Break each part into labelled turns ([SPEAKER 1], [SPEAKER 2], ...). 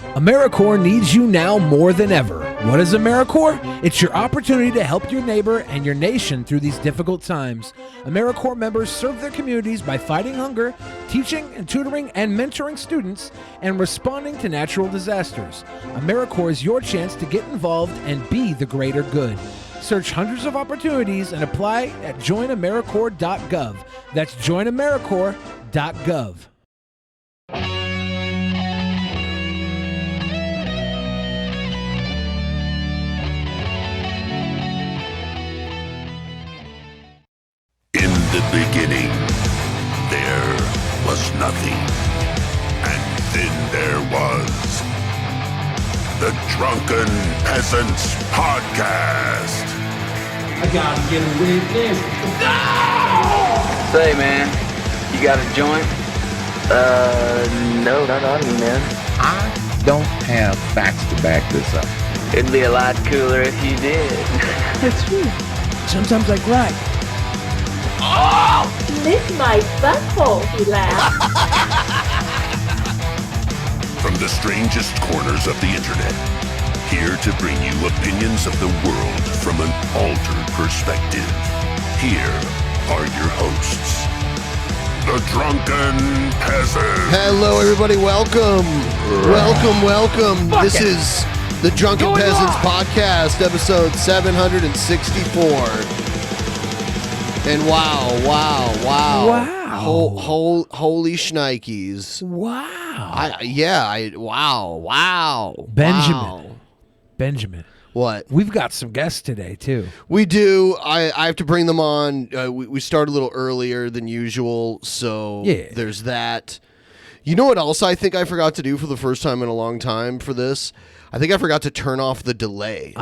[SPEAKER 1] Americorps needs you now more than ever. What is Americorps? It's your opportunity to help your neighbor and your nation through these difficult times. Americorps members serve their communities by fighting hunger, teaching and tutoring and mentoring students, and responding to natural disasters. Americorps is your chance to get involved and be the greater good. Search hundreds of opportunities and apply at joinamericorps.gov. That's joinamericorps.gov.
[SPEAKER 2] In the beginning, there was nothing. And then there was the Drunken Peasants Podcast.
[SPEAKER 3] I gotta get a witness. No!
[SPEAKER 4] Say, man, you got a joint? No, not on me, man.
[SPEAKER 5] I don't have facts to back this up.
[SPEAKER 4] It'd be a lot cooler if you did.
[SPEAKER 1] That's true. Sometimes I cry.
[SPEAKER 6] Oh! Lick my butthole, he laughed.
[SPEAKER 2] From the strangest corners of the internet, here to bring you opinions of the world from an altered perspective. Here are your hosts, the Drunken Peasants.
[SPEAKER 7] Hello, everybody. Welcome. Welcome. This is the Drunken Peasants Podcast, episode 764. And wow. Holy shnikes.
[SPEAKER 1] Wow.
[SPEAKER 7] Wow.
[SPEAKER 1] Benjamin.
[SPEAKER 7] What?
[SPEAKER 1] We've got some guests today, too.
[SPEAKER 7] We do. I have to bring them on. We start a little earlier than usual, so there's that. You know what else I think I forgot to do for the first time in a long time for this? I think I forgot to turn off the delay.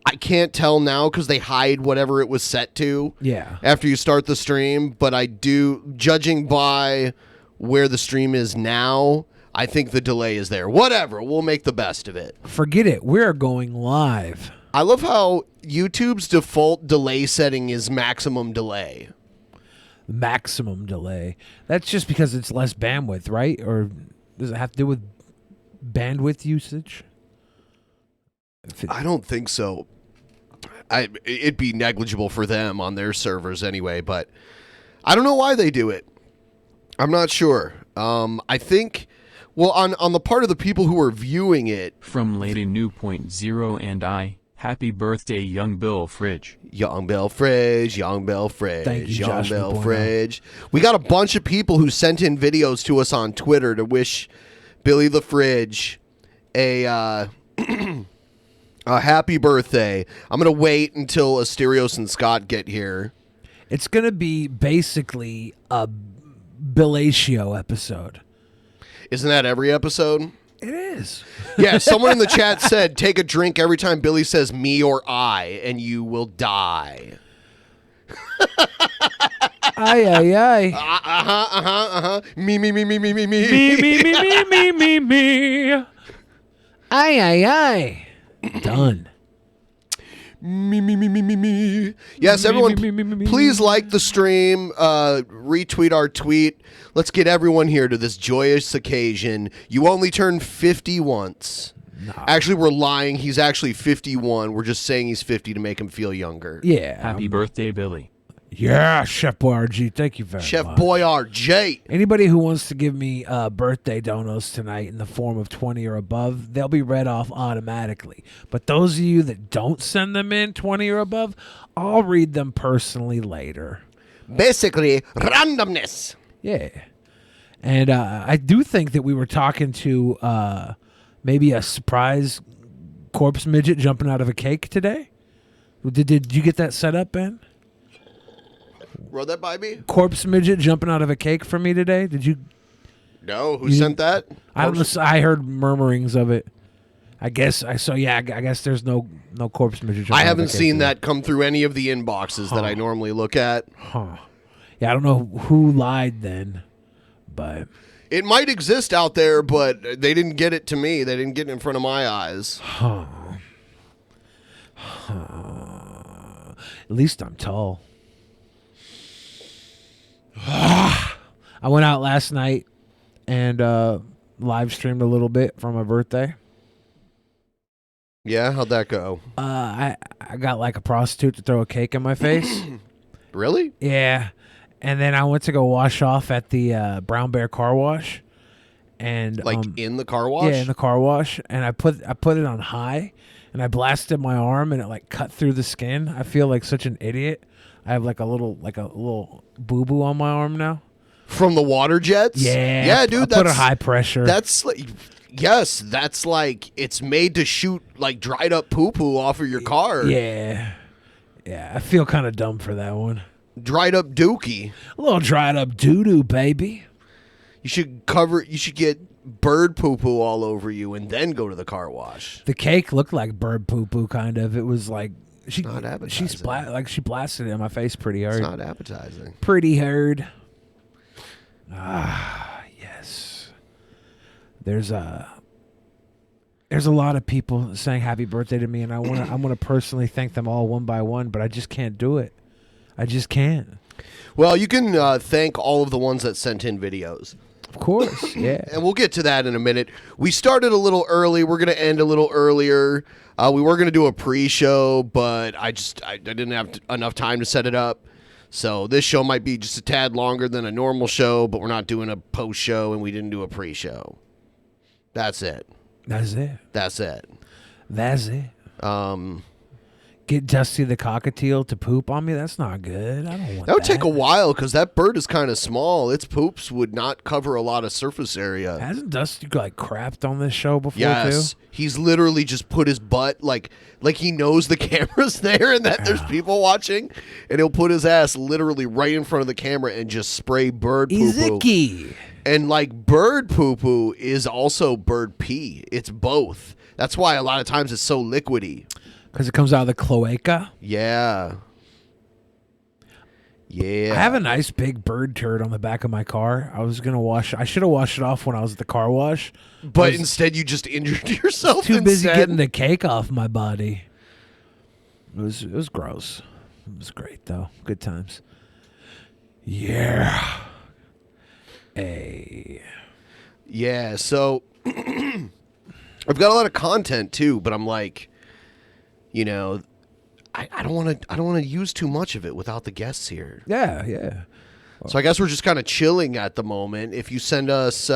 [SPEAKER 7] I can't tell now because they hide whatever it was set to.
[SPEAKER 1] Yeah.
[SPEAKER 7] After you start the stream, but I do, judging by where the stream is now, I think the delay is there. Whatever, we'll make the best of it.
[SPEAKER 1] Forget it. We're going live.
[SPEAKER 7] I love how YouTube's default delay setting is maximum delay.
[SPEAKER 1] Maximum delay. That's just because it's less bandwidth, right? Or does it have to do with bandwidth usage?
[SPEAKER 7] I don't think so. It'd be negligible for them on their servers anyway, but I don't know why they do it. I'm not sure. I think, well, on the part of the people who are viewing it.
[SPEAKER 8] From Lady Newpoint Zero and I, happy birthday, Young Bill Fridge.
[SPEAKER 7] Young Bill Fridge.
[SPEAKER 1] Thank you,
[SPEAKER 7] Young
[SPEAKER 1] Josh,
[SPEAKER 7] Bill Fridge. We got a bunch of people who sent in videos to us on Twitter to wish Billy the Fridge a happy birthday. I'm going to wait until Asterios and Scott get here.
[SPEAKER 1] It's going to be basically a Billatio episode.
[SPEAKER 7] Isn't that every episode?
[SPEAKER 1] It is.
[SPEAKER 7] Yeah, someone in the chat said, take a drink every time Billy says me or I, and you will die.
[SPEAKER 1] Aye.
[SPEAKER 7] Me.
[SPEAKER 1] Me. Aye. Done.
[SPEAKER 7] Me. Yes, everyone, please like the stream, retweet our tweet. Let's get everyone here to this joyous occasion. You only turn 50 once. No. Actually, we're lying. He's actually 51. We're just saying he's 50 to make him feel younger.
[SPEAKER 1] Yeah.
[SPEAKER 8] Happy birthday, Billy.
[SPEAKER 1] Yeah, Chef Boyardee. Thank you very much.
[SPEAKER 7] Chef Boyardee.
[SPEAKER 1] Anybody who wants to give me birthday donos tonight in the form of 20 or above, they'll be read off automatically. But those of you that don't send them in 20 or above, I'll read them personally later.
[SPEAKER 7] Basically, randomness.
[SPEAKER 1] Yeah. And I do think that we were talking to maybe a surprise corpse midget jumping out of a cake today. Did you get that set up, Ben?
[SPEAKER 7] Rode that by me?
[SPEAKER 1] Corpse midget jumping out of a cake for me today? Did you?
[SPEAKER 7] No, who sent that?
[SPEAKER 1] I don't know. I heard murmurings of it. I guess I saw. Yeah, I guess there's no corpse midget. Jumping
[SPEAKER 7] I
[SPEAKER 1] out
[SPEAKER 7] haven't
[SPEAKER 1] of a cake
[SPEAKER 7] seen
[SPEAKER 1] today.
[SPEAKER 7] that come through any of the inboxes that I normally look at.
[SPEAKER 1] Huh. Yeah, I don't know who lied then, but
[SPEAKER 7] it might exist out there, but they didn't get it to me. They didn't get it in front of my eyes.
[SPEAKER 1] At least I'm tall. I went out last night and live streamed a little bit for my birthday.
[SPEAKER 7] Yeah, how'd that go?
[SPEAKER 1] I got like a prostitute to throw a cake in my face.
[SPEAKER 7] Really?
[SPEAKER 1] Yeah. And then I went to go wash off at the Brown Bear car wash. And
[SPEAKER 7] like in the car wash?
[SPEAKER 1] Yeah, in the car wash. And I put it on high and I blasted my arm and it like cut through the skin. I feel like such an idiot. I have like a little boo-boo on my arm now.
[SPEAKER 7] From the water jets?
[SPEAKER 1] Yeah.
[SPEAKER 7] Yeah, dude.
[SPEAKER 1] I put a high pressure.
[SPEAKER 7] That's like, yes, that's like, it's made to shoot like dried up poo-poo off of your car.
[SPEAKER 1] Yeah. Yeah, I feel kind of dumb for that one.
[SPEAKER 7] Dried up dookie.
[SPEAKER 1] A little dried up doo-doo, baby.
[SPEAKER 7] You should get bird poo-poo all over you and then go to the car wash.
[SPEAKER 1] The cake looked like bird poo-poo, kind of. It was like, she blasted it in my face pretty hard.
[SPEAKER 7] It's not appetizing.
[SPEAKER 1] Pretty hard. Ah, yes. There's a lot of people saying happy birthday to me, and I want to personally thank them all one by one, but I just can't do it. I just can't.
[SPEAKER 7] Well, you can thank all of the ones that sent in videos.
[SPEAKER 1] Of course, yeah.
[SPEAKER 7] And we'll get to that in a minute. We started a little early. We're going to end a little earlier. We were going to do a pre-show, but I didn't have enough time to set it up. So this show might be just a tad longer than a normal show, but we're not doing a post-show, and we didn't do a pre-show. That's it.
[SPEAKER 1] That's it.
[SPEAKER 7] That's it.
[SPEAKER 1] That's it. Get Dusty the Cockatiel to poop on me? That's not good. I don't want that.
[SPEAKER 7] That would take a while because that bird is kind of small. Its poops would not cover a lot of surface area.
[SPEAKER 1] Hasn't Dusty like crapped on this show before
[SPEAKER 7] yes.
[SPEAKER 1] too?
[SPEAKER 7] He's literally just put his butt like he knows the camera's there and that there's people watching, and he'll put his ass literally right in front of the camera and just spray bird poo-poo.
[SPEAKER 1] Icky.
[SPEAKER 7] And like bird poo-poo is also bird pee. It's both. That's why a lot of times it's so liquidy.
[SPEAKER 1] Because it comes out of the cloaca?
[SPEAKER 7] Yeah. Yeah.
[SPEAKER 1] I have a nice big bird turd on the back of my car. I should have washed it off when I was at the car wash.
[SPEAKER 7] But instead you just injured yourself.
[SPEAKER 1] Too busy getting the cake off my body. It was gross. It was great though. Good times. Yeah. Hey.
[SPEAKER 7] Yeah, so I've got a lot of content too, but I'm like, you know, I don't want to use too much of it without the guests here.
[SPEAKER 1] Yeah, yeah.
[SPEAKER 7] So I guess we're just kind of chilling at the moment. If you send us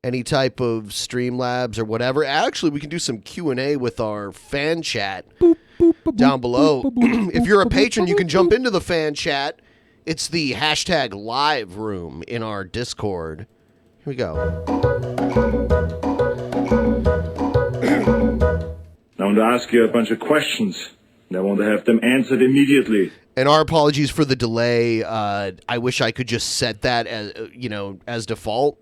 [SPEAKER 7] any type of Streamlabs or whatever, actually we can do some Q&A with our fan chat down below. If you're a patron, you can jump into the fan chat. It's the hashtag live room in our Discord. Here we go.
[SPEAKER 9] I want to ask you a bunch of questions, and I want to have them answered immediately.
[SPEAKER 7] And our apologies for the delay. I wish I could just set that as as default.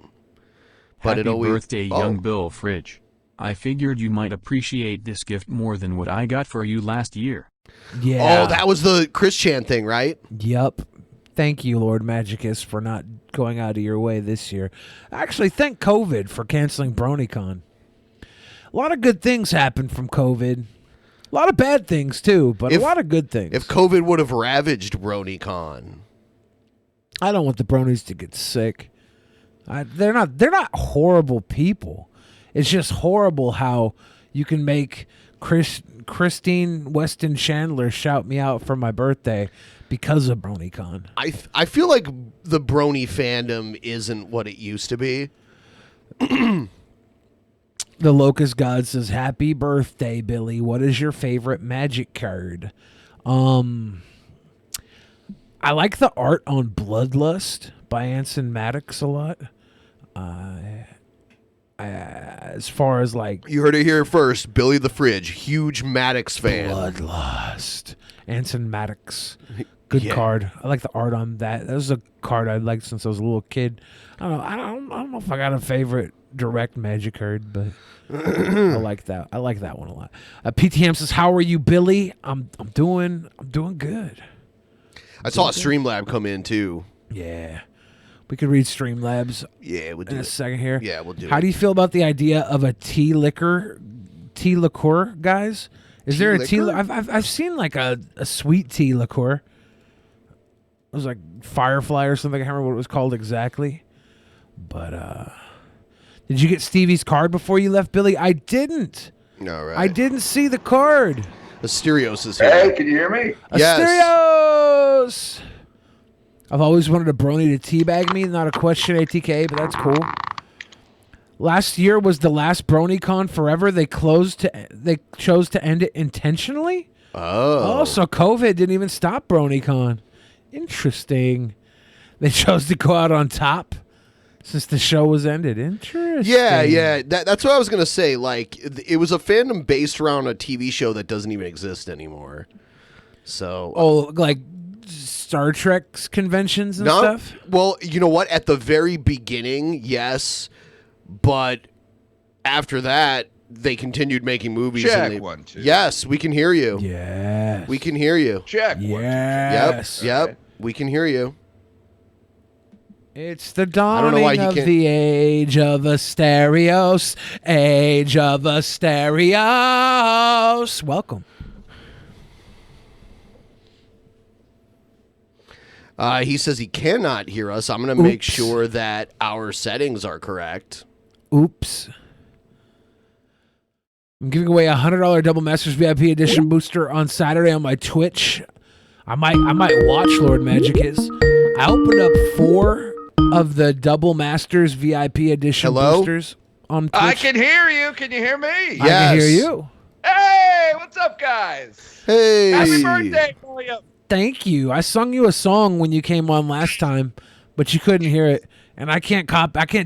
[SPEAKER 7] But
[SPEAKER 8] Happy birthday, young Bill Fridge. I figured you might appreciate this gift more than what I got for you last year.
[SPEAKER 1] Yeah.
[SPEAKER 7] Oh, that was the Chris Chan thing, right?
[SPEAKER 1] Yep. Thank you, Lord Magicus, for not going out of your way this year. Actually, thank COVID for canceling BronyCon. A lot of good things happened from COVID. A lot of bad things, too, but a lot of good things.
[SPEAKER 7] If COVID would have ravaged BronyCon.
[SPEAKER 1] I don't want the bronies to get sick. They're not horrible people. It's just horrible how you can make Christine Weston Chandler shout me out for my birthday because of BronyCon.
[SPEAKER 7] I feel like the brony fandom isn't what it used to be.
[SPEAKER 1] The Locust God says, "Happy birthday, Billy. What is your favorite Magic card?" I like the art on Bloodlust by Anson Maddox a lot. As far as like...
[SPEAKER 7] You heard it here first. Billy the Fridge, huge Maddox fan.
[SPEAKER 1] Bloodlust. Anson Maddox. Good card. I like the art on that. That was a card I liked since I was a little kid. I don't know if I got a favorite direct Magic card, but I like that. I like that one a lot. PTM says, "How are you, Billy?" I'm doing good.
[SPEAKER 7] I saw a Streamlab come in too.
[SPEAKER 1] Yeah. We could read Streamlabs
[SPEAKER 7] we'll do
[SPEAKER 1] in a second here.
[SPEAKER 7] Yeah, we'll do
[SPEAKER 1] How do you feel about the idea of a tea liquor, guys? Is there a tea? I've seen like a sweet tea liqueur. It was like Firefly or something. I can't remember what it was called exactly. But Did you get Stevie's card before you left, Billy? I didn't.
[SPEAKER 7] All right.
[SPEAKER 1] I didn't see the card.
[SPEAKER 7] Asterios is here.
[SPEAKER 10] Hey, can you hear me?
[SPEAKER 7] Yes.
[SPEAKER 1] Asterios! I've always wanted a brony to teabag me. Not a question, ATK, but that's cool. Last year was the last BronyCon forever. They chose to end it intentionally. Oh, so COVID didn't even stop BronyCon. Interesting. They chose to go out on top since the show was ended. Interesting.
[SPEAKER 7] Yeah. That's what I was gonna say. Like, it was a fandom based around a TV show that doesn't even exist anymore. So,
[SPEAKER 1] like Star Trek's conventions and stuff.
[SPEAKER 7] Well, you know what? At the very beginning, yes, but after that, they continued making movies.
[SPEAKER 10] Check 1, 2.
[SPEAKER 7] Yes, we can hear you.
[SPEAKER 1] Yes,
[SPEAKER 7] we can hear you.
[SPEAKER 10] Check 1, 2.
[SPEAKER 7] Yep.
[SPEAKER 10] Okay.
[SPEAKER 7] We can hear you.
[SPEAKER 1] It's the dawning of the age of Asterios. Age of Asterios. Welcome.
[SPEAKER 7] He says he cannot hear us. I'm going to make sure that our settings are correct.
[SPEAKER 1] Oops. I'm giving away a $100 Double Masters VIP Edition booster on Saturday on my Twitch. I might watch Lord Magic is. I opened up 4 of the Double Masters VIP Edition boosters on Twitch.
[SPEAKER 10] I can hear you. Can you hear me?
[SPEAKER 1] Yes. I can hear you.
[SPEAKER 10] Hey, what's up, guys?
[SPEAKER 7] Hey.
[SPEAKER 10] Happy birthday, William.
[SPEAKER 1] Thank you. I sung you a song when you came on last time, but you couldn't hear it, and I can't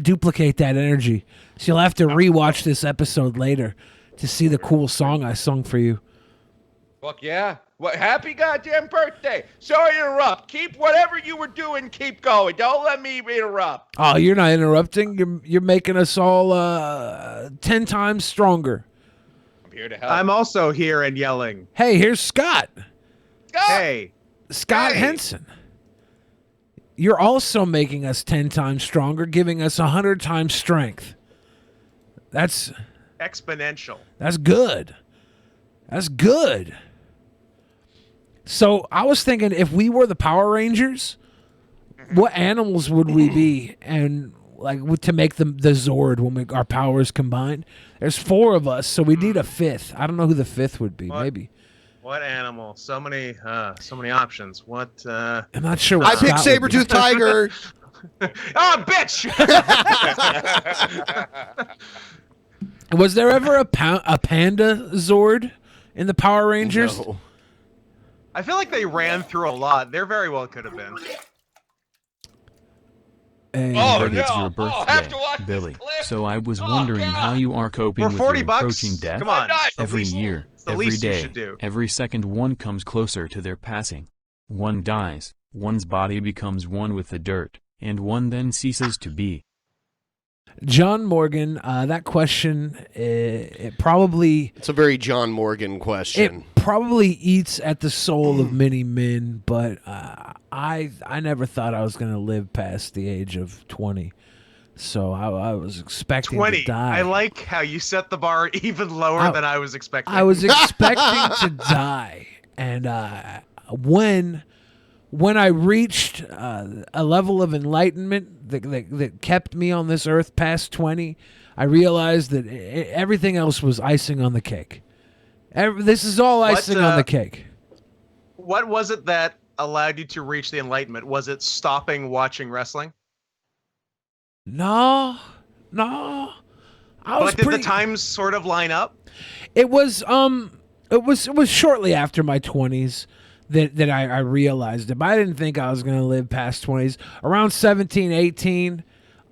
[SPEAKER 1] duplicate that energy. So you'll have to rewatch this episode later to see the cool song I sung for you.
[SPEAKER 10] Fuck yeah. What? Happy goddamn birthday. Sorry to interrupt. Keep whatever you were doing, keep going. Don't let me interrupt.
[SPEAKER 1] Oh, you're not interrupting. You're making us all 10 times stronger.
[SPEAKER 10] I'm here to help.
[SPEAKER 11] I'm also here and yelling.
[SPEAKER 1] Hey, here's Scott.
[SPEAKER 11] Hey.
[SPEAKER 1] Scott Henson. You're also making us 10 times stronger, giving us 100 times strength. That's
[SPEAKER 11] exponential.
[SPEAKER 1] That's good. That's good. So I was thinking, if we were the Power Rangers, what animals would we be? And like to make the Zord when our powers combined. There's 4 of us, so we need a 5th. I don't know who the 5th would be. Maybe.
[SPEAKER 11] What animal? So many options. What?
[SPEAKER 1] I'm not sure. What
[SPEAKER 7] I picked Saber-Tooth Tiger.
[SPEAKER 11] Oh, bitch!
[SPEAKER 1] Was there ever a panda Zord in the Power Rangers?
[SPEAKER 7] No.
[SPEAKER 11] I feel like they ran through a lot. There very well could have been.
[SPEAKER 1] Hey.
[SPEAKER 8] But it's your birthday, Billy. So I was wondering how you are coping with your approaching death.
[SPEAKER 11] Come on.
[SPEAKER 8] Every year, every day, every second one comes closer to their passing. One dies, one's body becomes one with the dirt, and one then ceases to be.
[SPEAKER 1] John Morgan, that question, it's a
[SPEAKER 7] very John Morgan question.
[SPEAKER 1] It probably eats at the soul of many men, but I never thought I was going to live past the age of 20. So I was expecting
[SPEAKER 11] 20.
[SPEAKER 1] to die.
[SPEAKER 11] I like how you set the bar even lower than I was expecting.
[SPEAKER 1] I was expecting to die. And when I reached a level of enlightenment that kept me on this earth past 20, I realized that everything else was icing on the cake. This is all icing on the cake.
[SPEAKER 11] What was it that allowed you to reach the enlightenment? Was it stopping watching wrestling?
[SPEAKER 1] No.
[SPEAKER 11] But did the times sort of line up?
[SPEAKER 1] It was shortly after my 20s. That I realized it. But I didn't think I was going to live past 20s. Around 17, 18,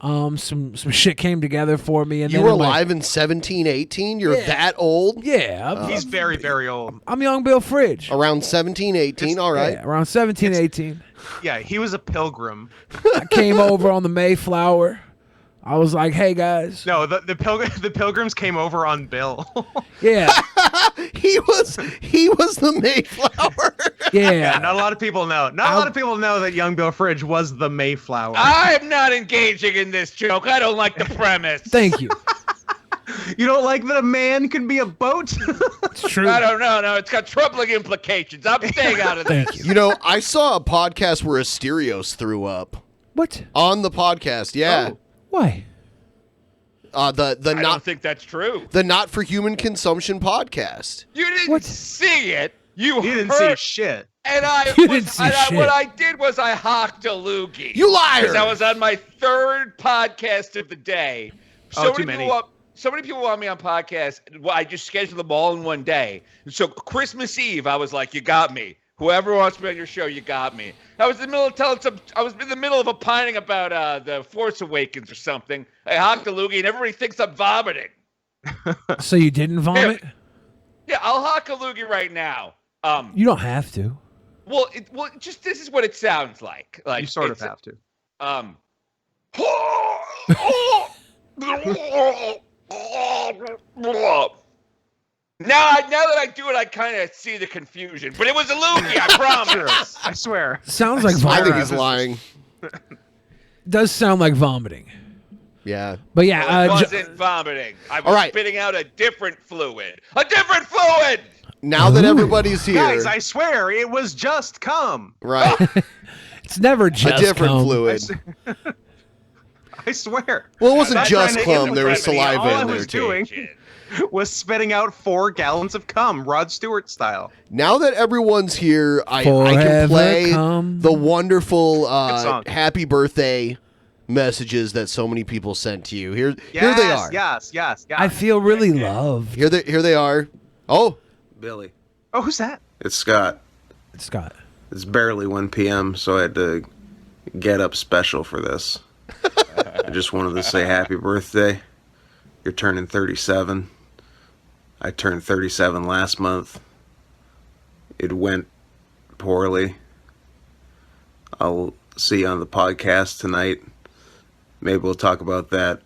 [SPEAKER 1] some shit came together for me. And
[SPEAKER 7] you were alive in 17, 18? You're that old?
[SPEAKER 1] Yeah.
[SPEAKER 11] He's very, very old.
[SPEAKER 1] I'm young Bill Fridge.
[SPEAKER 7] Around 17, 18, all right.
[SPEAKER 1] Yeah, around 17, 18.
[SPEAKER 11] Yeah, he was a pilgrim.
[SPEAKER 1] I came over on the Mayflower. I was like, hey, guys.
[SPEAKER 11] No, the pilgrims came over on Bill.
[SPEAKER 1] Yeah.
[SPEAKER 7] He was the Mayflower.
[SPEAKER 1] Yeah.
[SPEAKER 11] Not a lot of people know. Not a lot of people know that young Bill Fridge was the Mayflower.
[SPEAKER 10] I'm not engaging in this joke. I don't like the premise.
[SPEAKER 1] Thank you.
[SPEAKER 11] You don't like that a man can be a boat?
[SPEAKER 1] It's true.
[SPEAKER 10] I don't know. No, it's got troubling implications. I'm staying out of this.
[SPEAKER 1] Thank you.
[SPEAKER 7] You know, I saw a podcast where Asterios threw up.
[SPEAKER 1] What?
[SPEAKER 7] On the podcast, yeah.
[SPEAKER 1] Oh. Why?
[SPEAKER 7] I
[SPEAKER 10] don't think that's true.
[SPEAKER 7] The Not for Human Consumption podcast.
[SPEAKER 10] You didn't see it. You
[SPEAKER 11] didn't
[SPEAKER 10] heard,
[SPEAKER 11] see shit.
[SPEAKER 10] And what I did was I hocked a loogie.
[SPEAKER 7] You liar!
[SPEAKER 10] Because I was on my third podcast of the day.
[SPEAKER 11] Too many.
[SPEAKER 10] So many people want me on podcasts. Well, I just scheduled them all in one day. So Christmas Eve, I was like, "You got me. Whoever wants me on your show, you got me." I was in the middle of opining about the Force Awakens or something. I hocked a loogie, and everybody thinks I'm vomiting.
[SPEAKER 1] So you didn't vomit?
[SPEAKER 10] Yeah, I'll hock a loogie right now.
[SPEAKER 1] You don't have to.
[SPEAKER 10] Well, just this is what it sounds like. Like
[SPEAKER 11] you sort of have to.
[SPEAKER 10] Now that I do it, I kind of see the confusion. But it was a loogie, I promise.
[SPEAKER 11] I swear.
[SPEAKER 1] Sounds like
[SPEAKER 7] I
[SPEAKER 1] vomiting.
[SPEAKER 7] think he's lying.
[SPEAKER 1] Does sound like vomiting.
[SPEAKER 7] Yeah.
[SPEAKER 1] But yeah,
[SPEAKER 10] it wasn't vomiting. I was spitting out a different fluid. A different fluid!
[SPEAKER 7] Now that everybody's here.
[SPEAKER 11] Guys, I swear, it was just cum.
[SPEAKER 7] Right.
[SPEAKER 1] It's never just
[SPEAKER 7] a different
[SPEAKER 1] cum.
[SPEAKER 7] fluid.
[SPEAKER 11] I swear.
[SPEAKER 7] Well, it wasn't just cum. There was saliva
[SPEAKER 11] all
[SPEAKER 7] in there,
[SPEAKER 11] I was
[SPEAKER 7] too.
[SPEAKER 11] doing was spitting out 4 gallons of cum, Rod Stewart style.
[SPEAKER 7] Now that everyone's here, I can play the wonderful happy birthday messages that so many people sent to you. Here they are.
[SPEAKER 11] Yes.
[SPEAKER 1] I feel really loved.
[SPEAKER 7] Here they are. Oh.
[SPEAKER 12] Billy.
[SPEAKER 11] Oh, who's that?
[SPEAKER 12] It's Scott. It's barely 1 p.m., so I had to get up special for this. I just wanted to say happy birthday. You're turning 37. I turned 37 last month. It went poorly. I'll see you on the podcast tonight. Maybe we'll talk about that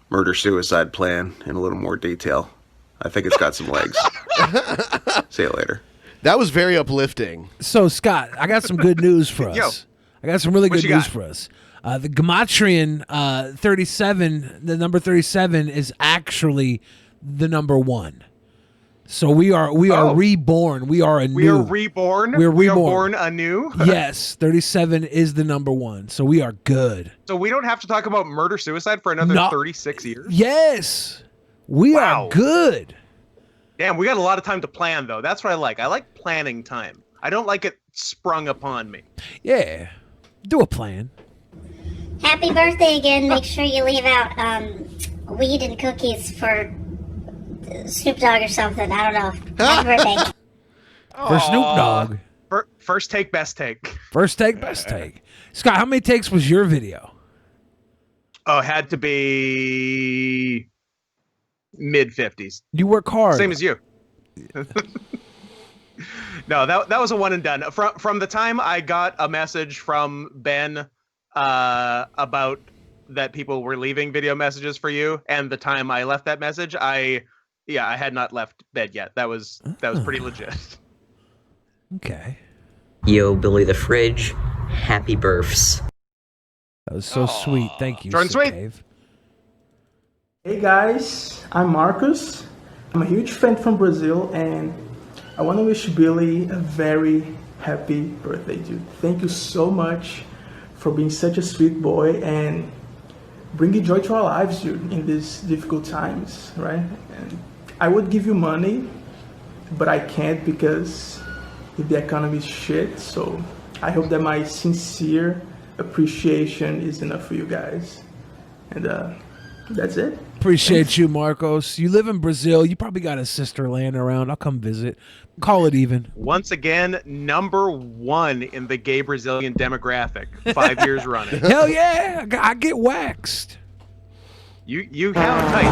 [SPEAKER 12] murder-suicide plan in a little more detail. I think it's got some legs. See you later.
[SPEAKER 7] That was very uplifting.
[SPEAKER 1] So, Scott, I got some good news for us.
[SPEAKER 11] Yo,
[SPEAKER 1] I got some really good news
[SPEAKER 11] got?
[SPEAKER 1] for us. The Gematrian 37, the number 37 is actually the number 1. So we are reborn. We are anew.
[SPEAKER 11] We are reborn?
[SPEAKER 1] We're reborn.
[SPEAKER 11] We are born anew?
[SPEAKER 1] Yes, 37 is the number 1. So we are good.
[SPEAKER 11] So we don't have to talk about murder-suicide for another 36 years?
[SPEAKER 1] Yes. We are good.
[SPEAKER 11] Damn, we got a lot of time to plan, though. That's what I like. I like planning time. I don't like it sprung upon me.
[SPEAKER 1] Yeah. Do a plan.
[SPEAKER 13] Happy birthday again. Make sure you leave out weed and cookies for Snoop Dogg or something. I don't know. Happy birthday.
[SPEAKER 1] For Snoop Dogg.
[SPEAKER 11] First take, best take.
[SPEAKER 1] First take, best take. Scott, how many takes was your video?
[SPEAKER 11] Oh, it had to be mid-50s.
[SPEAKER 1] You work hard.
[SPEAKER 11] Same as you. No, that was a one and done. From the time I got a message from Ben about that people were leaving video messages for you, and the time I left that message, I had not left bed yet. That was pretty legit.
[SPEAKER 1] Okay.
[SPEAKER 14] Yo, Billy the Fridge, happy births.
[SPEAKER 1] That was so sweet. Thank you,
[SPEAKER 11] Jordan Sweet.
[SPEAKER 1] Dave.
[SPEAKER 15] Hey guys, I'm Marcus. I'm a huge fan from Brazil, and I want to wish Billy a very happy birthday, dude. Thank you so much for being such a sweet boy and bringing joy to our lives, dude, in these difficult times, right? And I would give you money, but I can't because the economy is shit. So I hope that my sincere appreciation is enough for you guys. And that's it.
[SPEAKER 1] Appreciate you, Marcos. You live in Brazil. You probably got a sister laying around. I'll come visit. Call it even.
[SPEAKER 11] Once again, number 1 in the gay Brazilian demographic. 5 years running.
[SPEAKER 1] Hell yeah. I get waxed.
[SPEAKER 11] You count tight.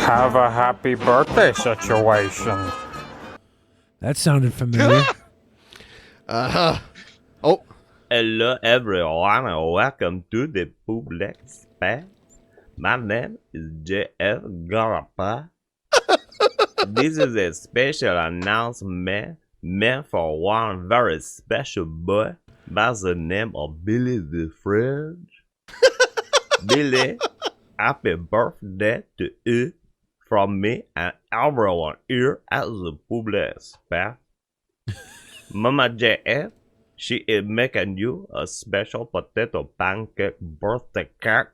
[SPEAKER 16] Have a happy birthday situation.
[SPEAKER 1] That sounded familiar.
[SPEAKER 7] Uh-huh. Oh.
[SPEAKER 17] Hello everyone and welcome to the public space. My name is J.F. Garapa. This is a special announcement meant for one very special boy by the name of Billy the Fridge. Billy, happy birthday to you from me and everyone here at the public space. Mama J.F., she is making you a special potato pancake birthday cake.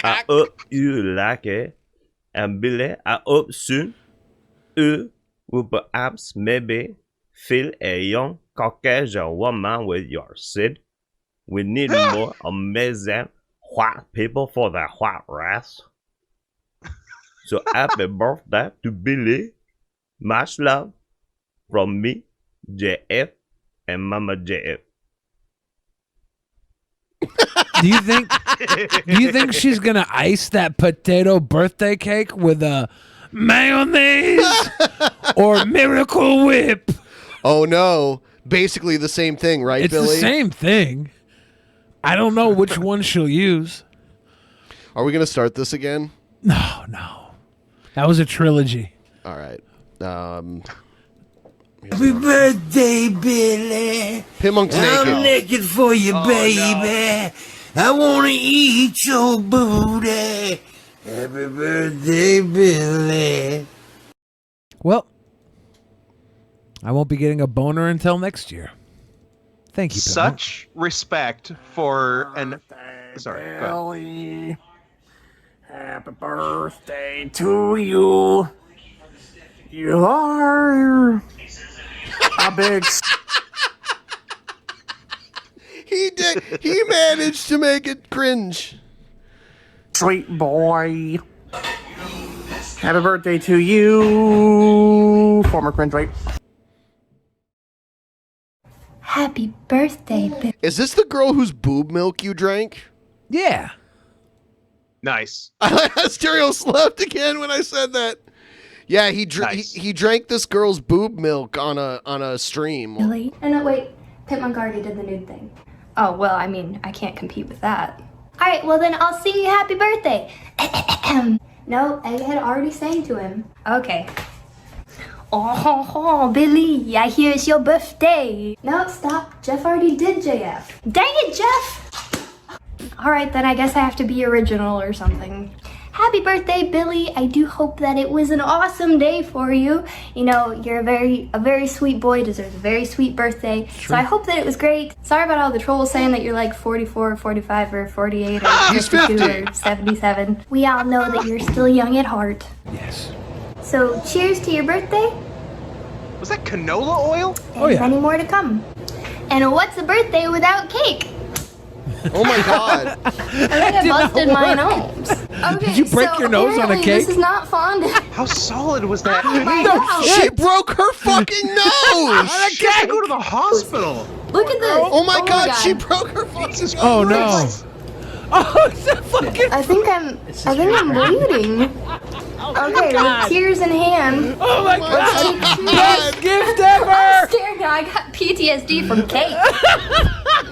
[SPEAKER 17] I hope you like it. And Billy, I hope soon you will perhaps maybe feel a young Caucasian woman with your seed. We need more amazing white people for the white race. So happy birthday to Billy. Much love from me, JF, and Mama JF.
[SPEAKER 1] Do you think she's gonna ice that potato birthday cake with a mayonnaise or Miracle Whip?
[SPEAKER 7] Oh no. Basically the same thing, right,
[SPEAKER 1] It's
[SPEAKER 7] Billy?
[SPEAKER 1] the same thing. I don't know which one she'll use.
[SPEAKER 7] Are we going to start this again?
[SPEAKER 1] No. That was a trilogy.
[SPEAKER 7] All right.
[SPEAKER 3] Happy birthday, Billy.
[SPEAKER 7] Pimmonk's
[SPEAKER 3] I'm
[SPEAKER 7] naked.
[SPEAKER 3] naked for you, baby. I want to eat your booty. Happy birthday, Billy.
[SPEAKER 1] Well, I won't be getting a boner until next year. Thank you, Pimmonk.
[SPEAKER 11] Such respect for an. Sorry. Go ahead.
[SPEAKER 15] Billy, happy birthday to you. You are a big.
[SPEAKER 7] He did. He managed to make it cringe.
[SPEAKER 15] Sweet boy. Happy birthday to you, former cringe rate.
[SPEAKER 18] Happy birthday, Billy.
[SPEAKER 7] Is this the girl whose boob milk you drank?
[SPEAKER 1] Yeah.
[SPEAKER 11] Nice.
[SPEAKER 7] Stereo slept again when I said that. Yeah, he drank this girl's boob milk on a stream.
[SPEAKER 18] Billy? No, wait. Pimmonk already did the nude thing. Oh, well, I mean, I can't compete with that. All right, well, then I'll sing you happy birthday. No, Egghead already sang to him. Okay. Oh, Billy, I hear it's your birthday. No, stop. Jeff already did JF. Dang it, Jeff! All right, then I guess I have to be original or something. Happy birthday, Billy. I do hope that it was an awesome day for you. You know, you're a very sweet boy, deserves a very sweet birthday. So I hope that it was great. Sorry about all the trolls saying that you're like 44 or 45 or 48 or 52 or 77. We all know that you're still young at heart.
[SPEAKER 1] Yes.
[SPEAKER 18] So cheers to your birthday.
[SPEAKER 11] Was that canola oil?
[SPEAKER 18] And many more to come. And what's a birthday without cake?
[SPEAKER 7] Oh my god.
[SPEAKER 18] I think I busted my nose. Okay,
[SPEAKER 1] Did you break your nose on a
[SPEAKER 18] apparently
[SPEAKER 1] cake?
[SPEAKER 18] This is not fondant.
[SPEAKER 11] How solid was that?
[SPEAKER 18] Oh my
[SPEAKER 7] No,
[SPEAKER 18] God.
[SPEAKER 7] she broke her fucking nose.
[SPEAKER 11] She had to go to the hospital.
[SPEAKER 18] Look at this.
[SPEAKER 7] Oh my god, she broke her fucking nose.
[SPEAKER 1] Oh no. Oh, it's a fucking.
[SPEAKER 18] I think I'm bleeding. Okay, with tears in hand.
[SPEAKER 1] Oh my god.
[SPEAKER 18] Best
[SPEAKER 1] gift ever.
[SPEAKER 18] I'm scared now. I got PTSD from cake.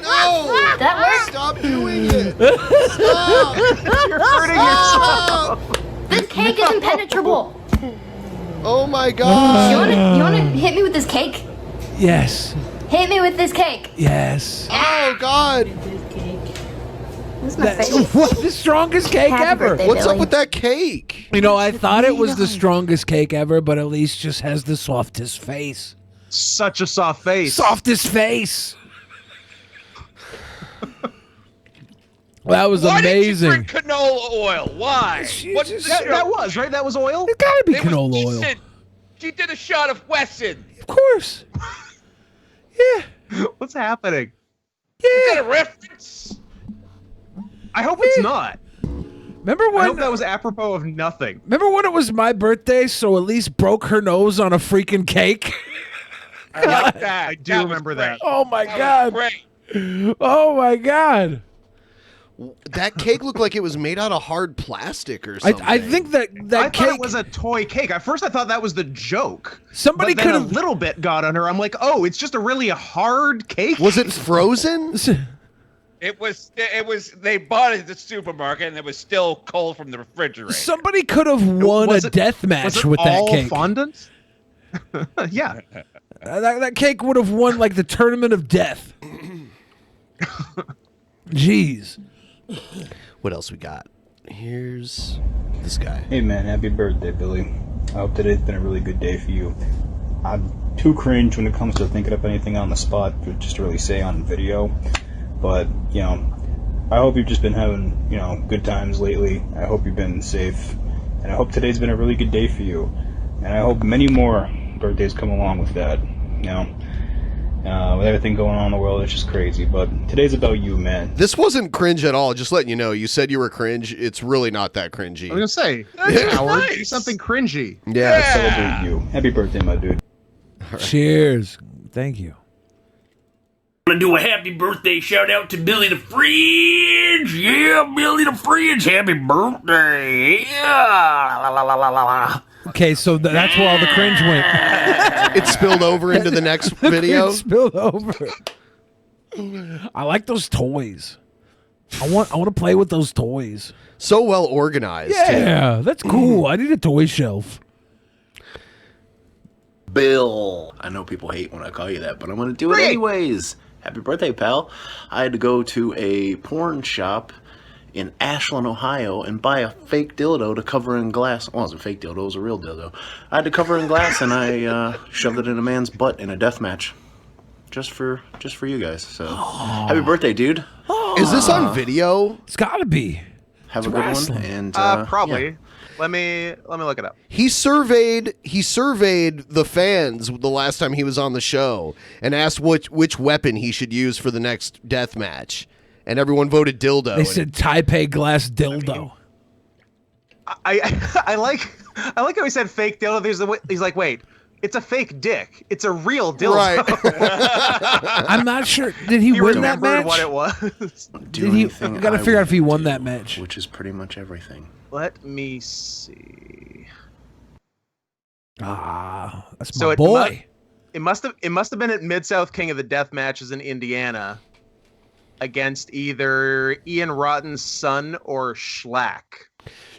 [SPEAKER 7] No.
[SPEAKER 18] That worked.
[SPEAKER 7] Stop doing it. Stop.
[SPEAKER 11] You're hurting yourself.
[SPEAKER 18] This cake is impenetrable.
[SPEAKER 7] Oh my god.
[SPEAKER 18] You wanna hit me with this cake?
[SPEAKER 1] Yes.
[SPEAKER 18] Hit me with this cake.
[SPEAKER 1] Yes.
[SPEAKER 7] Oh god.
[SPEAKER 18] This is my face.
[SPEAKER 1] What the strongest cake
[SPEAKER 18] Happy
[SPEAKER 1] ever?
[SPEAKER 18] birthday,
[SPEAKER 7] What's
[SPEAKER 18] Billy.
[SPEAKER 7] up with that cake?
[SPEAKER 1] You know, I thought it was the strongest cake ever, but at least just has the softest face.
[SPEAKER 11] Such a soft face.
[SPEAKER 1] Softest face. Well, that was
[SPEAKER 10] Why
[SPEAKER 1] amazing.
[SPEAKER 10] did you drink canola oil? Why?
[SPEAKER 11] That was right. That was oil.
[SPEAKER 1] It gotta be
[SPEAKER 10] It was
[SPEAKER 1] canola oil.
[SPEAKER 10] decent. She did a shot of Wesson.
[SPEAKER 1] Of course. Yeah.
[SPEAKER 11] What's happening?
[SPEAKER 10] Is that a reference?
[SPEAKER 11] I hope it's not.
[SPEAKER 1] Remember
[SPEAKER 11] I
[SPEAKER 1] when?
[SPEAKER 11] hope that was apropos of nothing.
[SPEAKER 1] Remember when it was my birthday? So at least broke her nose on a freaking cake.
[SPEAKER 10] I like that.
[SPEAKER 11] I do remember that.
[SPEAKER 1] Oh my
[SPEAKER 10] That
[SPEAKER 1] god.
[SPEAKER 10] was great.
[SPEAKER 1] Oh my god.
[SPEAKER 7] That cake looked like it was made out of hard plastic or something.
[SPEAKER 1] I think that
[SPEAKER 11] I
[SPEAKER 1] cake
[SPEAKER 11] thought it was a toy cake. At first, I thought that was the joke.
[SPEAKER 1] Somebody
[SPEAKER 11] but then
[SPEAKER 1] could've-
[SPEAKER 11] a little bit got on her. I'm like, oh, it's just a really hard cake.
[SPEAKER 7] Was it frozen?
[SPEAKER 10] It was. They bought it at the supermarket, and it was still cold from the refrigerator.
[SPEAKER 1] Somebody could have won a death match with that cake.
[SPEAKER 11] Fondant? Yeah.
[SPEAKER 1] That cake would have won like the tournament of death. Jeez.
[SPEAKER 7] What else we got? Here's this guy.
[SPEAKER 19] Hey man, happy birthday, Billy. I hope today's been a really good day for you. I'm too cringe when it comes to thinking up anything on the spot, just to really say on video. But, you know, I hope you've just been having, good times lately. I hope you've been safe. And I hope today's been a really good day for you. And I hope many more birthdays come along with that. With everything going on in the world, it's just crazy. But today's about you, man.
[SPEAKER 7] This wasn't cringe at all. Just letting you know. You said you were cringe. It's really not that cringy.
[SPEAKER 11] I was gonna say, Howard, do something cringy.
[SPEAKER 7] Yeah.
[SPEAKER 19] Celebrate you. Happy birthday, my dude.
[SPEAKER 1] Cheers. Thank you.
[SPEAKER 3] I'm gonna do a happy birthday shout out to Billy the Fridge. Yeah, Billy the Fridge, happy birthday. Yeah. La, la, la, la, la, la.
[SPEAKER 1] Okay, so that's where all the cringe went.
[SPEAKER 7] It spilled over into the next video.
[SPEAKER 1] It spilled over. I like those toys. I want to play with those toys.
[SPEAKER 7] So well organized.
[SPEAKER 1] Yeah, that's cool. I need a toy shelf.
[SPEAKER 20] Bill. I know people hate when I call you that, but I'm going to do it anyways. Happy birthday, pal. I had to go to a porn shop in Ashland, Ohio, and buy a fake dildo to cover in glass. Well, it wasn't a fake dildo, it was a real dildo. I had to cover in glass, and I shoved it in a man's butt in a death match. Just for you guys. So, happy birthday, dude.
[SPEAKER 7] Is this on video?
[SPEAKER 1] It's got to be.
[SPEAKER 20] Have a good one. And
[SPEAKER 11] probably.
[SPEAKER 20] yeah.
[SPEAKER 11] Let me look it up.
[SPEAKER 7] He surveyed the fans the last time he was on the show and asked which weapon he should use for the next death match, and everyone voted dildo.
[SPEAKER 1] They said Taipei glass dildo.
[SPEAKER 11] I like how he said fake dildo. He's like, wait, it's a fake dick. It's a real dildo.
[SPEAKER 7] Right.
[SPEAKER 1] I'm not sure. Did he win that match?
[SPEAKER 11] What it was?
[SPEAKER 1] I gotta figure out if he won that match.
[SPEAKER 20] Which is pretty much everything.
[SPEAKER 11] Let me see.
[SPEAKER 1] That's my boy.
[SPEAKER 11] It must have been at Mid-South King of the Death matches in Indiana against either Ian Rotten's son or Schlack.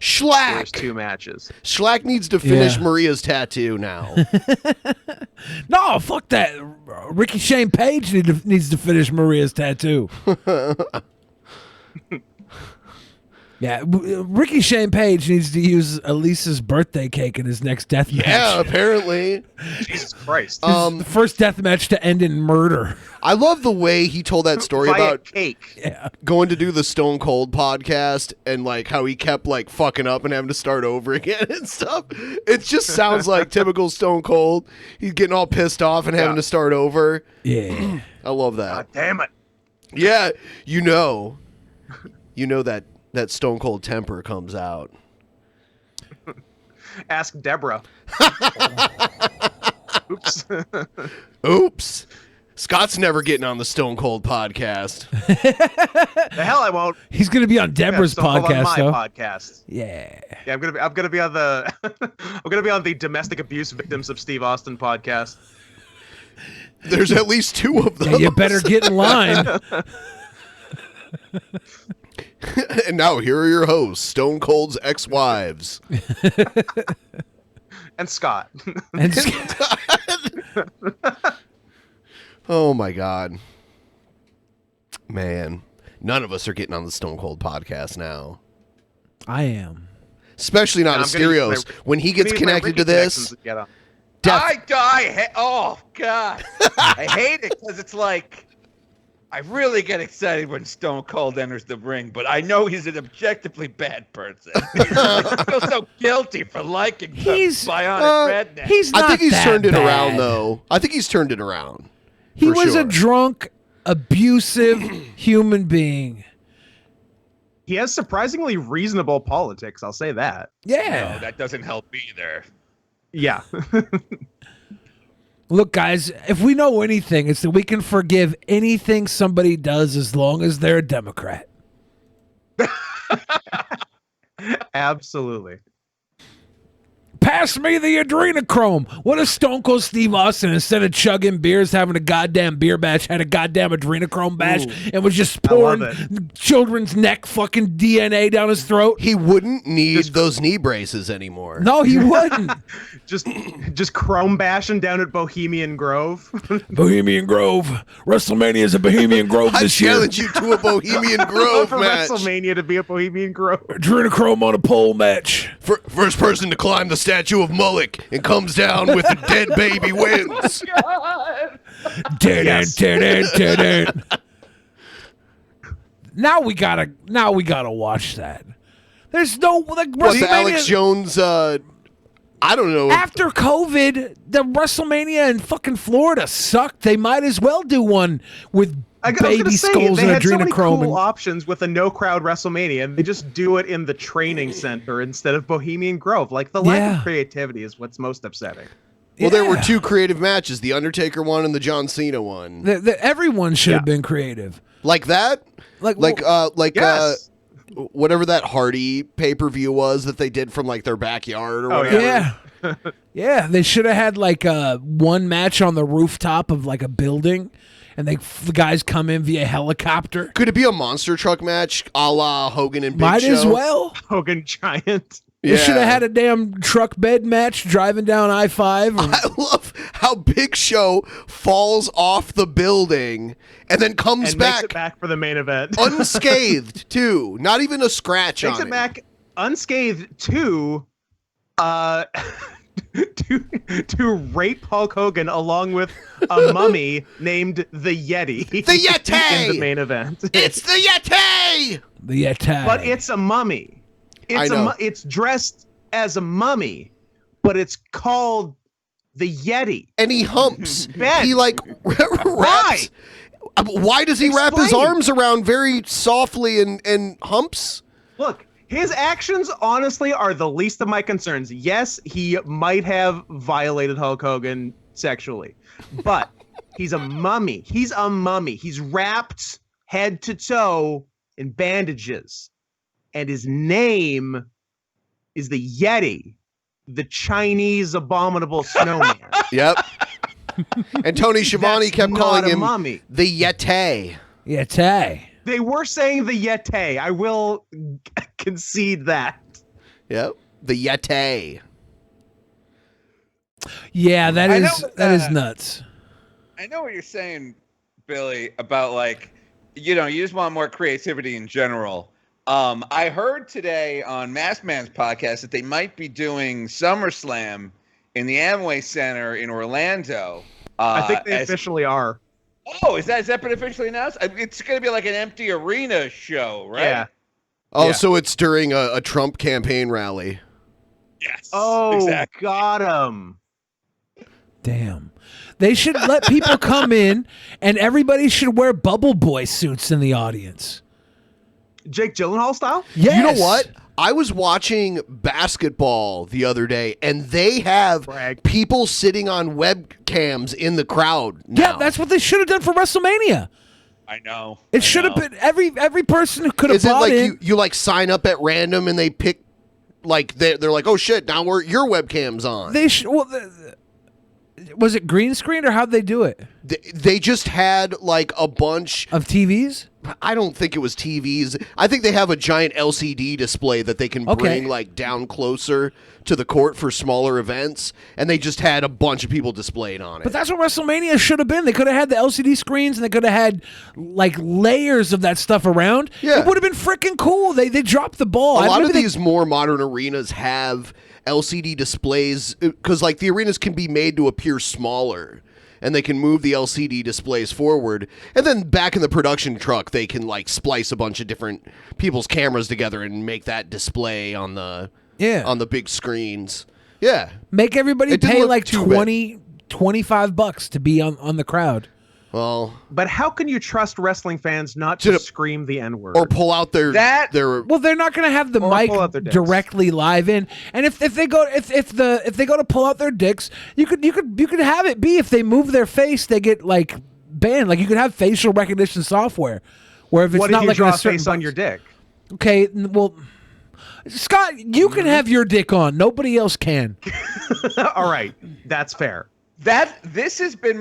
[SPEAKER 7] There's
[SPEAKER 11] 2 matches.
[SPEAKER 7] Schlack needs to finish Maria's tattoo now.
[SPEAKER 1] No, fuck that. Ricky Shane Page needs to finish Maria's tattoo. Yeah, Ricky Shane Page needs to use Elisa's birthday cake in his next death match.
[SPEAKER 7] Yeah, apparently.
[SPEAKER 11] Jesus Christ.
[SPEAKER 1] The first death match to end in murder.
[SPEAKER 7] I love the way he told that story about
[SPEAKER 11] cake.
[SPEAKER 1] Yeah.
[SPEAKER 7] Going to do the Stone Cold podcast and like how he kept like fucking up and having to start over again and stuff. It just sounds like typical Stone Cold. He's getting all pissed off and having to start over.
[SPEAKER 1] Yeah.
[SPEAKER 7] I love that.
[SPEAKER 11] God damn it.
[SPEAKER 7] Yeah, you know that Stone Cold temper comes out.
[SPEAKER 11] Ask Deborah. Oops.
[SPEAKER 7] Oops. Scott's never getting on the Stone Cold podcast.
[SPEAKER 11] The hell I won't.
[SPEAKER 1] He's going to be on Deborah's podcast,
[SPEAKER 11] on
[SPEAKER 1] though.
[SPEAKER 11] my podcast.
[SPEAKER 1] Yeah.
[SPEAKER 11] Yeah, I'm gonna be on the I'm gonna be on the domestic abuse victims of Steve Austin podcast.
[SPEAKER 7] There's at least 2 of them.
[SPEAKER 1] Yeah, you better get in line.
[SPEAKER 7] And now here are your hosts, Stone Cold's ex-wives.
[SPEAKER 11] And Scott.
[SPEAKER 7] Oh my God. Man, none of us are getting on the Stone Cold podcast now.
[SPEAKER 1] I am.
[SPEAKER 7] Especially not Asterios. When he gets connected to this.
[SPEAKER 10] Oh, God. I hate it because it's like, I really get excited when Stone Cold enters the ring, but I know he's an objectively bad person. I feel so guilty for liking the bionic redneck.
[SPEAKER 1] He's not
[SPEAKER 7] I think he's
[SPEAKER 1] that
[SPEAKER 7] turned it
[SPEAKER 1] bad.
[SPEAKER 7] around, though. I think he's turned it around.
[SPEAKER 1] He
[SPEAKER 7] for
[SPEAKER 1] was
[SPEAKER 7] sure.
[SPEAKER 1] a drunk, abusive human being.
[SPEAKER 11] He has surprisingly reasonable politics, I'll say that.
[SPEAKER 1] Yeah.
[SPEAKER 10] No, that doesn't help either.
[SPEAKER 11] Yeah.
[SPEAKER 1] Look, guys, if we know anything, it's that we can forgive anything somebody does as long as they're a Democrat.
[SPEAKER 11] Absolutely.
[SPEAKER 1] Pass me the adrenochrome. What if Stone Cold Steve Austin, instead of chugging beers, having a goddamn beer batch, had a goddamn adrenochrome batch and was just pouring children's neck fucking DNA down his throat?
[SPEAKER 7] He wouldn't need those knee braces anymore.
[SPEAKER 1] No, he wouldn't.
[SPEAKER 11] just chrome bashing down at Bohemian Grove.
[SPEAKER 1] Bohemian Grove. WrestleMania is a Bohemian Grove this year.
[SPEAKER 7] I challenge you to a Bohemian Grove
[SPEAKER 11] for
[SPEAKER 7] match.
[SPEAKER 11] WrestleMania to be a Bohemian Grove.
[SPEAKER 1] Adrenochrome on a pole match.
[SPEAKER 7] First person to climb the statue of Mullock and comes down with a dead baby wins.
[SPEAKER 10] God.
[SPEAKER 1] Yes. Now we gotta watch that. There's no like
[SPEAKER 7] WrestleMania. Alex Jones. I don't know.
[SPEAKER 1] After COVID, the WrestleMania in fucking Florida sucked. They might as well do one with baby skulls and adrenochrome.
[SPEAKER 11] They had so many cool options with a no-crowd WrestleMania, and they just do it in the training center instead of Bohemian Grove. Like, the lack of creativity is what's most upsetting.
[SPEAKER 7] Well, there were two creative matches, the Undertaker one and the John Cena one.
[SPEAKER 1] Everyone should have been creative.
[SPEAKER 7] Like that?
[SPEAKER 1] Yes.
[SPEAKER 7] Whatever that Hardy pay-per-view was that they did from like their backyard or whatever.
[SPEAKER 1] Yeah. Yeah, they should have had like one match on the rooftop of like a building, and the guys come in via helicopter.
[SPEAKER 7] Could it be a monster truck match a la Hogan and Big
[SPEAKER 1] Might
[SPEAKER 7] Show?
[SPEAKER 1] as well.
[SPEAKER 11] Hogan Giant.
[SPEAKER 1] They should have had a damn truck bed match driving down I-5.
[SPEAKER 7] I love how Big Show falls off the building and then comes
[SPEAKER 11] and
[SPEAKER 7] back.
[SPEAKER 11] Makes it back for the main event.
[SPEAKER 7] Unscathed, too. Not even a scratch on
[SPEAKER 11] Makes
[SPEAKER 7] it.
[SPEAKER 11] it back unscathed to rape Hulk Hogan along with a mummy named the Yeti.
[SPEAKER 7] The Yeti!
[SPEAKER 11] In the main event.
[SPEAKER 7] It's the Yeti!
[SPEAKER 1] The Yeti.
[SPEAKER 11] But it's a mummy. It's dressed as a mummy, but it's called the Yeti.
[SPEAKER 7] And he humps.
[SPEAKER 11] Ben.
[SPEAKER 7] He like wraps. Why does he wrap his arms around very softly and humps?
[SPEAKER 11] Look, his actions honestly are the least of my concerns. Yes, he might have violated Hulk Hogan sexually, but he's a mummy. He's a mummy. He's wrapped head to toe in bandages. And his name is the Yeti, the Chinese abominable snowman.
[SPEAKER 7] Yep. And Tony Schiavone kept calling him
[SPEAKER 11] mummy.
[SPEAKER 7] the Yeti.
[SPEAKER 1] Yeti.
[SPEAKER 11] They were saying the Yeti. I will concede that.
[SPEAKER 7] Yep. The Yeti.
[SPEAKER 1] Yeah, that is nuts.
[SPEAKER 10] I know what you're saying, Billy, about like, you just want more creativity in general. I heard today on Masked Man's podcast that they might be doing SummerSlam in the Amway Center in Orlando.
[SPEAKER 11] I think they officially are.
[SPEAKER 10] Oh, has that been officially announced? It's going to be like an empty arena show, right?
[SPEAKER 11] Yeah.
[SPEAKER 7] Oh,
[SPEAKER 11] Yeah.
[SPEAKER 7] so it's during a Trump campaign rally.
[SPEAKER 10] Yes.
[SPEAKER 11] Oh,
[SPEAKER 10] exactly.
[SPEAKER 11] got him.
[SPEAKER 1] Damn. They should let people come in, and everybody should wear Bubble Boy suits in the audience.
[SPEAKER 11] Jake Gyllenhaal style?
[SPEAKER 1] Yes.
[SPEAKER 7] You know what? I was watching basketball the other day, and they have people sitting on webcams in the crowd now.
[SPEAKER 1] Yeah, that's what they should have done for WrestleMania.
[SPEAKER 10] I know.
[SPEAKER 1] It should have been every person who could have
[SPEAKER 7] Is it
[SPEAKER 1] bought
[SPEAKER 7] like
[SPEAKER 1] in.
[SPEAKER 7] you like sign up at random and they pick, like they're like, oh shit, now your webcam's on.
[SPEAKER 1] They should. Well, was it green screen or how'd they do it?
[SPEAKER 7] They just had like a bunch
[SPEAKER 1] of TVs.
[SPEAKER 7] I don't think it was TVs. I think they have a giant LCD display that they can bring like down closer to the court for smaller events, and they just had a bunch of people displayed on it.
[SPEAKER 1] But that's what WrestleMania should have been. They could have had the LCD screens, and they could have had like layers of that stuff around.
[SPEAKER 7] Yeah.
[SPEAKER 1] It would have been freaking cool. They dropped the ball.
[SPEAKER 7] A lot of these more modern arenas have LCD displays because like the arenas can be made to appear smaller. And they can move the LCD displays forward. And then back in the production truck, they can like splice a bunch of different people's cameras together and make that display on the big screens. Yeah.
[SPEAKER 1] Make everybody
[SPEAKER 7] It didn't
[SPEAKER 1] pay
[SPEAKER 7] look
[SPEAKER 1] like
[SPEAKER 7] too
[SPEAKER 1] $25 to be on the crowd.
[SPEAKER 7] Well,
[SPEAKER 11] but how can you trust wrestling fans not to scream the N-word
[SPEAKER 7] or pull out their
[SPEAKER 1] Well, they're not going to have the mic directly live in, and if they go to pull out their dicks, you could have it be if they move their face, they get like banned. Like you could have facial recognition software, where if it's
[SPEAKER 11] what
[SPEAKER 1] not
[SPEAKER 11] if you
[SPEAKER 1] like
[SPEAKER 11] draw
[SPEAKER 1] a
[SPEAKER 11] a face on your dick?
[SPEAKER 1] Okay, well, Scott, you can have your dick on. Nobody else can.
[SPEAKER 11] All right, that's fair.
[SPEAKER 10] This has been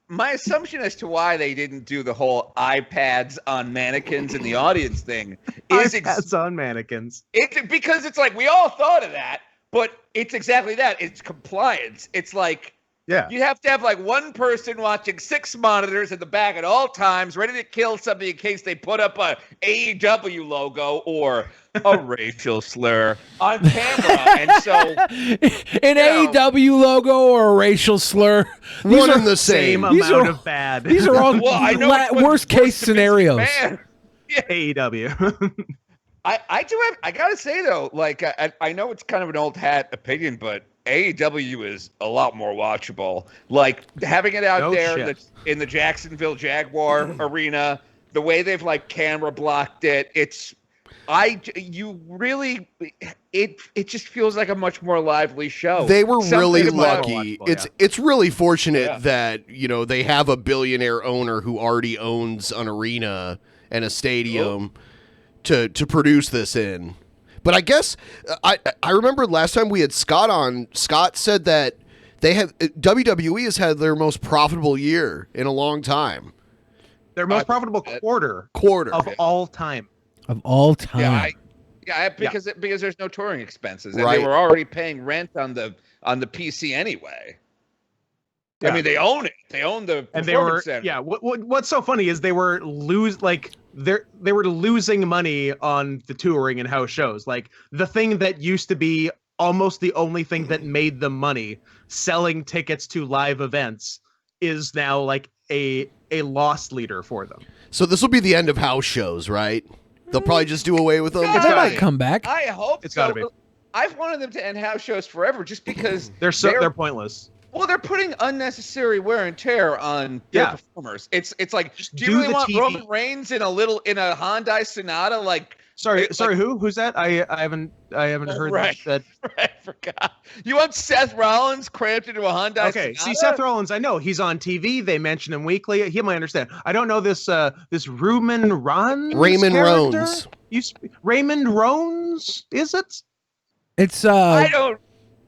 [SPEAKER 10] my assumption as to why they didn't do the whole iPads on mannequins in the audience thing is
[SPEAKER 11] iPads on mannequins.
[SPEAKER 10] Because it's like we all thought of that, but it's exactly that. It's compliance. It's like you have to have like one person watching 6 monitors in the back at all times, ready to kill somebody in case they put up a AEW logo or a racial slur on camera. And so
[SPEAKER 1] an AEW logo or a racial slur,
[SPEAKER 7] one and the same
[SPEAKER 11] amount of bad.
[SPEAKER 1] These are all worst case scenarios.
[SPEAKER 11] AEW.
[SPEAKER 10] I gotta say though, like I know it's kind of an old hat opinion, but AEW is a lot more watchable. Like having it out in the Jacksonville Jaguar arena, the way they've like camera blocked it, it just feels like a much more lively show.
[SPEAKER 7] They were really lucky. It's really fortunate that they have a billionaire owner who already owns an arena and a stadium to produce this in. But I guess I remember last time we had Scott on. Scott said that WWE has had their most profitable year in a long time.
[SPEAKER 11] Their most profitable quarter of all time.
[SPEAKER 1] Of all time.
[SPEAKER 10] Because there's no touring expenses, and they were already paying rent on the PC anyway. Yeah. I mean, they own it. They own the performance center.
[SPEAKER 11] Yeah. What's so funny is they were losing money on the touring and house shows. Like the thing that used to be almost the only thing that made them money, selling tickets to live events, is now like a loss leader for them.
[SPEAKER 7] So this will be the end of house shows, right? They'll probably just do away with them.
[SPEAKER 1] They might come back.
[SPEAKER 10] I hope
[SPEAKER 11] it's
[SPEAKER 10] so.
[SPEAKER 11] Gotta be.
[SPEAKER 10] I've wanted them to end house shows forever, just because
[SPEAKER 11] they're pointless.
[SPEAKER 10] Well, they're putting unnecessary wear and tear on their performers. It's like, do you really want Roman Reigns in a Hyundai Sonata? Like,
[SPEAKER 11] sorry, who's that? I haven't heard that.
[SPEAKER 10] I forgot. You want Seth Rollins cramped into a Hyundai?
[SPEAKER 11] Okay,
[SPEAKER 10] Sonata?
[SPEAKER 11] see, Seth Rollins, I know he's on TV. They mention him weekly. He might understand. I don't know this Raymond Rones. Raymond Rones, is it?
[SPEAKER 1] It's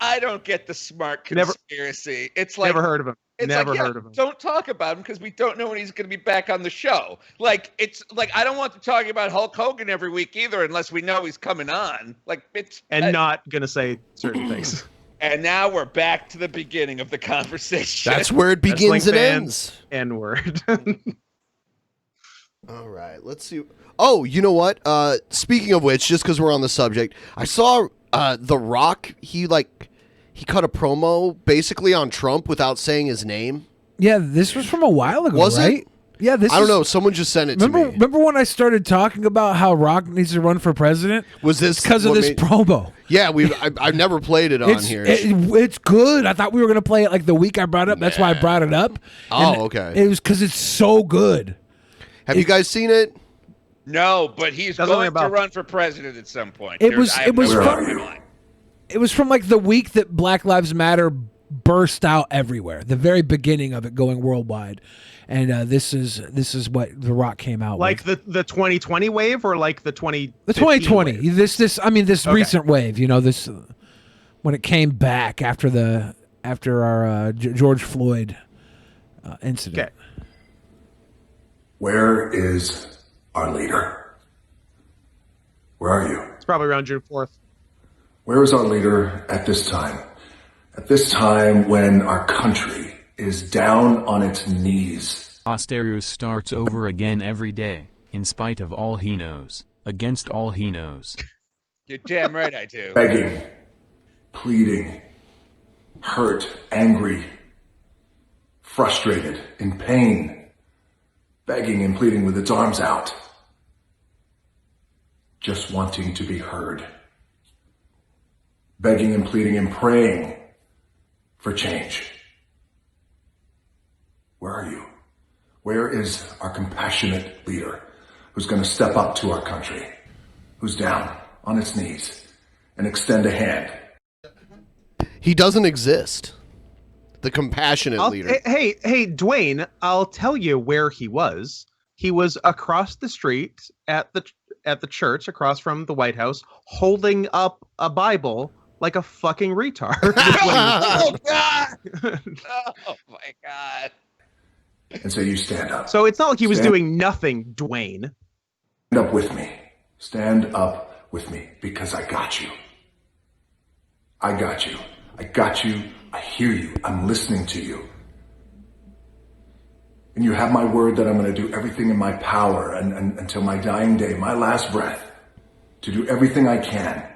[SPEAKER 10] I don't get the smart conspiracy. It's like
[SPEAKER 11] never heard of him. Never heard of him.
[SPEAKER 10] Don't talk about him because we don't know when he's going to be back on the show. Like it's like I don't want to talk about Hulk Hogan every week either, unless we know he's coming on. Like
[SPEAKER 11] not going to say certain things.
[SPEAKER 10] And now we're back to the beginning of the conversation.
[SPEAKER 7] That's where it begins and ends.
[SPEAKER 11] N-word.
[SPEAKER 7] All right, let's see. Oh, you know what? Speaking of which, just because we're on the subject, I saw The Rock. He cut a promo basically on Trump without saying his name.
[SPEAKER 1] Yeah, this was from a while ago,
[SPEAKER 7] Was
[SPEAKER 1] right?
[SPEAKER 7] it?
[SPEAKER 1] Yeah,
[SPEAKER 7] I don't know. Someone just sent it to me.
[SPEAKER 1] Remember when I started talking about how Rock needs to run for president?
[SPEAKER 7] Was this
[SPEAKER 1] because of this promo?
[SPEAKER 7] Yeah, I've never played it on here.
[SPEAKER 1] It's good. I thought we were going to play it like the week I brought it up. That's why I brought it up.
[SPEAKER 7] Oh, okay.
[SPEAKER 1] It was because it's so good.
[SPEAKER 7] Have you guys seen it?
[SPEAKER 10] No, but he's going to run for president at some point.
[SPEAKER 1] It was from like the week that Black Lives Matter burst out everywhere, the very beginning of it going worldwide, and this is what The Rock came out
[SPEAKER 11] like
[SPEAKER 1] with.
[SPEAKER 11] the 2020 wave or like the
[SPEAKER 1] 2020
[SPEAKER 11] wave?
[SPEAKER 1] this recent wave, this when it came back after our George Floyd incident.
[SPEAKER 11] Okay.
[SPEAKER 21] Where is our leader? Where are you?
[SPEAKER 11] It's probably around June 4th.
[SPEAKER 21] Where is our leader at this time? At this time when our country is down on its knees.
[SPEAKER 8] Asterios starts over again every day, in spite of all he knows, against all he knows.
[SPEAKER 10] You're damn right I do.
[SPEAKER 21] Begging, pleading, hurt, angry, frustrated, in pain, begging and pleading with its arms out, just wanting to be heard. Begging and pleading and praying for change. Where are you? Where is our compassionate leader who's going to step up to our country, who's down on its knees and extend a hand?
[SPEAKER 7] He doesn't exist. The compassionate leader.
[SPEAKER 11] Hey, Dwayne, I'll tell you where he was. He was across the street at the church across from the White House, holding up a Bible like a fucking retard.
[SPEAKER 10] Oh, God! Oh, my God.
[SPEAKER 21] And so you stand up.
[SPEAKER 11] So it's not like he was doing nothing, Dwayne.
[SPEAKER 21] Stand up with me. Stand up with me, because I got you. I got you. I got you. I hear you. I'm listening to you. And you have my word that I'm going to do everything in my power and until my dying day, my last breath, to do everything I can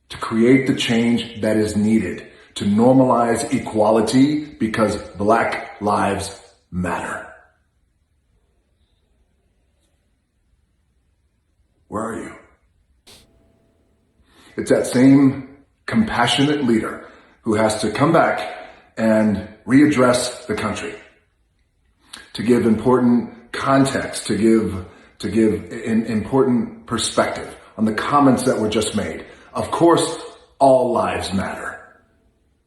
[SPEAKER 21] to create the change that is needed to normalize equality, because Black lives matter. Where are you? It's that same compassionate leader who has to come back and readdress the country, to give important context, to give important perspective on the comments that were just made. Of course, all lives matter.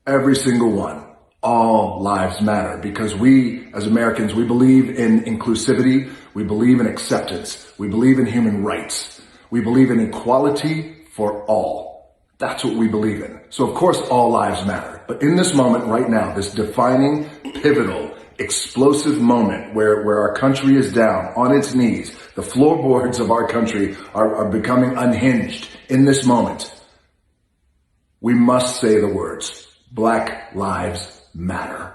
[SPEAKER 21] Every single one. All lives matter, because we, as Americans, we believe in inclusivity. We believe in acceptance. We believe in human rights. We believe in equality for all. That's what we believe in. So of course, all lives matter. But in this moment right now, this defining, pivotal, explosive moment where our country is down on its knees, the floorboards of our country are becoming unhinged. In this moment, we must say the words, Black lives matter.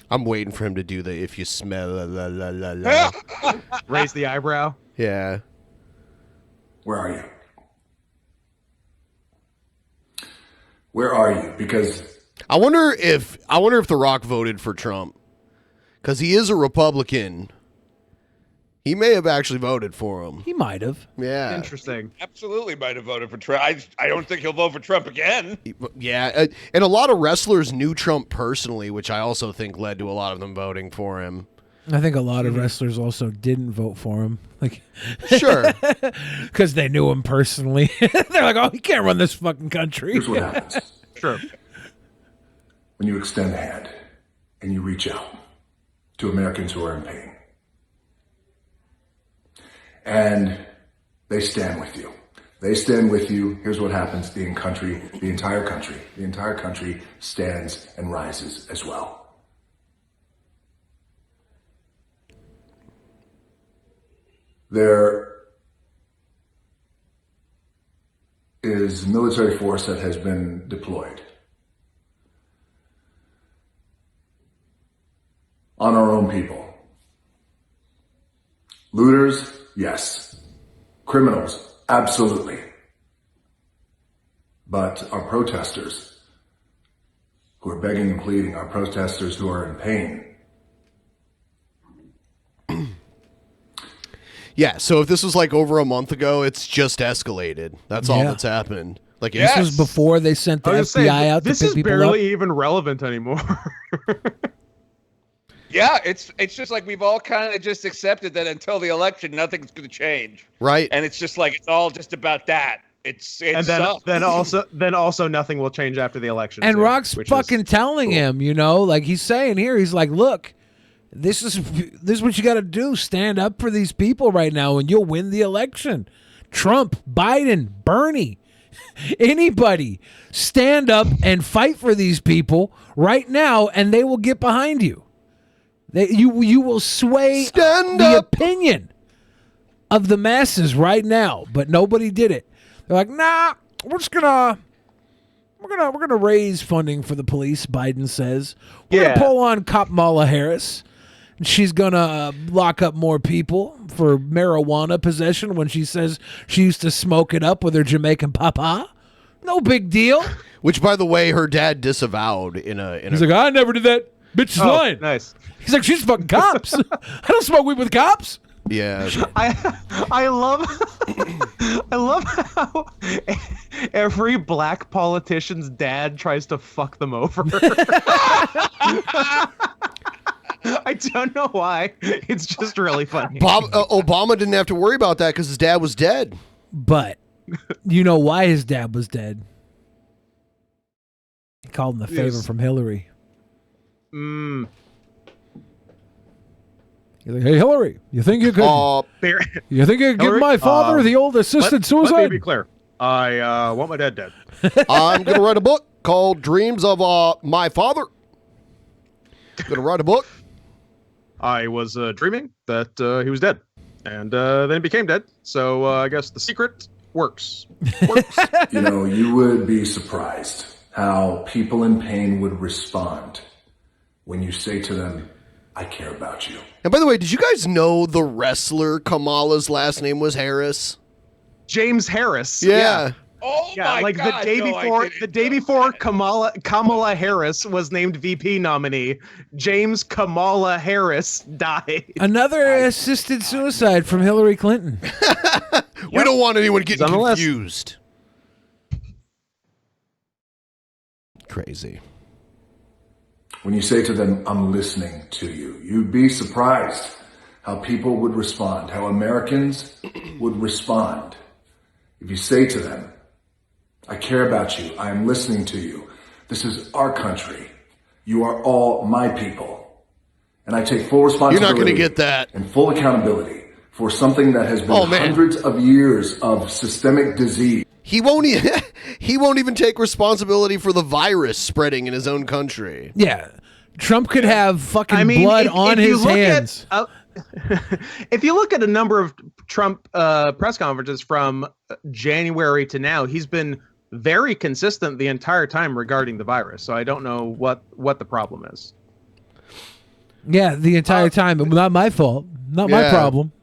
[SPEAKER 7] I'm waiting for him to do the if you smell la la la la.
[SPEAKER 11] Raise the eyebrow.
[SPEAKER 7] Yeah.
[SPEAKER 21] Where are you? Where are you? Because
[SPEAKER 7] I wonder if The Rock voted for Trump, because he is a Republican. He may have actually voted for him.
[SPEAKER 1] He might have.
[SPEAKER 7] Yeah.
[SPEAKER 11] Interesting.
[SPEAKER 10] Absolutely might have voted for Trump. I don't think he'll vote for Trump again.
[SPEAKER 7] Yeah, and a lot of wrestlers knew Trump personally, which I also think led to a lot of them voting for him.
[SPEAKER 1] I think a lot of wrestlers also didn't vote for him. Like,
[SPEAKER 7] sure.
[SPEAKER 1] Because they knew him personally. They're like, oh, he can't run this fucking country.
[SPEAKER 21] Here's what happens.
[SPEAKER 11] Sure.
[SPEAKER 21] When you extend a hand and you reach out to Americans who are in pain, and they stand with you. They stand with you. Here's what happens. The entire country stands and rises as well. There is military force that has been deployed on our own people. Looters, yes. Criminals, absolutely. But our protesters who are begging and pleading, our protesters who are in pain.
[SPEAKER 7] Yeah, so if this was like over a month ago, it's just escalated. That's all that's happened. Like
[SPEAKER 1] This was before they sent the FBI out to pick people up.
[SPEAKER 11] This is barely even relevant anymore.
[SPEAKER 10] Yeah, it's just like we've all kind of just accepted that until the election, nothing's going to change.
[SPEAKER 7] Right.
[SPEAKER 10] And it's just like it's all just about that. It
[SPEAKER 11] and then also nothing will change after the election.
[SPEAKER 1] And
[SPEAKER 11] too,
[SPEAKER 1] Rock's fucking telling him, you know, like he's saying here, he's like, look, this is what you got to do. Stand up for these people right now, and you'll win the election. Trump, Biden, Bernie, anybody, stand up and fight for these people right now, and they will get behind you. You will sway the opinion of the masses right now, but nobody did it. They're like, nah, we're gonna raise funding for the police. Biden says we're gonna pull on Kamala Harris. She's gonna lock up more people for marijuana possession when she says she used to smoke it up with her Jamaican papa. No big deal.
[SPEAKER 7] Which, by the way, her dad disavowed in a.
[SPEAKER 1] He's like, I never did that. Bitch is lying.
[SPEAKER 11] Nice.
[SPEAKER 1] He's like, she's fucking cops. I don't smoke weed with cops.
[SPEAKER 7] Yeah.
[SPEAKER 11] I love how every black politician's dad tries to fuck them over. I don't know why. It's just really funny.
[SPEAKER 7] Obama didn't have to worry about that because his dad was dead.
[SPEAKER 1] But you know why his dad was dead? He called him the favor from Hillary. He's like, hey, Hillary, you think you could give my father the old assisted suicide?
[SPEAKER 11] Let me be clear. I want my dad dead.
[SPEAKER 7] I'm going to write a book called Dreams of My Father. Going to write a book.
[SPEAKER 11] I was dreaming that he was dead. And then he became dead. So I guess the secret works.
[SPEAKER 21] You know, you would be surprised how people in pain would respond when you say to them, I care about you.
[SPEAKER 7] And by the way, did you guys know the wrestler Kamala's last name was Harris?
[SPEAKER 11] James Harris.
[SPEAKER 7] Yeah.
[SPEAKER 10] Oh
[SPEAKER 11] Yeah,
[SPEAKER 10] my
[SPEAKER 11] like
[SPEAKER 10] God,
[SPEAKER 11] the day
[SPEAKER 10] no,
[SPEAKER 11] before, Kamala Harris was named VP nominee. James Kamala Harris died.
[SPEAKER 1] Another assisted suicide from Hillary Clinton.
[SPEAKER 7] We don't want anyone getting
[SPEAKER 11] on the list.
[SPEAKER 7] confused. Crazy.
[SPEAKER 21] When you say to them, I'm listening to you, you'd be surprised how people would respond, how Americans would respond. If you say to them, I care about you, I am listening to you, this is our country, you are all my people, and I take full responsibility.
[SPEAKER 7] You're not going to get that.
[SPEAKER 21] And full accountability for something that has been hundreds of years of systemic disease.
[SPEAKER 7] He won't even take responsibility for the virus spreading in his own country.
[SPEAKER 1] Yeah. Trump could have fucking blood on his hands.
[SPEAKER 11] If you look at a number of Trump press conferences from January to now, he's been very consistent the entire time regarding the virus. So I don't know what the problem is.
[SPEAKER 1] Yeah, the entire time. Not my fault. Not my problem.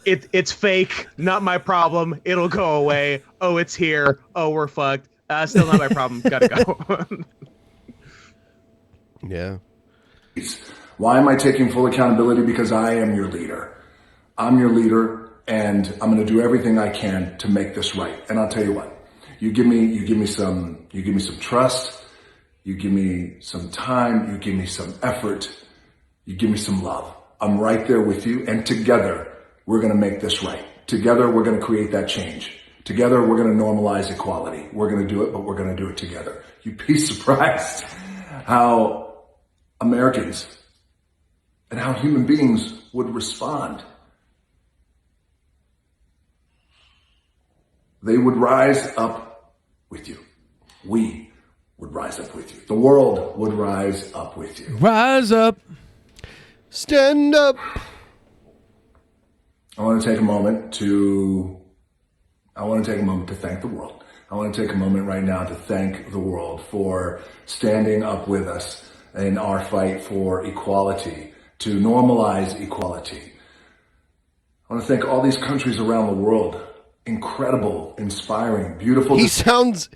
[SPEAKER 11] It's fake. Not my problem. It'll go away. Oh, it's here. Oh, we're fucked. Still not my problem. Gotta go.
[SPEAKER 7] Yeah.
[SPEAKER 21] Why am I taking full accountability? Because I am your leader. I'm your leader, and I'm going to do everything I can to make this right. And I'll tell you what. You give me some trust. You give me some time. You give me some effort. You give me some love. I'm right there with you, and together we're going to make this right. Together we're going to create that change. Together we're going to normalize equality. We're going to do it, but we're going to do it together. You'd be surprised how Americans and how human beings would respond. They would rise up with you. We would rise up with you. The world would rise up with you.
[SPEAKER 1] Rise up.
[SPEAKER 7] Stand up.
[SPEAKER 21] I want to take a moment to thank the world. I want to take a moment right now to thank the world for standing up with us in our fight for equality, to normalize equality. I want to thank all these countries around the world. Incredible, inspiring, beautiful.
[SPEAKER 7] He sounds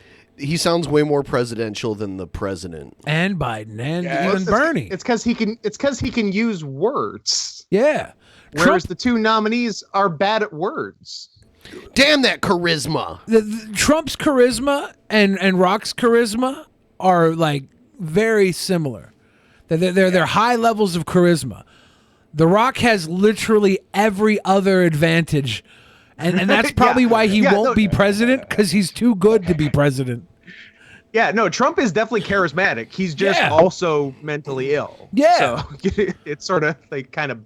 [SPEAKER 7] way more presidential than the president.
[SPEAKER 1] And Biden and even Bernie.
[SPEAKER 11] It's because he can use words.
[SPEAKER 1] Yeah.
[SPEAKER 11] Whereas the two nominees are bad at words.
[SPEAKER 7] Damn that charisma.
[SPEAKER 1] Trump's charisma and Rock's charisma are like very similar. They're high levels of charisma. The Rock has literally every other advantage. And that's probably why he won't be president, because he's too good to be president.
[SPEAKER 11] Yeah, no, Trump is definitely charismatic. He's just also mentally ill.
[SPEAKER 1] Yeah.
[SPEAKER 11] So it's sort of like kind of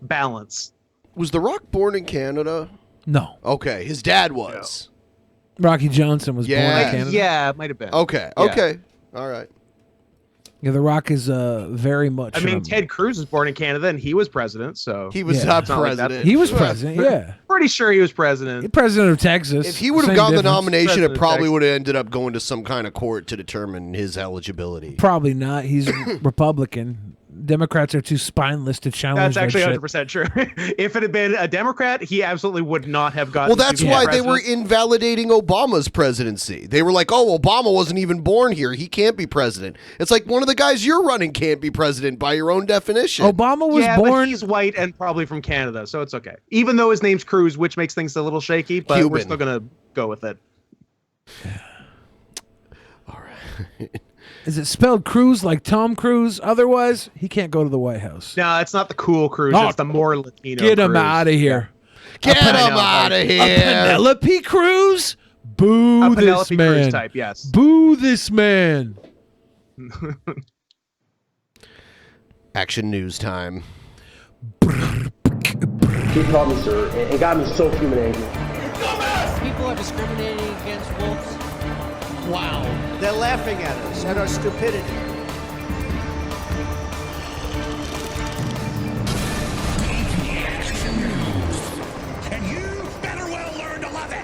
[SPEAKER 11] balance.
[SPEAKER 7] Was The Rock born in Canada?
[SPEAKER 1] No.
[SPEAKER 7] Okay, his dad was.
[SPEAKER 1] Rocky Johnson was born in Canada.
[SPEAKER 11] Yeah, it might have been.
[SPEAKER 7] Okay,
[SPEAKER 11] Yeah.
[SPEAKER 7] okay. All right.
[SPEAKER 1] Yeah, The Rock is very much.
[SPEAKER 11] I mean, Ted Cruz was born in Canada and he was president, so
[SPEAKER 7] he was not president.
[SPEAKER 1] He was president, yeah.
[SPEAKER 11] Pretty sure he was president.
[SPEAKER 1] President of Texas.
[SPEAKER 7] If he would have gotten the nomination, it probably would have ended up going to some kind of court to determine his eligibility.
[SPEAKER 1] Probably not. He's Republican. Democrats are too spineless to challenge.
[SPEAKER 11] That's actually
[SPEAKER 1] that
[SPEAKER 11] 100% true. If it had been a Democrat, he absolutely would not have gotten.
[SPEAKER 7] Well, that's why they were invalidating Obama's presidency. They were like, "Oh, Obama wasn't even born here; he can't be president." It's like one of the guys you're running can't be president by your own definition.
[SPEAKER 1] Obama was
[SPEAKER 11] But
[SPEAKER 1] born.
[SPEAKER 11] he's white and probably from Canada, so it's okay. Even though his name's Cruz, which makes things a little shaky, but we're
[SPEAKER 7] Cuban.
[SPEAKER 11] still gonna go with it.
[SPEAKER 1] Is it spelled Cruz like Tom Cruise? Otherwise, he can't go to the White House.
[SPEAKER 11] No, it's not the cool Cruz.
[SPEAKER 1] Oh,
[SPEAKER 11] it's the more Latino.
[SPEAKER 1] Get him
[SPEAKER 11] Cruz.
[SPEAKER 1] out of here.
[SPEAKER 7] Get him out of
[SPEAKER 1] A
[SPEAKER 7] here.
[SPEAKER 1] Penelope Cruz? Boo
[SPEAKER 11] A
[SPEAKER 1] this
[SPEAKER 11] Penelope
[SPEAKER 1] man.
[SPEAKER 11] Cruz type, yes.
[SPEAKER 1] Boo this man.
[SPEAKER 7] Action news time.
[SPEAKER 5] He called me sir. It got me so fuming angry.
[SPEAKER 22] People are discriminating against wolves.
[SPEAKER 5] Wow. They're laughing at us, at our stupidity.
[SPEAKER 2] And you better well learn to love it.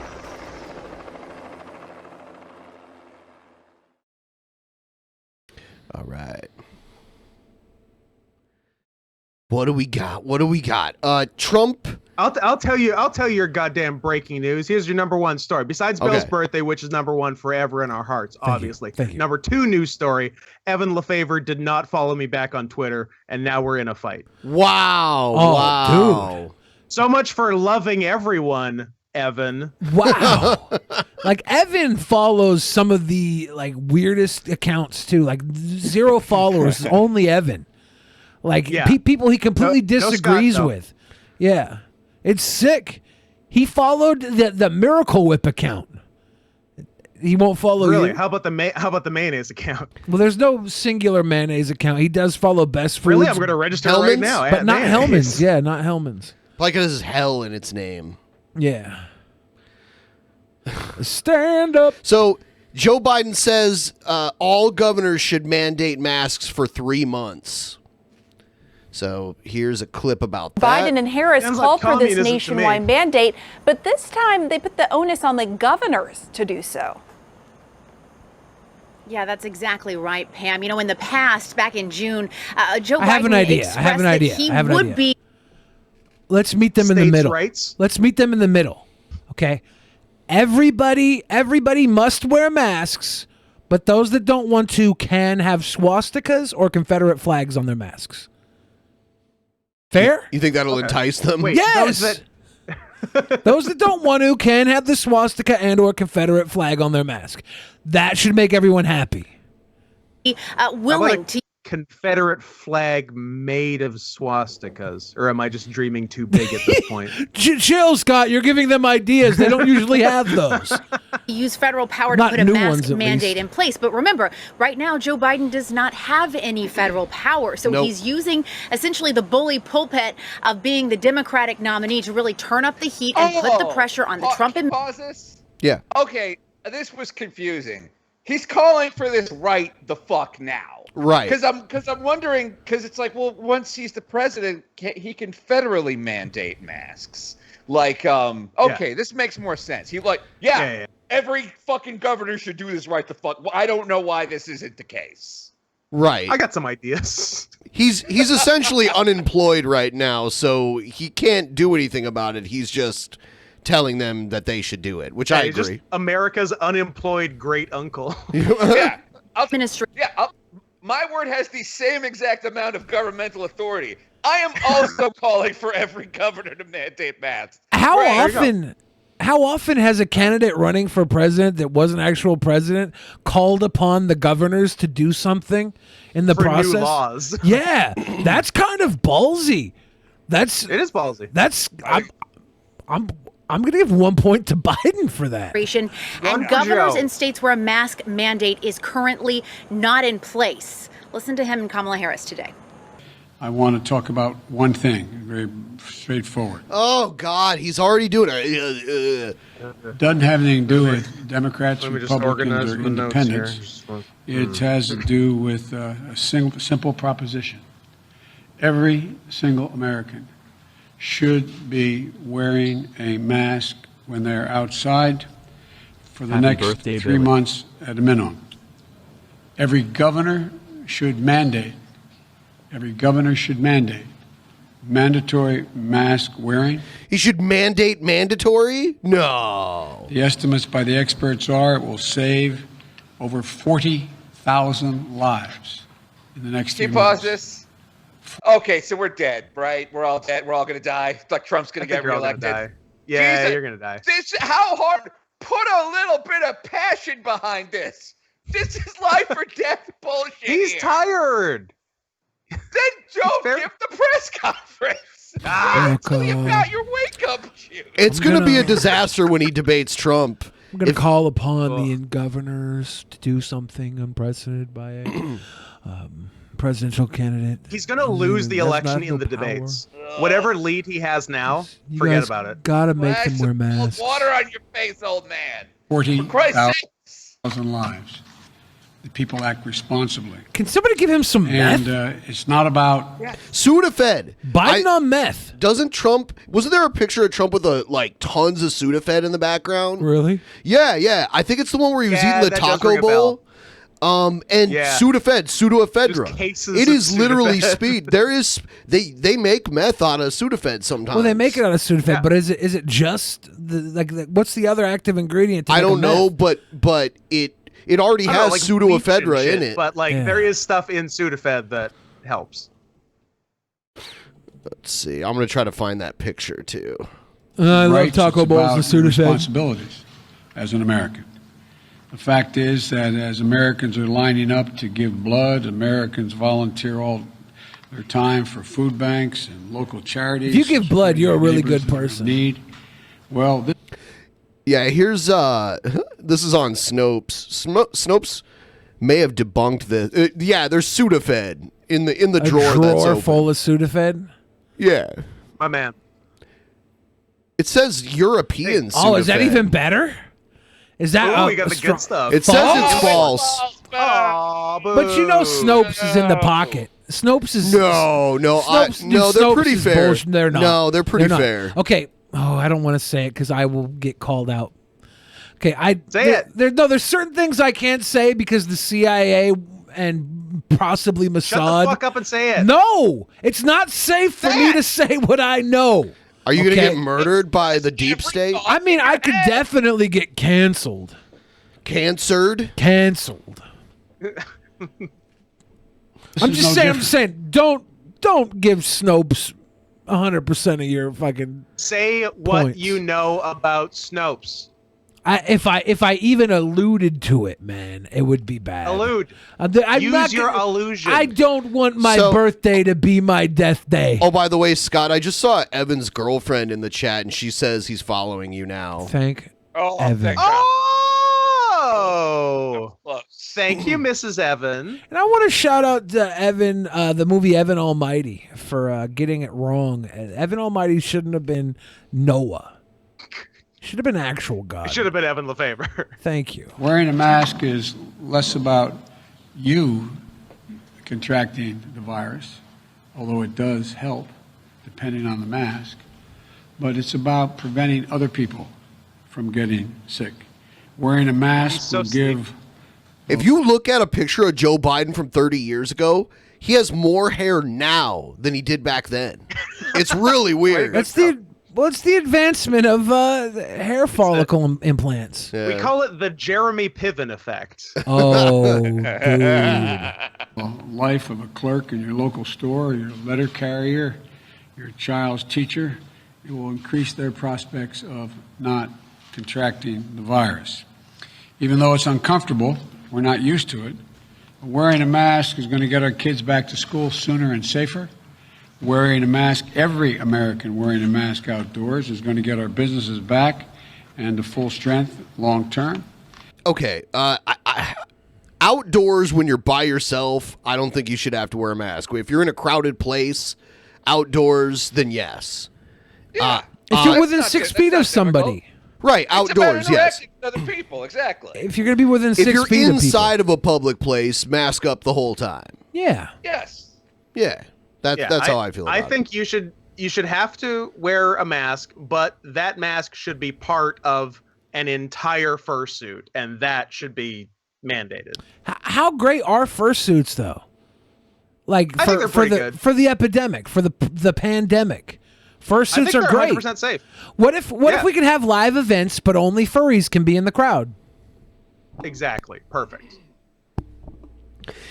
[SPEAKER 7] All right. What do we got? Trump
[SPEAKER 11] I'll tell you your goddamn breaking news. Here's your number one story. Besides Bill's birthday, which is number one forever in our hearts, obviously.
[SPEAKER 1] Thank you.
[SPEAKER 11] Number two news story: Evan Lefevre did not follow me back on Twitter, and now we're in a fight.
[SPEAKER 7] Wow!
[SPEAKER 1] Oh,
[SPEAKER 7] Wow!
[SPEAKER 1] dude.
[SPEAKER 11] So much for loving everyone, Evan.
[SPEAKER 1] Wow. Like Evan follows some of the like weirdest accounts too. Like 0 followers, only Evan. Like people he completely disagrees
[SPEAKER 11] Scott,
[SPEAKER 1] with. Yeah. It's sick. He followed the Miracle Whip account. He won't follow
[SPEAKER 11] Really?
[SPEAKER 1] you.
[SPEAKER 11] How about the mayonnaise account?
[SPEAKER 1] Well, there's no singular mayonnaise account. He does follow Best Foods.
[SPEAKER 11] Really? I'm going to register right now.
[SPEAKER 1] But not
[SPEAKER 11] mayonnaise.
[SPEAKER 1] Hellman's. Yeah, not Hellman's.
[SPEAKER 7] Like it has hell in its name.
[SPEAKER 1] Yeah. Stand up.
[SPEAKER 7] So Joe Biden says all governors should mandate masks for 3 months. So here's a clip about that.
[SPEAKER 4] Biden and Harris called for this nationwide mandate, but this time they put the onus on the governors to do so.
[SPEAKER 6] Yeah, that's exactly right, Pam. You know, in the past, back in June, Joe Biden
[SPEAKER 1] I have an idea.
[SPEAKER 6] that he would be.
[SPEAKER 1] Let's meet them in the middle.
[SPEAKER 11] Rights?
[SPEAKER 1] Let's meet them in the middle. Okay. Everybody must wear masks, but those that don't want to can have swastikas or Confederate flags on their masks. Fair?
[SPEAKER 7] You think that'll entice them?
[SPEAKER 11] Wait,
[SPEAKER 1] yes. Those that don't want to can have the swastika and or Confederate flag on their mask. That should make everyone happy.
[SPEAKER 6] Willing to.
[SPEAKER 11] Confederate flag made of swastikas, or am I just dreaming too big at this point?
[SPEAKER 1] Chill, Scott. You're giving them ideas. They don't usually have those.
[SPEAKER 6] Use federal power to
[SPEAKER 1] Not
[SPEAKER 6] put a
[SPEAKER 1] new
[SPEAKER 6] mask
[SPEAKER 1] ones, at
[SPEAKER 6] mandate
[SPEAKER 1] least.
[SPEAKER 6] in place. But remember, right now, Joe Biden does not have any federal power. So he's using essentially the bully pulpit of being the Democratic nominee to really turn up the heat and put the pressure on the Trump and.
[SPEAKER 10] Pause this.
[SPEAKER 7] Yeah.
[SPEAKER 10] Okay, this was confusing. He's calling for this right the fuck now.
[SPEAKER 7] Right.
[SPEAKER 10] Because I'm wondering, because it's like, well, once he's the president, he can federally mandate masks. Like, okay, this makes more sense. He every fucking governor should do this right the fuck. Well, I don't know why this isn't the case.
[SPEAKER 7] Right.
[SPEAKER 11] I got some ideas.
[SPEAKER 7] He's essentially unemployed right now, so he can't do anything about it. He's just telling them that they should do it, which I agree.
[SPEAKER 11] Just America's unemployed great uncle.
[SPEAKER 10] Yeah. My word has the same exact amount of governmental authority. I am also calling for every governor to mandate masks.
[SPEAKER 1] How often has a candidate running for president that wasn't actual president called upon the governors to do something in the process?
[SPEAKER 11] New laws.
[SPEAKER 1] Yeah, that's kind of ballsy.
[SPEAKER 11] It is ballsy.
[SPEAKER 1] I'm going to give 1 point to Biden for that.
[SPEAKER 6] And governors in states where a mask mandate is currently not in place. Listen to him and Kamala Harris today.
[SPEAKER 23] I want to talk about one thing, very straightforward.
[SPEAKER 7] Oh, God, he's already doing it.
[SPEAKER 23] Doesn't have anything to do with Democrats, Republicans, or independents. It has to do with a simple proposition. Every single American should be wearing a mask when they're outside for the next 3 months at a minimum. Every governor should mandate mandatory mask wearing.
[SPEAKER 7] He should mandate mandatory? No.
[SPEAKER 23] The estimates by the experts are it will save over 40,000 lives in the next 3 months.
[SPEAKER 10] Pause this. Okay, so we're dead, right? We're all dead. We're all going to die. Like Trump's going to get reelected.
[SPEAKER 11] Yeah,
[SPEAKER 10] Jesus,
[SPEAKER 11] you're going to die.
[SPEAKER 10] How hard? Put a little bit of passion behind this. This is life or death bullshit.
[SPEAKER 11] He's tired.
[SPEAKER 10] Then don't give the press conference. Tell me about your wake-up shoot.
[SPEAKER 7] It's going to be a disaster when he debates Trump.
[SPEAKER 1] I'm going to call upon the governors to do something unprecedented by a presidential candidate.
[SPEAKER 11] He's going to lose the election in the debates. Whatever lead he has now, forget about it.
[SPEAKER 1] Gotta make them wear masks.
[SPEAKER 10] Water on your face, old man.
[SPEAKER 23] 40,000 lives. The people act responsibly.
[SPEAKER 1] Can somebody give him some meth?
[SPEAKER 23] And it's not about
[SPEAKER 7] Sudafed.
[SPEAKER 1] Biden on meth.
[SPEAKER 7] Doesn't Trump? Wasn't there a picture of Trump with tons of Sudafed in the background?
[SPEAKER 1] Really?
[SPEAKER 7] Yeah. I think it's the one where he was eating the taco bowl. And pseudoephedra. It is literally speed. There is they make meth out of Sudafed sometimes.
[SPEAKER 1] Well, they make it out of Sudafed, but is it just what's the other active ingredient?
[SPEAKER 7] I don't know, but it already has pseudoephedra in it.
[SPEAKER 11] But there is stuff in Sudafed that helps.
[SPEAKER 7] Let's see. I'm gonna try to find that picture too.
[SPEAKER 1] I love taco bowls and Sudafed.
[SPEAKER 23] Responsibilities as an American. The fact is that as Americans are lining up to give blood, Americans volunteer all their time for food banks and local charities.
[SPEAKER 1] If you give blood, you're a really good person.
[SPEAKER 23] Need. Well,
[SPEAKER 7] here's this is on Snopes. Snopes may have debunked this. There's Sudafed in the drawer that's open.
[SPEAKER 1] Full of Sudafed.
[SPEAKER 7] Yeah,
[SPEAKER 11] my man.
[SPEAKER 7] It says European Sudafed.
[SPEAKER 1] Oh, is that even better? Is that?
[SPEAKER 11] We got the good stuff.
[SPEAKER 7] It says it's false.
[SPEAKER 1] But you know, Snopes is in the pocket. Snopes is
[SPEAKER 7] no. They're pretty fair.
[SPEAKER 1] They're not.
[SPEAKER 7] No, they're pretty fair.
[SPEAKER 1] Okay. Oh, I don't want to say it because I will get called out. Okay, there's certain things I can't say because the CIA and possibly Mossad.
[SPEAKER 11] Shut the fuck up and say it.
[SPEAKER 1] No, it's not safe for me to say what I know.
[SPEAKER 7] Are you going to get murdered by the deep state?
[SPEAKER 1] I mean, I could definitely get canceled.
[SPEAKER 7] Canceled?
[SPEAKER 1] Canceled. I'm just saying, don't give Snopes 100% of your fucking
[SPEAKER 11] say what
[SPEAKER 1] points.
[SPEAKER 11] You know about Snopes.
[SPEAKER 1] If I even alluded to it, man, it would be bad.
[SPEAKER 11] Allude.
[SPEAKER 1] Use
[SPEAKER 11] your allusion.
[SPEAKER 1] I don't want my birthday to be my death day.
[SPEAKER 7] Oh, by the way, Scott, I just saw Evan's girlfriend in the chat, and she says he's following you now.
[SPEAKER 1] Thank Evan.
[SPEAKER 11] Oh, thank you, Mrs. Evan.
[SPEAKER 1] And I want to shout out to Evan, the movie Evan Almighty, for getting it wrong. Evan Almighty shouldn't have been Noah. Should have been actual God.
[SPEAKER 11] It should have been Evan Lefebvre.
[SPEAKER 1] Thank you.
[SPEAKER 23] Wearing a mask is less about you contracting the virus, although it does help depending on the mask, but it's about preventing other people from getting sick. Wearing a mask will give...
[SPEAKER 7] If you look at a picture of Joe Biden from 30 years ago, he has more hair now than he did back then. It's really weird.
[SPEAKER 1] It's the advancement of hair follicle implants.
[SPEAKER 11] We call it the Jeremy Piven effect.
[SPEAKER 1] Oh, dude.
[SPEAKER 23] Life of a clerk in your local store, your letter carrier, your child's teacher, it will increase their prospects of not contracting the virus. Even though it's uncomfortable, we're not used to it. Wearing a mask is going to get our kids back to school sooner and safer. Wearing a mask, every American wearing a mask outdoors is going to get our businesses back and to full strength long term.
[SPEAKER 7] Okay, outdoors when you're by yourself, I don't think you should have to wear a mask. If you're in a crowded place, outdoors, then yes.
[SPEAKER 1] Yeah. If you're within 6 feet of somebody.
[SPEAKER 7] Right, outdoors, yes.
[SPEAKER 10] With other people, exactly.
[SPEAKER 1] If you're going to be within 6 feet of people.
[SPEAKER 7] If you're inside of a public place, mask up the whole time.
[SPEAKER 1] Yeah.
[SPEAKER 10] Yes.
[SPEAKER 7] Yeah. That's how I feel about it.
[SPEAKER 11] I think you should have to wear a mask, but that mask should be part of an entire fursuit, and that should be mandated.
[SPEAKER 1] How great are fursuits, though? Like
[SPEAKER 11] I think they're pretty good.
[SPEAKER 1] For the epidemic, for the pandemic, fursuits are great.
[SPEAKER 11] 100% safe.
[SPEAKER 1] What if we could have live events, but only furries can be in the crowd?
[SPEAKER 11] Exactly. Perfect.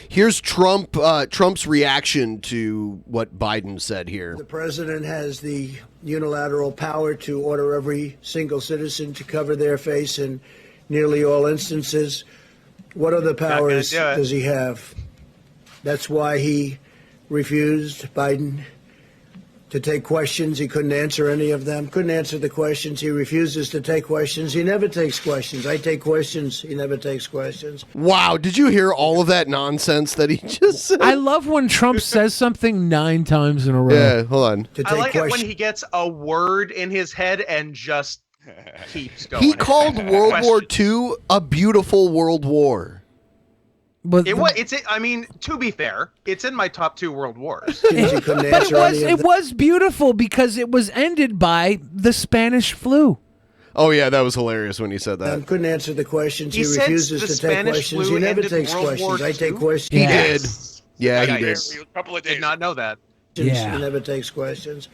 [SPEAKER 7] Here's Trump's reaction to what Biden said here.
[SPEAKER 5] The president has the unilateral power to order every single citizen to cover their face in nearly all instances. What other powers does he have? That's why he refused, Biden, to take questions. He couldn't answer any of them. Couldn't answer the questions. He refuses to take questions. He never takes questions. I take questions. He never takes questions.
[SPEAKER 7] Wow. Did you hear all of that nonsense that he just said?
[SPEAKER 1] I love when Trump says something 9 times in a row.
[SPEAKER 7] Yeah, hold on.
[SPEAKER 11] I like it when he gets a word in his head and just keeps going.
[SPEAKER 7] He called World War II a beautiful world war.
[SPEAKER 1] But
[SPEAKER 11] I mean, to be fair, it's in my top 2 world wars.
[SPEAKER 1] It was beautiful because it was ended by the Spanish flu.
[SPEAKER 7] Oh yeah, that was hilarious when he said that.
[SPEAKER 5] Couldn't answer the questions. He
[SPEAKER 11] said
[SPEAKER 5] refuses
[SPEAKER 11] the
[SPEAKER 5] to take
[SPEAKER 11] Spanish
[SPEAKER 5] questions.
[SPEAKER 11] flu
[SPEAKER 5] He never
[SPEAKER 11] ended
[SPEAKER 5] takes
[SPEAKER 11] World
[SPEAKER 5] questions.
[SPEAKER 11] War
[SPEAKER 5] I take
[SPEAKER 11] II?
[SPEAKER 5] questions.
[SPEAKER 7] He did. Yeah, he did.
[SPEAKER 10] A couple of days.
[SPEAKER 11] Did not know that.
[SPEAKER 1] Yeah.
[SPEAKER 5] He never takes questions.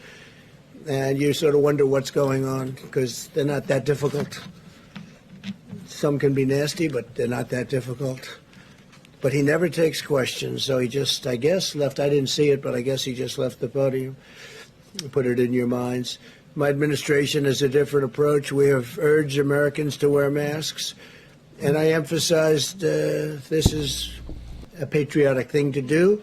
[SPEAKER 5] And you sort of wonder what's going on because they're not that difficult. Some can be nasty, but they're not that difficult. But he never takes questions, so he just, I guess, left. I didn't see it, but I guess he just left the podium. Put it in your minds. My administration has a different approach. We have urged Americans to wear masks, and I emphasized this is a patriotic thing to do.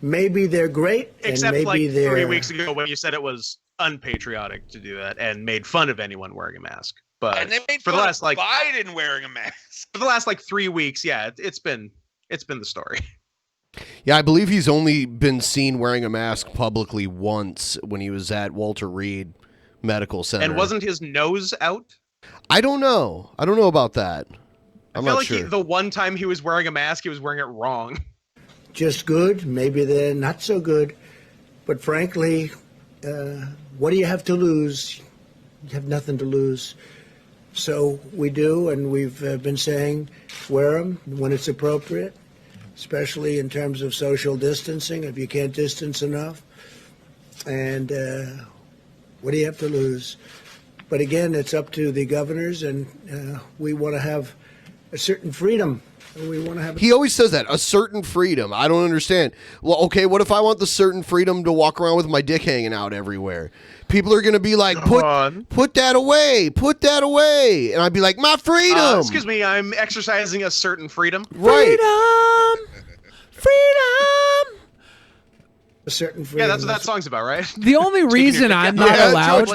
[SPEAKER 5] Maybe they're great,
[SPEAKER 11] Except
[SPEAKER 5] and maybe
[SPEAKER 11] like
[SPEAKER 5] they're
[SPEAKER 11] 3 weeks ago when you said it was unpatriotic to do that and made fun of anyone wearing a mask. But
[SPEAKER 10] And they made
[SPEAKER 11] for
[SPEAKER 10] fun
[SPEAKER 11] the last
[SPEAKER 10] of Biden wearing a mask.
[SPEAKER 11] for the last 3 weeks, yeah, it's been the story.
[SPEAKER 7] Yeah, I believe he's only been seen wearing a mask publicly once when he was at Walter Reed Medical Center.
[SPEAKER 11] And wasn't his nose out?
[SPEAKER 7] I don't know. I don't know about that. I'm
[SPEAKER 11] I feel
[SPEAKER 7] not
[SPEAKER 11] like
[SPEAKER 7] sure.
[SPEAKER 11] the one time he was wearing a mask, he was wearing it wrong.
[SPEAKER 5] just good. Maybe they're not so good. But frankly, what do you have to lose? You have nothing to lose. So we do, and we've been saying wear them when it's appropriate, especially in terms of social distancing, if you can't distance enough. And what do you have to lose? But again, it's up to the governors, and we want to have a certain freedom. We want to have.
[SPEAKER 7] He always says that, a certain freedom. I don't understand. Well, okay, what if I want the certain freedom to walk around with my dick hanging out everywhere? People are going to be like, put that away, put that away. And I'd be like, my freedom.
[SPEAKER 11] Excuse me, I'm exercising a certain freedom.
[SPEAKER 7] Right.
[SPEAKER 1] Freedom.
[SPEAKER 5] A certain freedom.
[SPEAKER 11] Yeah, that's what that song's about, right?
[SPEAKER 1] The only reason I'm not allowed,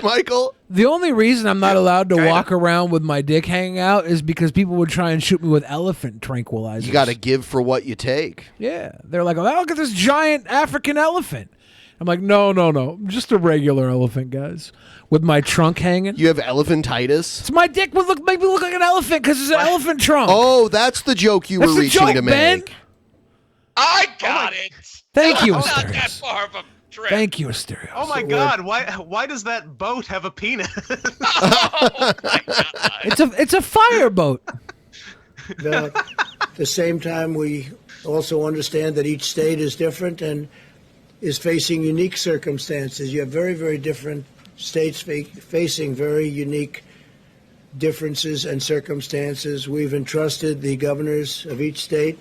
[SPEAKER 1] the only reason I'm not allowed to walk around with my dick hanging out is because people would try and shoot me with elephant tranquilizers.
[SPEAKER 7] You got to give for what you take.
[SPEAKER 1] Yeah, they're like, oh, look at this giant African elephant. I'm like, no, just a regular elephant, guys, with my trunk hanging.
[SPEAKER 7] You have elephantitis?
[SPEAKER 1] It's my dick would make me look like an elephant because it's an elephant trunk.
[SPEAKER 7] Oh, that's the joke you
[SPEAKER 1] That's
[SPEAKER 7] were
[SPEAKER 1] the
[SPEAKER 7] reaching
[SPEAKER 1] joke,
[SPEAKER 7] to
[SPEAKER 1] Ben.
[SPEAKER 7] make.
[SPEAKER 10] I got it.
[SPEAKER 1] Thank you,
[SPEAKER 10] Not
[SPEAKER 1] Asterios.
[SPEAKER 10] that far of a trip.
[SPEAKER 1] Thank you, Asterios.
[SPEAKER 11] Oh my God! Why does that boat have a penis?
[SPEAKER 1] It's a fireboat.
[SPEAKER 5] At the same time, we also understand that each state is different and is facing unique circumstances. You have very, very different states facing very unique differences and circumstances. We've entrusted the governors of each state,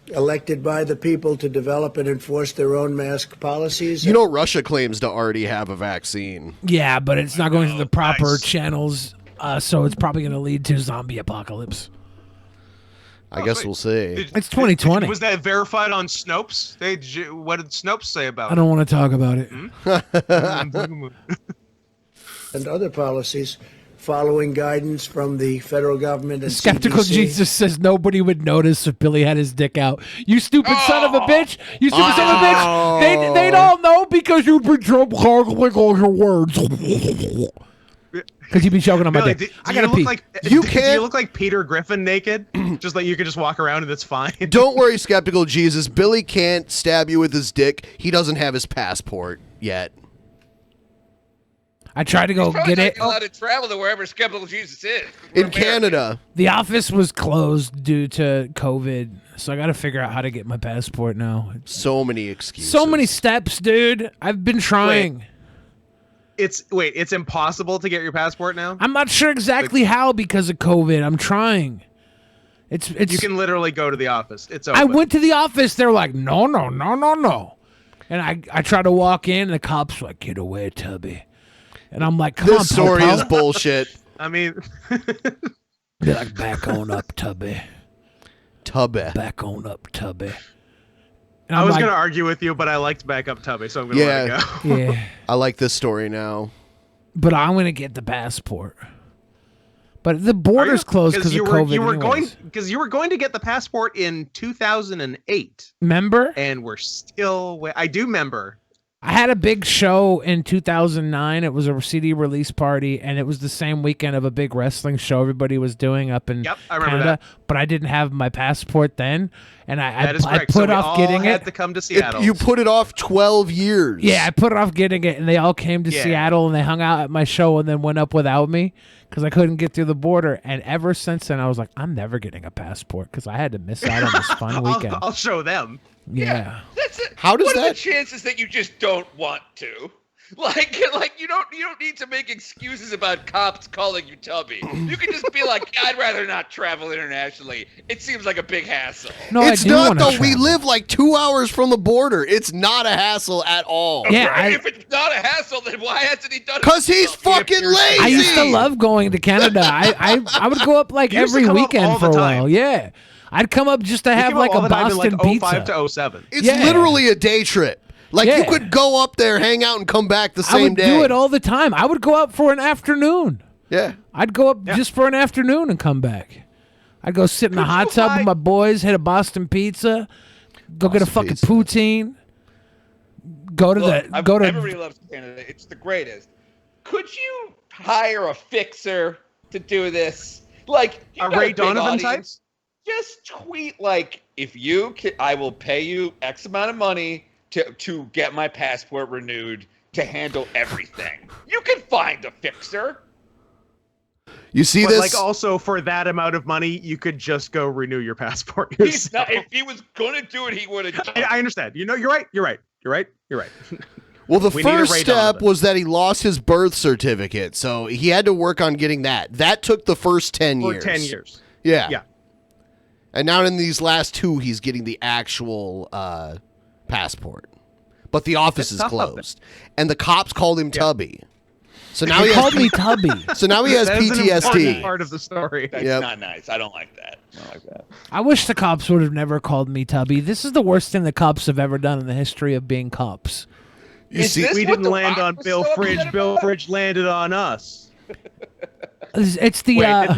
[SPEAKER 5] elected by the people, to develop and enforce their own mask policies.
[SPEAKER 7] You know, Russia claims to already have a vaccine.
[SPEAKER 1] Yeah, but it's not going through the proper channels, so it's probably going to lead to zombie apocalypse.
[SPEAKER 7] I guess we'll see.
[SPEAKER 1] It's 2020.
[SPEAKER 11] Was that verified on Snopes? What did Snopes say about
[SPEAKER 1] I don't want to talk about it.
[SPEAKER 5] And other policies following guidance from the federal government and
[SPEAKER 1] Skeptical
[SPEAKER 5] CDC.
[SPEAKER 1] Jesus says nobody would notice if Billy had his dick out. You stupid son of a bitch! You stupid son of a bitch! They'd all know because you'd be like all your words. Because you'd be choking on my
[SPEAKER 11] Billy,
[SPEAKER 1] dick.
[SPEAKER 11] do
[SPEAKER 1] I
[SPEAKER 11] you
[SPEAKER 1] gotta
[SPEAKER 11] look
[SPEAKER 1] pee.
[SPEAKER 11] like
[SPEAKER 7] You
[SPEAKER 11] do you
[SPEAKER 7] can't-
[SPEAKER 11] look like Peter Griffin naked? Just like you could just walk around and it's fine.
[SPEAKER 7] Don't worry, Skeptical Jesus. Billy can't stab you with his dick. He doesn't have his passport yet.
[SPEAKER 1] I tried to go
[SPEAKER 10] Probably
[SPEAKER 1] get
[SPEAKER 10] not
[SPEAKER 1] it.
[SPEAKER 10] allowed to travel to wherever Skeptical Jesus is.
[SPEAKER 7] In Canada.
[SPEAKER 1] The office was closed due to COVID, so I got to figure out how to get my passport now.
[SPEAKER 7] So many excuses.
[SPEAKER 1] So many steps, dude. I've been trying.
[SPEAKER 11] It's impossible to get your passport now?
[SPEAKER 1] I'm not sure exactly how because of COVID. I'm trying. It's.
[SPEAKER 11] You can literally go to the office. It's open.
[SPEAKER 1] I went to the office. They're like, no. And I tried to walk in, and the cops were like, get away, Tubby. And I'm like, come on,
[SPEAKER 7] This story
[SPEAKER 1] Popo.
[SPEAKER 7] is bullshit.
[SPEAKER 11] I mean,
[SPEAKER 1] They're like, back on up, Tubby.
[SPEAKER 7] Tubby.
[SPEAKER 1] Back on up, Tubby. And
[SPEAKER 11] I
[SPEAKER 1] I'm
[SPEAKER 11] was
[SPEAKER 1] like,
[SPEAKER 11] going to argue with you, but I liked back up Tubby, so I'm going to let it go.
[SPEAKER 1] Yeah.
[SPEAKER 7] I like this story now.
[SPEAKER 1] But I'm going to get the passport. But the border's closed because of COVID.
[SPEAKER 11] Because you were going to get the passport in 2008.
[SPEAKER 1] Remember?
[SPEAKER 11] And we're still. I do remember.
[SPEAKER 1] I had a big show in 2009. It was a CD release party, and it was the same weekend of a big wrestling show everybody was doing up in
[SPEAKER 11] I remember
[SPEAKER 1] Canada.
[SPEAKER 11] that.
[SPEAKER 1] But I didn't have my passport then, and I
[SPEAKER 11] correct.
[SPEAKER 1] put
[SPEAKER 11] So we
[SPEAKER 1] off
[SPEAKER 11] all
[SPEAKER 1] getting
[SPEAKER 11] had
[SPEAKER 1] it.
[SPEAKER 11] to come to Seattle.
[SPEAKER 7] You put it off 12 years.
[SPEAKER 1] Yeah, I put it off getting it, and they all came to
[SPEAKER 11] Yeah.
[SPEAKER 1] Seattle, and they hung out at my show, and then went up without me because I couldn't get through the border. And ever since then, I was like, I'm never getting a passport because I had to miss out on this fun weekend.
[SPEAKER 11] I'll show them.
[SPEAKER 1] Yeah.
[SPEAKER 10] That's it.
[SPEAKER 7] How does
[SPEAKER 10] what are
[SPEAKER 7] that-
[SPEAKER 10] the chances that you just don't want to? Like you don't need to make excuses about cops calling you tubby. You can just be like, I'd rather not travel internationally. It seems like a big hassle.
[SPEAKER 1] No,
[SPEAKER 7] It's
[SPEAKER 1] I do
[SPEAKER 7] not
[SPEAKER 1] wanna
[SPEAKER 7] though. We
[SPEAKER 1] travel.
[SPEAKER 7] live like 2 hours from the border. It's not a hassle at all.
[SPEAKER 1] Yeah,
[SPEAKER 10] Right? If it's not a hassle, then why hasn't he done it?
[SPEAKER 7] Because he's fucking lazy.
[SPEAKER 1] I used to love going to Canada. I would go up like
[SPEAKER 11] You used to
[SPEAKER 1] every
[SPEAKER 11] come up
[SPEAKER 1] weekend
[SPEAKER 11] all
[SPEAKER 1] for
[SPEAKER 11] the
[SPEAKER 1] a
[SPEAKER 11] time.
[SPEAKER 1] while. Yeah. I'd come up just to
[SPEAKER 11] You
[SPEAKER 1] have
[SPEAKER 11] came
[SPEAKER 1] like
[SPEAKER 11] up all
[SPEAKER 1] a
[SPEAKER 11] the time in,
[SPEAKER 1] Boston
[SPEAKER 11] like,
[SPEAKER 1] pizza.
[SPEAKER 11] 05 to 07.
[SPEAKER 7] It's
[SPEAKER 1] Yeah.
[SPEAKER 7] literally a day trip. Like
[SPEAKER 1] Yeah.
[SPEAKER 7] you could go up there, hang out, and come back the
[SPEAKER 1] I
[SPEAKER 7] same
[SPEAKER 1] would
[SPEAKER 7] day.
[SPEAKER 1] do it all the time. I would go up for an afternoon.
[SPEAKER 7] Yeah.
[SPEAKER 1] I'd go up just for an afternoon and come back. I'd go sit in the hot tub with my boys, hit a Boston pizza, go get a fucking poutine, go to
[SPEAKER 10] Everybody loves Canada. It's the greatest. Could you hire a fixer to do this? Like you
[SPEAKER 11] A
[SPEAKER 10] got
[SPEAKER 11] Ray
[SPEAKER 10] big
[SPEAKER 11] Donovan
[SPEAKER 10] audience. Just tweet like, if you can, I will pay you X amount of money to get my passport renewed to handle everything. You can find a fixer.
[SPEAKER 7] You see
[SPEAKER 11] But
[SPEAKER 7] this?
[SPEAKER 11] like also for that amount of money, you could just go renew your passport
[SPEAKER 10] He's
[SPEAKER 11] yourself.
[SPEAKER 10] not, if he was gonna do it, he would have done it.
[SPEAKER 11] I understand. You know, you're right.
[SPEAKER 7] Well, the
[SPEAKER 11] We need a
[SPEAKER 7] first
[SPEAKER 11] Ray
[SPEAKER 7] step
[SPEAKER 11] Donovan.
[SPEAKER 7] was that he lost his birth certificate, so he had to work on getting that. That took the first 10
[SPEAKER 11] For
[SPEAKER 7] years.
[SPEAKER 11] 10 years.
[SPEAKER 7] Yeah.
[SPEAKER 11] Yeah.
[SPEAKER 7] And now in these last 2, he's getting the actual passport. But the office is
[SPEAKER 11] tough out there.
[SPEAKER 7] closed. And the cops called him Tubby. So now
[SPEAKER 1] They
[SPEAKER 7] he
[SPEAKER 1] called
[SPEAKER 7] has
[SPEAKER 1] me Tubby.
[SPEAKER 7] So now he has
[SPEAKER 11] That is an important
[SPEAKER 7] PTSD.
[SPEAKER 11] part of the story.
[SPEAKER 10] That's
[SPEAKER 7] Yep.
[SPEAKER 10] not nice. I don't like that. I don't like that.
[SPEAKER 1] I wish the cops would have never called me Tubby. This is the worst thing the cops have ever done in the history of being cops.
[SPEAKER 7] You see,
[SPEAKER 11] We didn't land on Bill Fridge. Bill Fridge landed on us.
[SPEAKER 1] It's the
[SPEAKER 11] Wait,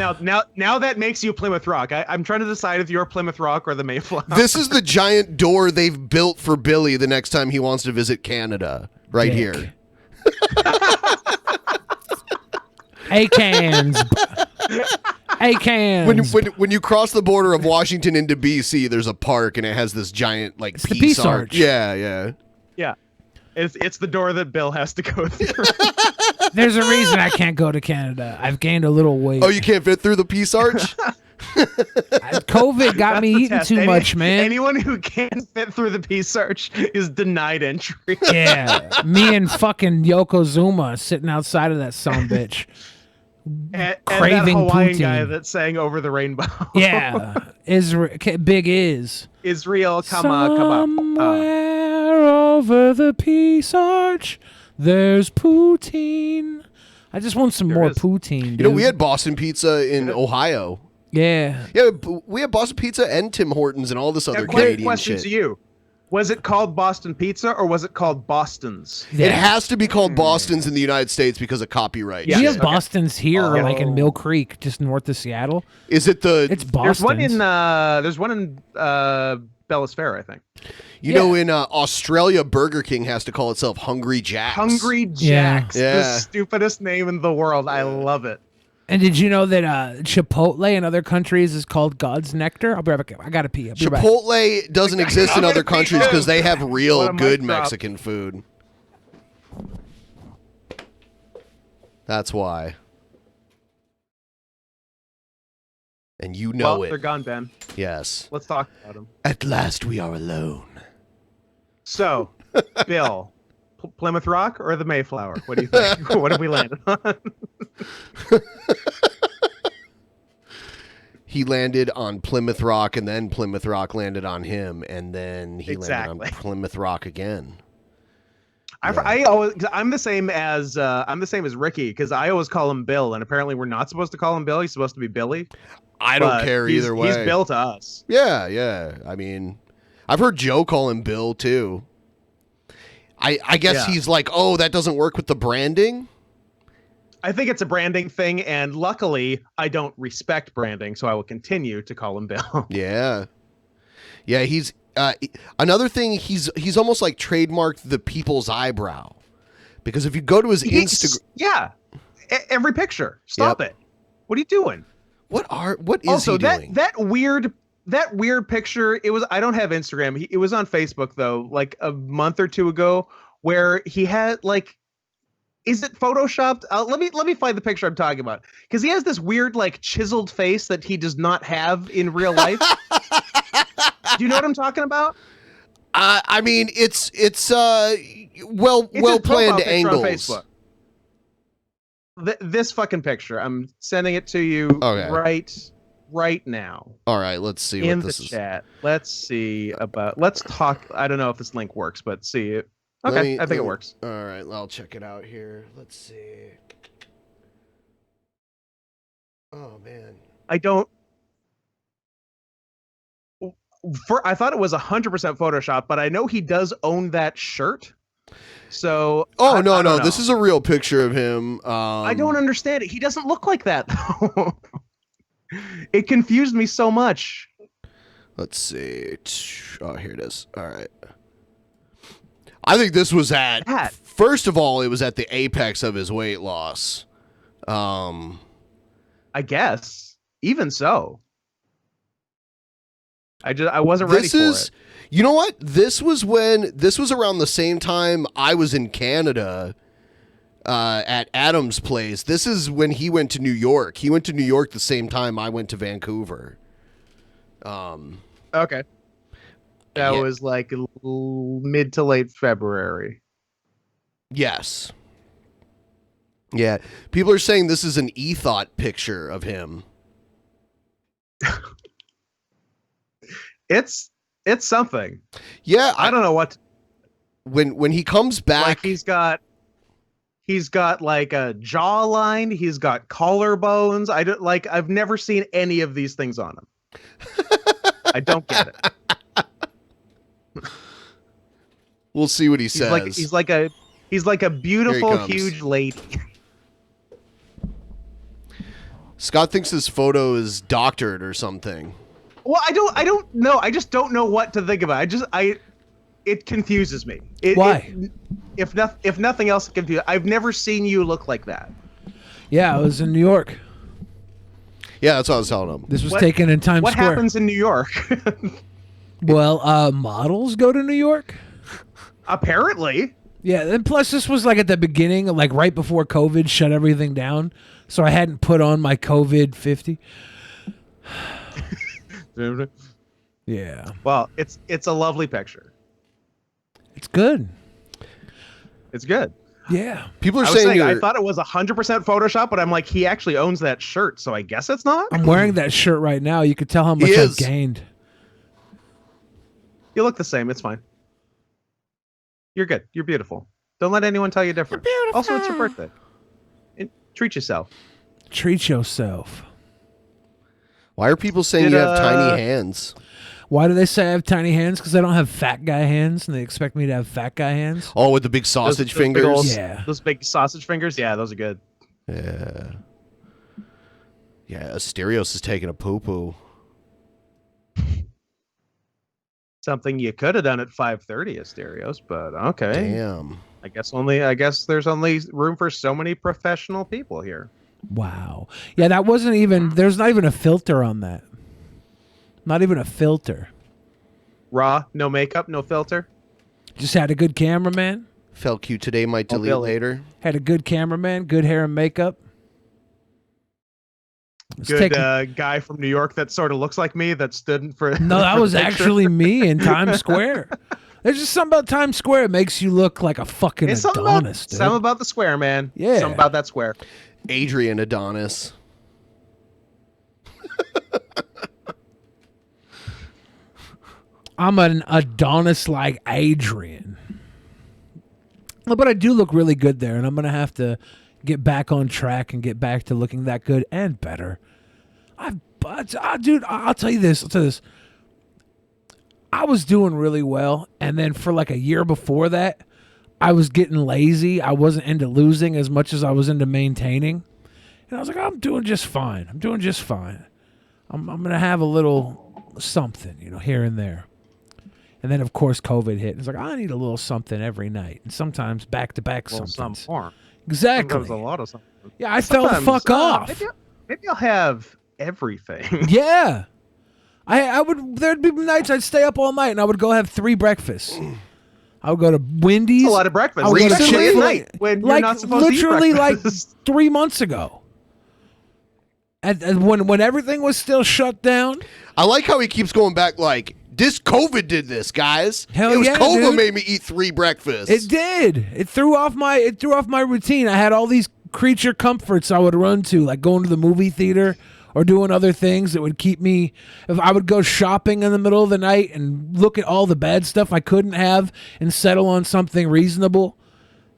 [SPEAKER 11] now that makes you Plymouth Rock. I'm trying to decide if you're Plymouth Rock or the Mayflower.
[SPEAKER 7] this is the giant door they've built for Billy the next time he wants to visit Canada. Right
[SPEAKER 1] Dick.
[SPEAKER 7] here.
[SPEAKER 1] A-cans. A-cans.
[SPEAKER 7] When you cross the border of Washington into BC, there's a park and it has this giant like
[SPEAKER 1] the Peace Arch.
[SPEAKER 7] Yeah, yeah.
[SPEAKER 11] Yeah. It's the door that Bill has to go through.
[SPEAKER 1] There's a reason I can't go to Canada. I've gained a little weight.
[SPEAKER 7] Oh, you can't fit through the Peace Arch?
[SPEAKER 1] COVID got me
[SPEAKER 11] That's the
[SPEAKER 1] eating
[SPEAKER 11] test.
[SPEAKER 1] too much, man.
[SPEAKER 11] Anyone who can't fit through the Peace Arch is denied entry.
[SPEAKER 1] Yeah, me and fucking Yokozuna sitting outside of that sumbitch.
[SPEAKER 11] And
[SPEAKER 1] Craving
[SPEAKER 11] that Hawaiian
[SPEAKER 1] poutine.
[SPEAKER 11] guy that sang Over the Rainbow.
[SPEAKER 1] Yeah, Big Is.
[SPEAKER 11] Israel, come.
[SPEAKER 1] Somewhere over the Peace Arch, there's poutine. I just want some more poutine, dude.
[SPEAKER 7] You know, we had Boston Pizza in Ohio.
[SPEAKER 1] Yeah.
[SPEAKER 7] Yeah, we had Boston Pizza and Tim Hortons and all this other Canadian
[SPEAKER 11] Question
[SPEAKER 7] shit.
[SPEAKER 11] to you. Was it called Boston Pizza or was it called Boston's?
[SPEAKER 7] It has to be called Boston's in the United States because of copyright.
[SPEAKER 1] We have Boston's here,
[SPEAKER 7] Oh.
[SPEAKER 1] like in Mill Creek, just north of Seattle.
[SPEAKER 7] Is it the?
[SPEAKER 1] It's Boston's.
[SPEAKER 11] There's one in Bellis Fair, I think.
[SPEAKER 7] You know, in Australia, Burger King has to call itself Hungry Jack's.
[SPEAKER 11] Hungry
[SPEAKER 1] Yeah.
[SPEAKER 11] Jack's,
[SPEAKER 7] Yeah.
[SPEAKER 11] the stupidest name in the world. I love it.
[SPEAKER 1] And did you know that Chipotle in other countries is called God's Nectar? I'll be right back. I gotta pee. I'll be right back.
[SPEAKER 7] Chipotle doesn't exist in other countries because they have real
[SPEAKER 11] What a mic
[SPEAKER 7] good
[SPEAKER 11] drop.
[SPEAKER 7] Mexican food. That's why. And you know
[SPEAKER 11] Well,
[SPEAKER 7] it.
[SPEAKER 11] they're gone, Ben.
[SPEAKER 7] Yes.
[SPEAKER 11] Let's talk about them.
[SPEAKER 7] At last we are alone.
[SPEAKER 11] So, Bill, Plymouth Rock or the Mayflower? What do you think? What have we landed on?
[SPEAKER 7] He landed on Plymouth Rock, and then Plymouth Rock landed on him, and then he landed on Plymouth Rock again.
[SPEAKER 11] I'm the same as Ricky because I always call him Bill, and apparently we're not supposed to call him Bill. He's supposed to be Billy.
[SPEAKER 7] I don't
[SPEAKER 11] But
[SPEAKER 7] care
[SPEAKER 11] he's-
[SPEAKER 7] either way.
[SPEAKER 11] He's Bill to us.
[SPEAKER 7] Yeah, yeah. I mean, I've heard Joe call him Bill too. I guess
[SPEAKER 11] Yeah.
[SPEAKER 7] he's like, oh, that doesn't work with the branding.
[SPEAKER 11] I think it's a branding thing, and luckily, I don't respect branding, so I will continue to call him Bill.
[SPEAKER 7] Yeah, yeah. Another thing, he's almost like trademarked the people's eyebrow, because if you go to his Instagram,
[SPEAKER 11] every picture, stop it. What are you doing?
[SPEAKER 7] What is he doing?
[SPEAKER 11] That weird picture? It was. I don't have Instagram. It was on Facebook though, like a month or two ago, where he had like. Is it photoshopped? Let me find the picture I'm talking about, because he has this weird like chiseled face that he does not have in real life. Do you know what I'm talking about?
[SPEAKER 7] I mean, it's well planned angles.
[SPEAKER 11] On Facebook. This fucking picture. I'm sending it to you right now.
[SPEAKER 7] All right, let's see
[SPEAKER 11] in
[SPEAKER 7] what this
[SPEAKER 11] the
[SPEAKER 7] is.
[SPEAKER 11] chat. Let's talk. I don't know if this link works, but see it. Okay, I think it works.
[SPEAKER 7] All right, I'll check it out here. Let's see. Oh man,
[SPEAKER 11] I don't. I thought it was 100% Photoshop, but I know he does own that shirt. So.
[SPEAKER 7] Oh no, this is a real picture of him.
[SPEAKER 11] I don't understand it. He doesn't look like that though. It confused me so much.
[SPEAKER 7] Let's see. Oh, here it is. All right. I think this was first of all, it was at the apex of his weight loss.
[SPEAKER 11] I guess. Even so. I wasn't ready for it.
[SPEAKER 7] You know what? This was around the same time I was in Canada at Adam's place. This is when he went to New York. He went to New York the same time I went to Vancouver.
[SPEAKER 11] Okay. That was like mid to late February.
[SPEAKER 7] Yes. Yeah. People are saying this is an e-thought picture of him.
[SPEAKER 11] It's something.
[SPEAKER 7] Yeah.
[SPEAKER 11] I don't know what.
[SPEAKER 7] When he comes back.
[SPEAKER 11] Like he's got like a jawline. He's got collarbones. I've never seen any of these things on him. I don't get it.
[SPEAKER 7] We'll see what he says.
[SPEAKER 11] He's like a beautiful, huge lady.
[SPEAKER 7] Scott thinks this photo is doctored or something.
[SPEAKER 11] Well, I don't know. I just don't know what to think about. It confuses me.
[SPEAKER 1] Why?
[SPEAKER 11] If nothing else, it confuses. I've never seen you look like that.
[SPEAKER 1] Yeah, I was in New York.
[SPEAKER 7] Yeah, that's what I was telling him.
[SPEAKER 1] This was taken in Times Square.
[SPEAKER 11] What happens in New York?
[SPEAKER 1] Well, models go to New York.
[SPEAKER 11] Apparently.
[SPEAKER 1] Yeah, and plus this was like at the beginning, like right before COVID shut everything down. So I hadn't put on my COVID 50. Yeah.
[SPEAKER 11] Well, it's a lovely picture.
[SPEAKER 1] It's good.
[SPEAKER 11] It's good.
[SPEAKER 1] Yeah.
[SPEAKER 7] People are saying
[SPEAKER 11] I thought it was 100% Photoshop, but I'm like, he actually owns that shirt, so I guess it's not.
[SPEAKER 1] I'm wearing that shirt right now. You could tell how much I've gained.
[SPEAKER 11] You look the same. It's fine. You're good. You're beautiful. Don't let anyone tell you different. You're beautiful. Also, it's your birthday. Treat yourself.
[SPEAKER 1] Treat yourself.
[SPEAKER 7] Why are people saying you have tiny hands?
[SPEAKER 1] Why do they say I have tiny hands? Because I don't have fat guy hands, and they expect me to have fat guy hands.
[SPEAKER 7] Oh, with the big sausage fingers?
[SPEAKER 1] Yeah.
[SPEAKER 11] Those big sausage fingers? Yeah, those are good.
[SPEAKER 7] Yeah. Yeah, Asterios is taking a poo-poo.
[SPEAKER 11] Something you could have done at 5:30 Asterios, but okay.
[SPEAKER 7] Damn.
[SPEAKER 11] I guess there's only room for so many professional people here.
[SPEAKER 1] Wow. Yeah, that wasn't even, there's not even a filter on that. Not even a filter.
[SPEAKER 11] Raw, no makeup, no filter.
[SPEAKER 1] Just had a good cameraman.
[SPEAKER 7] Felt cute today, might delete later.
[SPEAKER 1] Had a good cameraman, good hair and makeup.
[SPEAKER 11] Good guy from New York that sort of looks like me that stood for.
[SPEAKER 1] No, that was actually me in Times Square. There's just something about Times Square. It makes you look like a fucking Adonis, dude.
[SPEAKER 11] Something about the square, man.
[SPEAKER 1] Yeah.
[SPEAKER 11] Something about that square.
[SPEAKER 7] Adrian Adonis.
[SPEAKER 1] I'm an Adonis like Adrian. But I do look really good there, and I'm going to have to get back on track and get back to looking that good and better. Dude, I'll tell you this. I was doing really well, and then for like a year before that, I was getting lazy. I wasn't into losing as much as I was into maintaining. And I was like, I'm doing just fine. I'm going to have a little something, here and there. And then, of course, COVID hit. It's like, I need a little something every night. And sometimes back-to-back something.
[SPEAKER 11] Some more.
[SPEAKER 1] Exactly.
[SPEAKER 11] Sometimes a lot of something.
[SPEAKER 1] Yeah, I fell the fuck off.
[SPEAKER 11] Maybe I'll have everything.
[SPEAKER 1] Yeah. I would. There'd be nights I'd stay up all night and I would go have 3 breakfasts. I would go to Wendy's.
[SPEAKER 11] That's a lot of breakfast.
[SPEAKER 1] I would go to
[SPEAKER 11] Recently at
[SPEAKER 1] Chick-fil-A,
[SPEAKER 11] night when you're
[SPEAKER 1] like
[SPEAKER 11] not supposed to eat
[SPEAKER 1] literally like
[SPEAKER 11] breakfast.
[SPEAKER 1] 3 months ago. And when everything was still shut down.
[SPEAKER 7] I like how he keeps going back like, this COVID did this, guys.
[SPEAKER 1] Hell
[SPEAKER 7] it was
[SPEAKER 1] yeah,
[SPEAKER 7] COVID
[SPEAKER 1] dude.
[SPEAKER 7] made me eat 3 breakfasts.
[SPEAKER 1] It did. It threw off my routine. I had all these creature comforts I would run to, like going to the movie theater or doing other things that would keep me. If I would go shopping in the middle of the night and look at all the bad stuff I couldn't have and settle on something reasonable.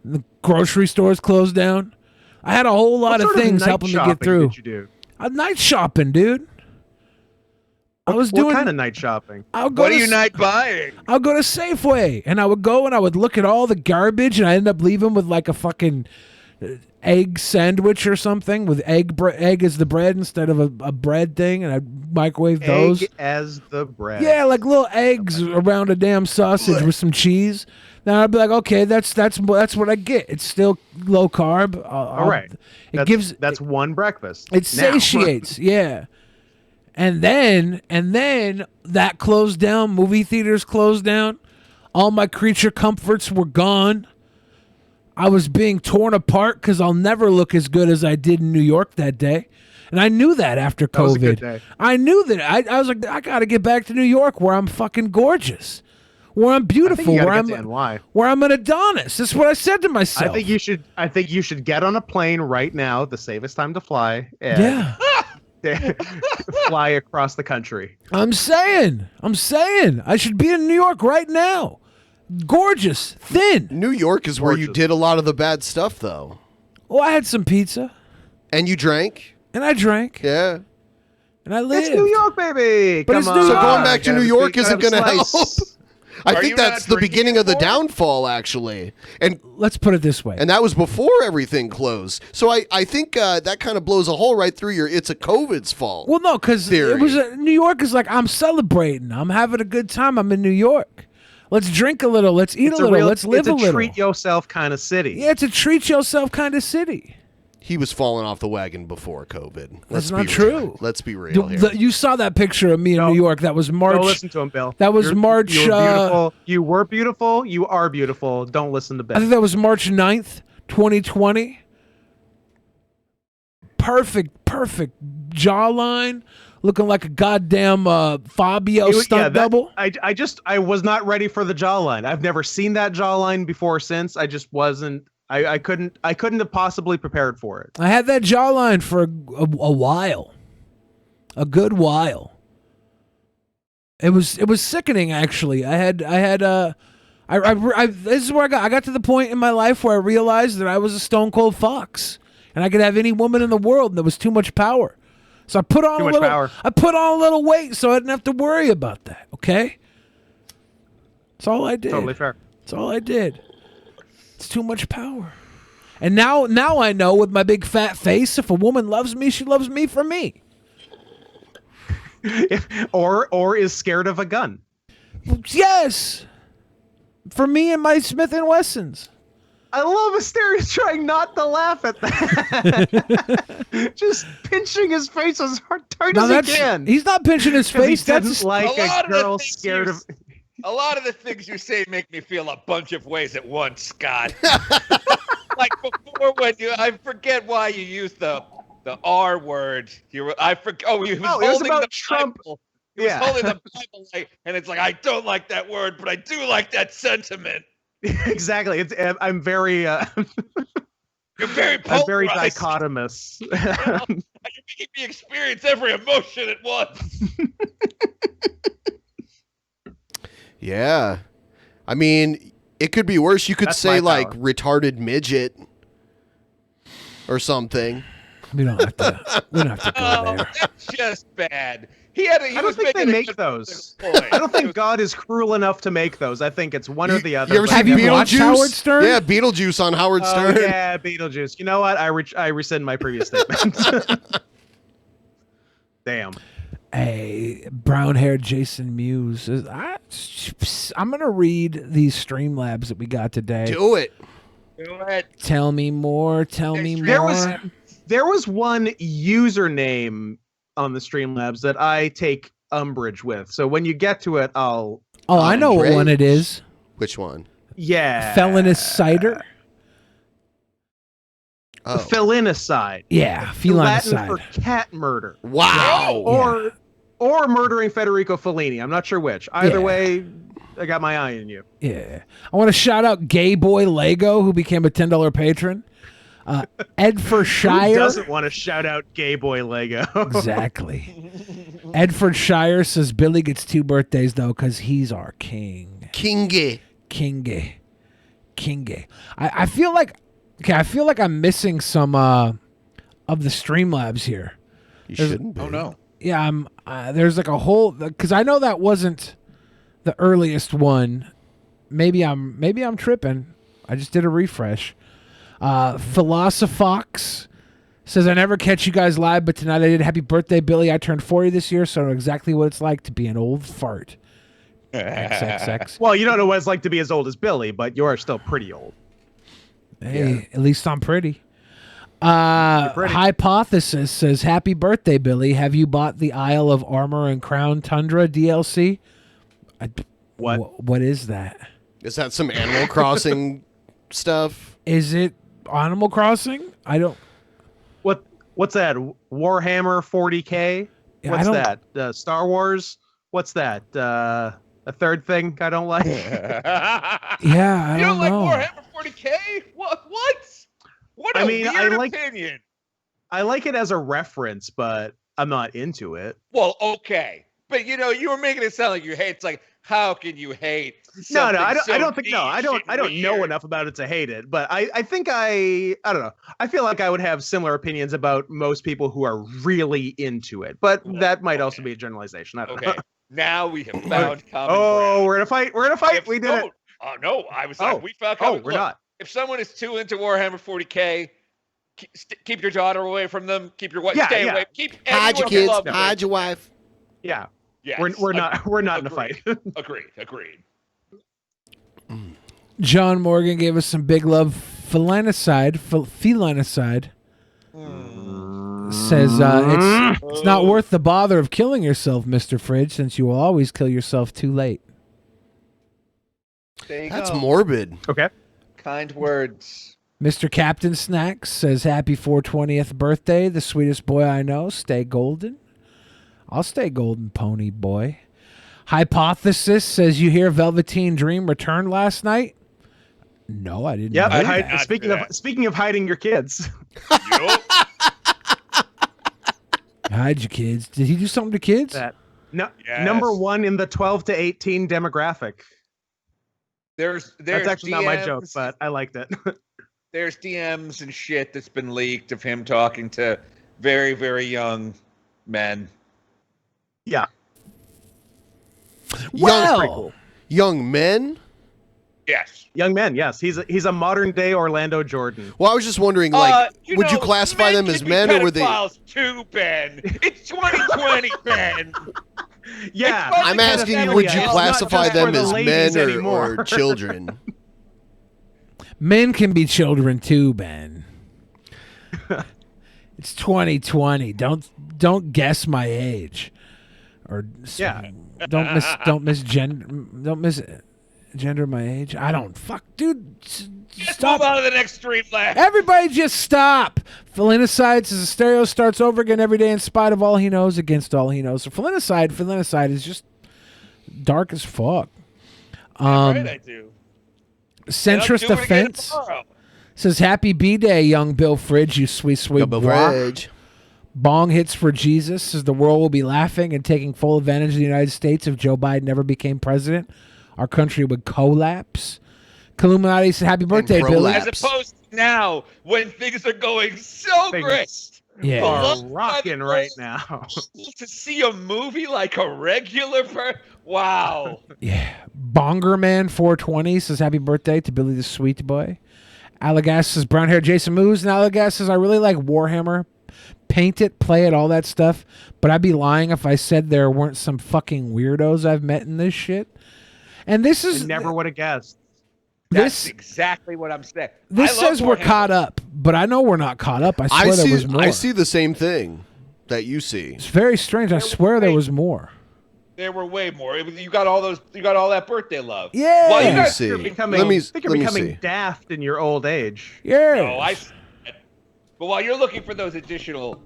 [SPEAKER 1] The grocery stores closed down. I had a whole lot of things helping me get through.
[SPEAKER 11] Did you do?
[SPEAKER 1] Night shopping, dude. I was doing
[SPEAKER 11] what kind of night shopping?
[SPEAKER 10] What are you night buying?
[SPEAKER 1] I'll go to Safeway and I would go and I would look at all the garbage and I end up leaving with like a fucking egg sandwich or something with egg as the bread instead of a bread thing, and I'd microwave those.
[SPEAKER 11] Egg as the bread.
[SPEAKER 1] Yeah, like little eggs around a damn sausage with some cheese. Now I'd be like, okay, that's what I get. It's still low carb.
[SPEAKER 11] All right. That's one breakfast.
[SPEAKER 1] It satiates, yeah. And then that closed down. Movie theaters closed down. All my creature comforts were gone. I was being torn apart because I'll never look as good as I did in New York that day. And I knew that after COVID.
[SPEAKER 11] That was a good day.
[SPEAKER 1] I knew that. I was like, I got to get back to New York where I'm fucking gorgeous. Where I'm beautiful. Where I'm an Adonis. That's what I said to myself.
[SPEAKER 11] I think you should get on a plane right now, the safest time to fly. And fly across the country.
[SPEAKER 1] I'm saying. I should be in New York right now. Gorgeous, thin.
[SPEAKER 7] New York is where you did a lot of the bad stuff, though.
[SPEAKER 1] Well, I had some pizza.
[SPEAKER 7] And you drank?
[SPEAKER 1] And I drank.
[SPEAKER 7] Yeah.
[SPEAKER 1] And I lived.
[SPEAKER 11] It's New York, baby.
[SPEAKER 1] But
[SPEAKER 11] Come
[SPEAKER 1] it's
[SPEAKER 11] on.
[SPEAKER 1] New York.
[SPEAKER 7] So going back to New York isn't going to help. I
[SPEAKER 10] Are
[SPEAKER 7] think
[SPEAKER 10] you
[SPEAKER 7] that's
[SPEAKER 10] not
[SPEAKER 7] the beginning of the downfall, actually. And
[SPEAKER 1] let's put it this way.
[SPEAKER 7] And that was before everything closed. So I think that kind of blows a hole right through it's a COVID's fault.
[SPEAKER 1] Well, no, because it was New York is like, I'm celebrating. I'm having a good time. I'm in New York. Let's drink a little. Let's eat a little. Let's live a little.
[SPEAKER 11] It's a treat yourself kind of city.
[SPEAKER 1] Yeah, it's a treat yourself kind of city.
[SPEAKER 7] He was falling off the wagon before COVID.
[SPEAKER 1] That's not true.
[SPEAKER 7] Let's be real here.
[SPEAKER 1] You saw that picture of me in New York. That was March.
[SPEAKER 11] Don't listen to him, Bill.
[SPEAKER 1] That was March.
[SPEAKER 11] You were beautiful. You were beautiful. You are beautiful. Don't listen to Bill.
[SPEAKER 1] I think that was March 9th, 2020. Perfect jawline. Looking like a goddamn Fabio stunt double.
[SPEAKER 11] I was not ready for the jawline. I've never seen that jawline before since. I just wasn't. I couldn't have possibly prepared for it.
[SPEAKER 1] I had that jawline for a while, a good while. It was sickening, actually. This is where I got to the point in my life where I realized that I was a stone cold fox, and I could have any woman in the world, and there was too much power. So I put on a little weight so I didn't have to worry about that. Okay, that's all I did.
[SPEAKER 11] Totally fair.
[SPEAKER 1] That's all I did. It's too much power. And now I know with my big fat face, if a woman loves me, she loves me for me.
[SPEAKER 11] or is scared of a gun.
[SPEAKER 1] Yes. For me and my Smith & Wessons.
[SPEAKER 11] I love Asterius trying not to laugh at that. Just pinching his face as hard as he can.
[SPEAKER 1] He's not pinching his face.
[SPEAKER 11] That's like a girl scared of...
[SPEAKER 10] A lot of the things you say make me feel a bunch of ways at once, Scott. Like before I forget why you used the R word. He was holding
[SPEAKER 11] about
[SPEAKER 10] the
[SPEAKER 11] Trump.
[SPEAKER 10] Bible. He was holding the Bible, and it's like, I don't like that word, but I do like that sentiment.
[SPEAKER 11] Exactly. I'm very.
[SPEAKER 10] You're very polarized.
[SPEAKER 11] I'm very dichotomous.
[SPEAKER 10] You're making me experience every emotion at once.
[SPEAKER 7] Yeah. I mean, it could be worse. You could say like retarded midget or something.
[SPEAKER 1] We don't have to go there.
[SPEAKER 10] That's just bad.
[SPEAKER 11] I don't think they make those. I don't think God is cruel enough to make those. I think it's one or the other.
[SPEAKER 7] You ever seen Beetlejuice?
[SPEAKER 1] Howard Stern?
[SPEAKER 7] Yeah, Beetlejuice on Howard Stern.
[SPEAKER 11] Oh, yeah, Beetlejuice. You know what? I rescind my previous statement. Damn.
[SPEAKER 1] Hey, brown-haired Jason Mewes says, I'm going to read these Streamlabs that we got today.
[SPEAKER 7] Do it.
[SPEAKER 10] Do it.
[SPEAKER 1] Tell me more. Tell me more.
[SPEAKER 11] There was one username on the Streamlabs that I take umbrage with. So when you get to it, I'll...
[SPEAKER 1] Oh, I know what one it is.
[SPEAKER 7] Which one?
[SPEAKER 11] Yeah.
[SPEAKER 1] Felonious cider?
[SPEAKER 7] Oh.
[SPEAKER 11] Felinicide.
[SPEAKER 1] Yeah,
[SPEAKER 11] Latin
[SPEAKER 1] felinicide.
[SPEAKER 11] for cat murder.
[SPEAKER 7] Wow.
[SPEAKER 11] Or murdering Federico Fellini. I'm not sure which. Either way, I got my eye on you.
[SPEAKER 1] Yeah. I want to shout out Gay Boy Lego, who became a $10 patron. Edford Shire.
[SPEAKER 11] Who doesn't want to shout out Gay Boy Lego?
[SPEAKER 1] Exactly. Edford Shire says Billy gets 2 birthdays, though, because he's our king.
[SPEAKER 7] Kingy.
[SPEAKER 1] I feel like... Okay, I feel like I'm missing some of the Streamlabs here.
[SPEAKER 7] You shouldn't be.
[SPEAKER 20] Oh, no.
[SPEAKER 1] Yeah, I'm. There's like a whole... Because I know that wasn't the earliest one. Maybe I'm tripping. I just did a refresh. Philosophox says, I never catch you guys live, but tonight I did. Happy birthday, Billy. I turned 40 this year, so I know exactly what it's like to be an old fart. XXX.
[SPEAKER 11] Well, you don't know what it's like to be as old as Billy, but you are still pretty old.
[SPEAKER 1] Hey, at least I'm pretty. Hypothesis says, happy birthday, Billy. Have you bought the Isle of Armor and Crown Tundra DLC? What is that?
[SPEAKER 7] Is that some Animal Crossing stuff?
[SPEAKER 1] Is it Animal Crossing? I don't...
[SPEAKER 11] What's that? Warhammer 40K?
[SPEAKER 1] Yeah,
[SPEAKER 11] What's that? Star Wars? What's that? A third thing I don't like?
[SPEAKER 1] Yeah, I don't know.
[SPEAKER 10] You don't like Warhammer 40K? What? What a weird opinion.
[SPEAKER 11] I like it as a reference, but I'm not into it.
[SPEAKER 10] Well, okay. But, you were making it sound like you hate. It's like, how can you hate
[SPEAKER 11] No,
[SPEAKER 10] something
[SPEAKER 11] I
[SPEAKER 10] so
[SPEAKER 11] don't think
[SPEAKER 10] niche
[SPEAKER 11] I don't know enough about it to hate it, but I think I don't know. I feel like I would have similar opinions about most people who are really into it, but that might also be a generalization. I don't know.
[SPEAKER 10] Now we have found common
[SPEAKER 11] Oh,
[SPEAKER 10] ground.
[SPEAKER 11] we're in a fight. We did it.
[SPEAKER 10] Oh, no. I was like, we found common
[SPEAKER 11] we're
[SPEAKER 10] ground.
[SPEAKER 11] not.
[SPEAKER 10] If someone is too into Warhammer 40K, keep your daughter away from them. Keep your wife
[SPEAKER 11] Stay
[SPEAKER 10] away. Keep
[SPEAKER 7] hide your
[SPEAKER 10] anyone you
[SPEAKER 7] kids.
[SPEAKER 10] love
[SPEAKER 7] Hide your wife.
[SPEAKER 11] Yeah.
[SPEAKER 10] Yes,
[SPEAKER 11] We're not in a fight.
[SPEAKER 10] Agreed.
[SPEAKER 1] John Morgan gave us some big love. Felinicide. Says it's not worth the bother of killing yourself, Mr. Fridge, since you will always kill yourself too late.
[SPEAKER 10] There you
[SPEAKER 7] That's
[SPEAKER 10] go.
[SPEAKER 7] morbid.
[SPEAKER 11] Okay.
[SPEAKER 10] Kind words.
[SPEAKER 1] Mr. Captain Snacks says, happy 420th birthday, the sweetest boy I know. Stay golden. I'll stay golden, pony boy. Hypothesis says, you hear Velveteen Dream returned last night? No, I didn't.
[SPEAKER 11] Yeah.
[SPEAKER 1] know that.
[SPEAKER 11] Speaking of hiding your kids.
[SPEAKER 1] Hide your kids. Did he do something to kids?
[SPEAKER 11] Number 1 in the 12 to 18 demographic.
[SPEAKER 10] There's
[SPEAKER 11] That's actually
[SPEAKER 10] DMs,
[SPEAKER 11] not my joke, but I liked it.
[SPEAKER 10] There's DMs and shit that's been leaked of him talking to very, very young men.
[SPEAKER 11] Yeah.
[SPEAKER 7] Young men?
[SPEAKER 10] Yes.
[SPEAKER 11] Young men, yes. He's a modern day Orlando Jordan.
[SPEAKER 7] Well, I was just wondering, would you classify them as men, or were they?
[SPEAKER 10] Too, Ben. It's 2020, Ben.
[SPEAKER 11] Yeah.
[SPEAKER 7] I'm asking you, would you classify them as men or children?
[SPEAKER 1] Men can be children too, Ben. It's 2020. Don't guess my age, or don't misgender my age. I don't dude. Stop.
[SPEAKER 10] Move on to the next stream lab.
[SPEAKER 1] Everybody, just stop. Felinicide says the stereo starts over again every day in spite of all he knows against all he knows. So Felinicide is just dark as fuck.
[SPEAKER 10] Right, I do.
[SPEAKER 1] Centrist Defense says, happy B-Day, young Bill Fridge, you sweet
[SPEAKER 7] Bill
[SPEAKER 1] boy.
[SPEAKER 7] Fridge.
[SPEAKER 1] Bong hits for Jesus says the world will be laughing and taking full advantage of the United States if Joe Biden never became president. Our country would collapse. Illuminati says, happy birthday, Billy.
[SPEAKER 10] As opposed to now, when things are going so great.
[SPEAKER 1] Yeah.
[SPEAKER 11] Are rocking right now.
[SPEAKER 10] To see a movie like a regular wow.
[SPEAKER 1] Yeah. Bongerman 420 says, happy birthday to Billy the Sweet Boy. Allegas says, brown hair Jason Moose. And Allegas says, I really like Warhammer, paint it, play it, all that stuff. But I'd be lying if I said there weren't some fucking weirdos I've met in this shit. And this is...
[SPEAKER 11] I never would have guessed.
[SPEAKER 10] That's exactly what I'm saying.
[SPEAKER 1] This says we're caught up, but I know we're not caught up. I swear there was more.
[SPEAKER 7] I see the same thing that you see.
[SPEAKER 1] It's very strange. I swear there was more.
[SPEAKER 10] There were way more. You got all those. You got all that birthday love.
[SPEAKER 1] Yeah.
[SPEAKER 10] Well, you guys
[SPEAKER 7] see.
[SPEAKER 10] are becoming.
[SPEAKER 11] I think you're becoming daft in your old age.
[SPEAKER 1] Yeah.
[SPEAKER 10] No, but while you're looking for those additional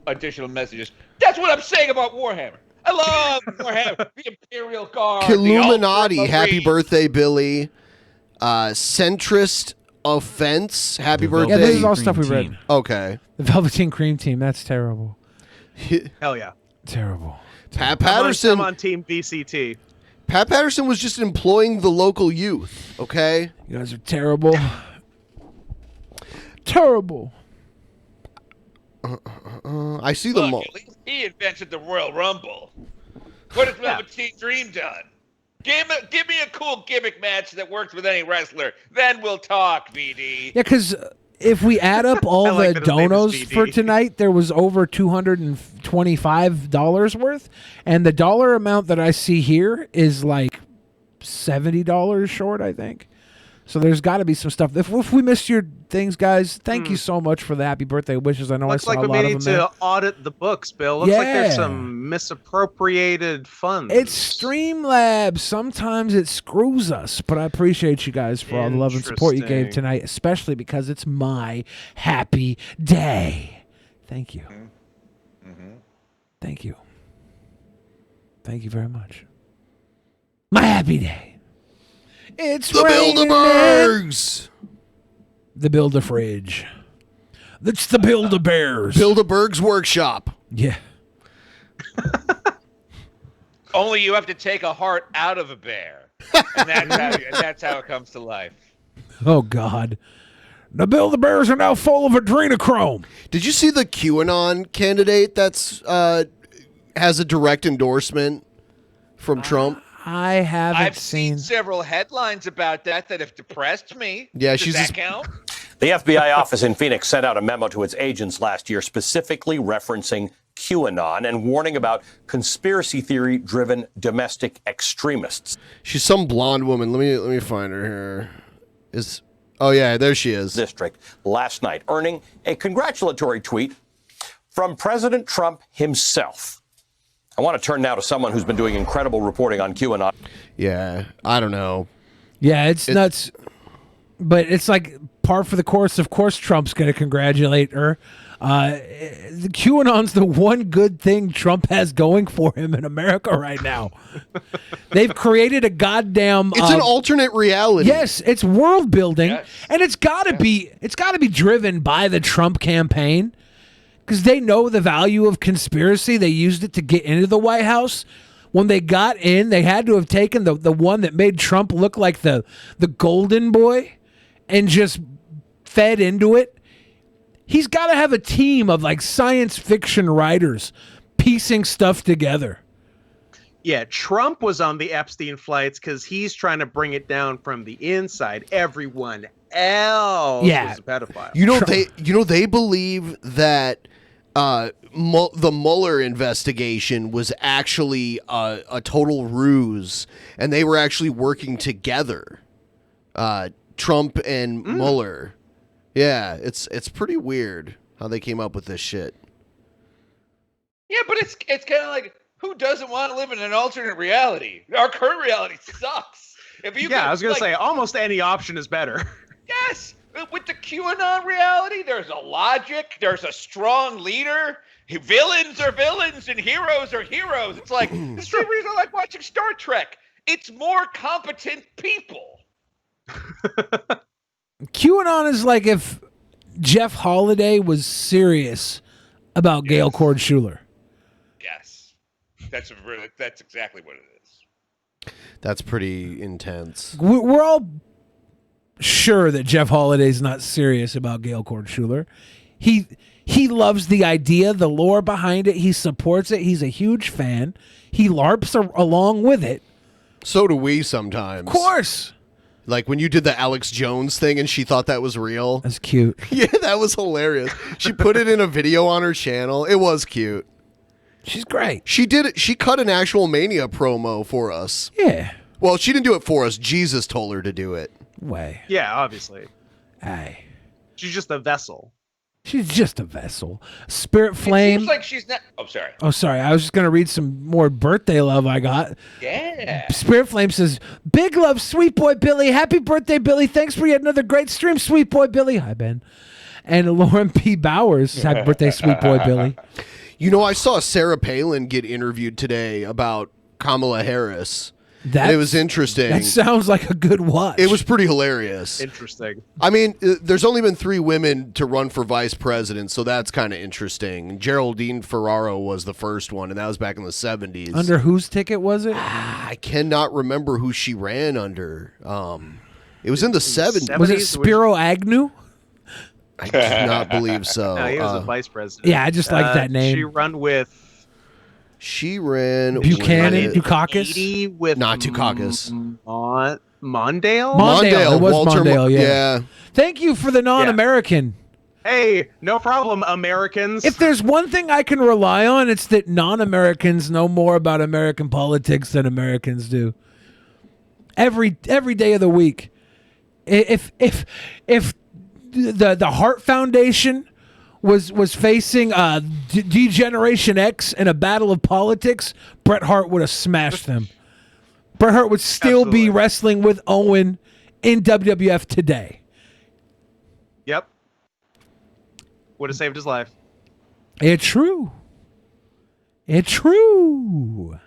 [SPEAKER 10] messages, that's what I'm saying about Warhammer. I love Warhammer. The Imperial Guard.
[SPEAKER 7] Illuminati. Happy birthday, Billy. Centrist offense. Happy birthday.
[SPEAKER 1] Yeah, this is all stuff we read.
[SPEAKER 7] Okay.
[SPEAKER 1] The Velveteen Cream Team. That's terrible.
[SPEAKER 11] Hell yeah.
[SPEAKER 1] Terrible.
[SPEAKER 7] Pat Patterson.
[SPEAKER 11] I'm on Team VCT.
[SPEAKER 7] Pat Patterson was just employing the local youth. Okay.
[SPEAKER 1] You guys are terrible. Terrible.
[SPEAKER 7] I see them all.
[SPEAKER 10] At least he invented the Royal Rumble. What has Velveteen Dream done? Give me a cool gimmick match that works with any wrestler. Then we'll talk, BD.
[SPEAKER 1] Yeah, because if we add up all the donos for tonight, there was over $225 worth. And the dollar amount that I see here is like $70 short, I think. So there's got to be some stuff. If we missed your things, guys, thank you so much for the happy birthday wishes. I know
[SPEAKER 11] Looks
[SPEAKER 1] I saw
[SPEAKER 11] like
[SPEAKER 1] a lot of them.
[SPEAKER 11] we need to audit the books, Bill. Looks like there's some misappropriated funds.
[SPEAKER 1] It's Streamlabs. Sometimes it screws us, but I appreciate you guys for all the love and support you gave tonight, especially because it's my happy day. Thank you. Thank you. Thank you very much. My happy day. It's
[SPEAKER 7] the Bilderbergs.
[SPEAKER 1] The Build-A-Fridge. That's the Build-A-Bears.
[SPEAKER 7] Bilderbergs Workshop.
[SPEAKER 1] Yeah.
[SPEAKER 10] Only you have to take a heart out of a bear, and that's how it comes to life.
[SPEAKER 1] Oh God. The Build-A-Bears are now full of adrenochrome.
[SPEAKER 7] Did you see the QAnon candidate that's has a direct endorsement from Trump?
[SPEAKER 1] I haven't
[SPEAKER 10] I've seen several headlines about that have depressed me.
[SPEAKER 7] Yeah,
[SPEAKER 10] Does that count?
[SPEAKER 9] The FBI office in Phoenix sent out a memo to its agents last year specifically referencing QAnon and warning about conspiracy theory-driven domestic extremists.
[SPEAKER 7] She's some blonde woman. Let me find her here. Oh yeah, there she is.
[SPEAKER 9] District last night, earning a congratulatory tweet from President Trump himself. I want to turn now to someone who's been doing incredible reporting on QAnon.
[SPEAKER 7] Yeah, I don't know.
[SPEAKER 1] Yeah, it's nuts. But it's like par for the course. Of course, Trump's going to congratulate her. The QAnon's the one good thing Trump has going for him in America right now. They've created a goddamn.
[SPEAKER 7] It's an alternate reality.
[SPEAKER 1] Yes, it's world building, and it's got to be. It's got to be driven by the Trump campaign. Because they know the value of conspiracy. They used it to get into the White House. When they got in, they had to have taken the one that made Trump look like the golden boy and just fed into it. He's got to have a team of like science fiction writers piecing stuff together.
[SPEAKER 11] Yeah, Trump was on the Epstein flights because he's trying to bring it down from the inside. Everyone else was a pedophile.
[SPEAKER 7] They believe that the Mueller investigation was actually a total ruse, and they were actually working together. Trump and Mueller. Yeah, it's pretty weird how they came up with this shit.
[SPEAKER 10] Yeah, but it's kind of like, who doesn't want to live in an alternate reality? Our current reality sucks.
[SPEAKER 11] I was going to say, almost any option is better.
[SPEAKER 10] Yes. With the QAnon reality, there's a logic. There's a strong leader. Villains are villains and heroes are heroes. It's like, the same reason I like watching Star Trek. It's more competent people.
[SPEAKER 1] QAnon is like if Jeff Holiday was serious about Gail Cord Schuler.
[SPEAKER 10] Yes. That's exactly what it is.
[SPEAKER 7] That's pretty intense.
[SPEAKER 1] We're all sure that Jeff Holiday's not serious about Gail Cord Schuler. He loves the idea, the lore behind it. He supports it. He's a huge fan. He LARPs along with it.
[SPEAKER 7] So do we sometimes.
[SPEAKER 1] Of course.
[SPEAKER 7] Like when you did the Alex Jones thing and she thought that was real.
[SPEAKER 1] That's cute.
[SPEAKER 7] Yeah, that was hilarious. She put it in a video on her channel. It was cute.
[SPEAKER 1] She's great.
[SPEAKER 7] She did it. She cut an actual Mania promo for us.
[SPEAKER 1] Yeah.
[SPEAKER 7] Well, she didn't do it for us. Jesus told her to do it.
[SPEAKER 1] Way.
[SPEAKER 11] Yeah, obviously.
[SPEAKER 1] Hey.
[SPEAKER 11] She's just a vessel.
[SPEAKER 1] She's just a vessel. Spirit Flame.
[SPEAKER 10] Seems like she's not. Oh, sorry.
[SPEAKER 1] Oh, sorry. I was just going to read some more birthday love I got.
[SPEAKER 10] Yeah.
[SPEAKER 1] Spirit Flame says, big love, sweet boy Billy. Happy birthday, Billy. Thanks for yet another great stream, sweet boy Billy. Hi, Ben. And Lauren P. Bowers, happy birthday, sweet boy Billy.
[SPEAKER 7] You know, I saw Sarah Palin get interviewed today about Kamala Harris. It was interesting.
[SPEAKER 1] That sounds like a good watch.
[SPEAKER 7] It was pretty hilarious.
[SPEAKER 11] Interesting.
[SPEAKER 7] I mean, there's only been 3 women to run for vice president, so that's kind of interesting. Geraldine Ferraro was the first one, and that was back in the 70s.
[SPEAKER 1] Under whose ticket was it?
[SPEAKER 7] I cannot remember who she ran under. It was in the 70s.
[SPEAKER 1] Was it Spiro Agnew?
[SPEAKER 7] I do not believe so.
[SPEAKER 11] No, he was a vice president.
[SPEAKER 1] Yeah, I just like that name.
[SPEAKER 11] She ran
[SPEAKER 1] Buchanan,
[SPEAKER 11] with
[SPEAKER 1] Dukakis?
[SPEAKER 11] with
[SPEAKER 7] not Dukakis.
[SPEAKER 11] Mondale?
[SPEAKER 1] Mondale. It was
[SPEAKER 7] Walter
[SPEAKER 1] Mondale, yeah.
[SPEAKER 7] yeah.
[SPEAKER 1] Thank you for the non-American.
[SPEAKER 11] Hey, no problem, Americans.
[SPEAKER 1] If there's one thing I can rely on, it's that non-Americans know more about American politics than Americans do. Every day of the week. If the Hart Foundation was facing D-Generation X in a battle of politics, Bret Hart would have smashed them. Bret Hart would still be wrestling with Owen in WWF today.
[SPEAKER 11] Yep. Would have saved his life.
[SPEAKER 1] It's true. It's true.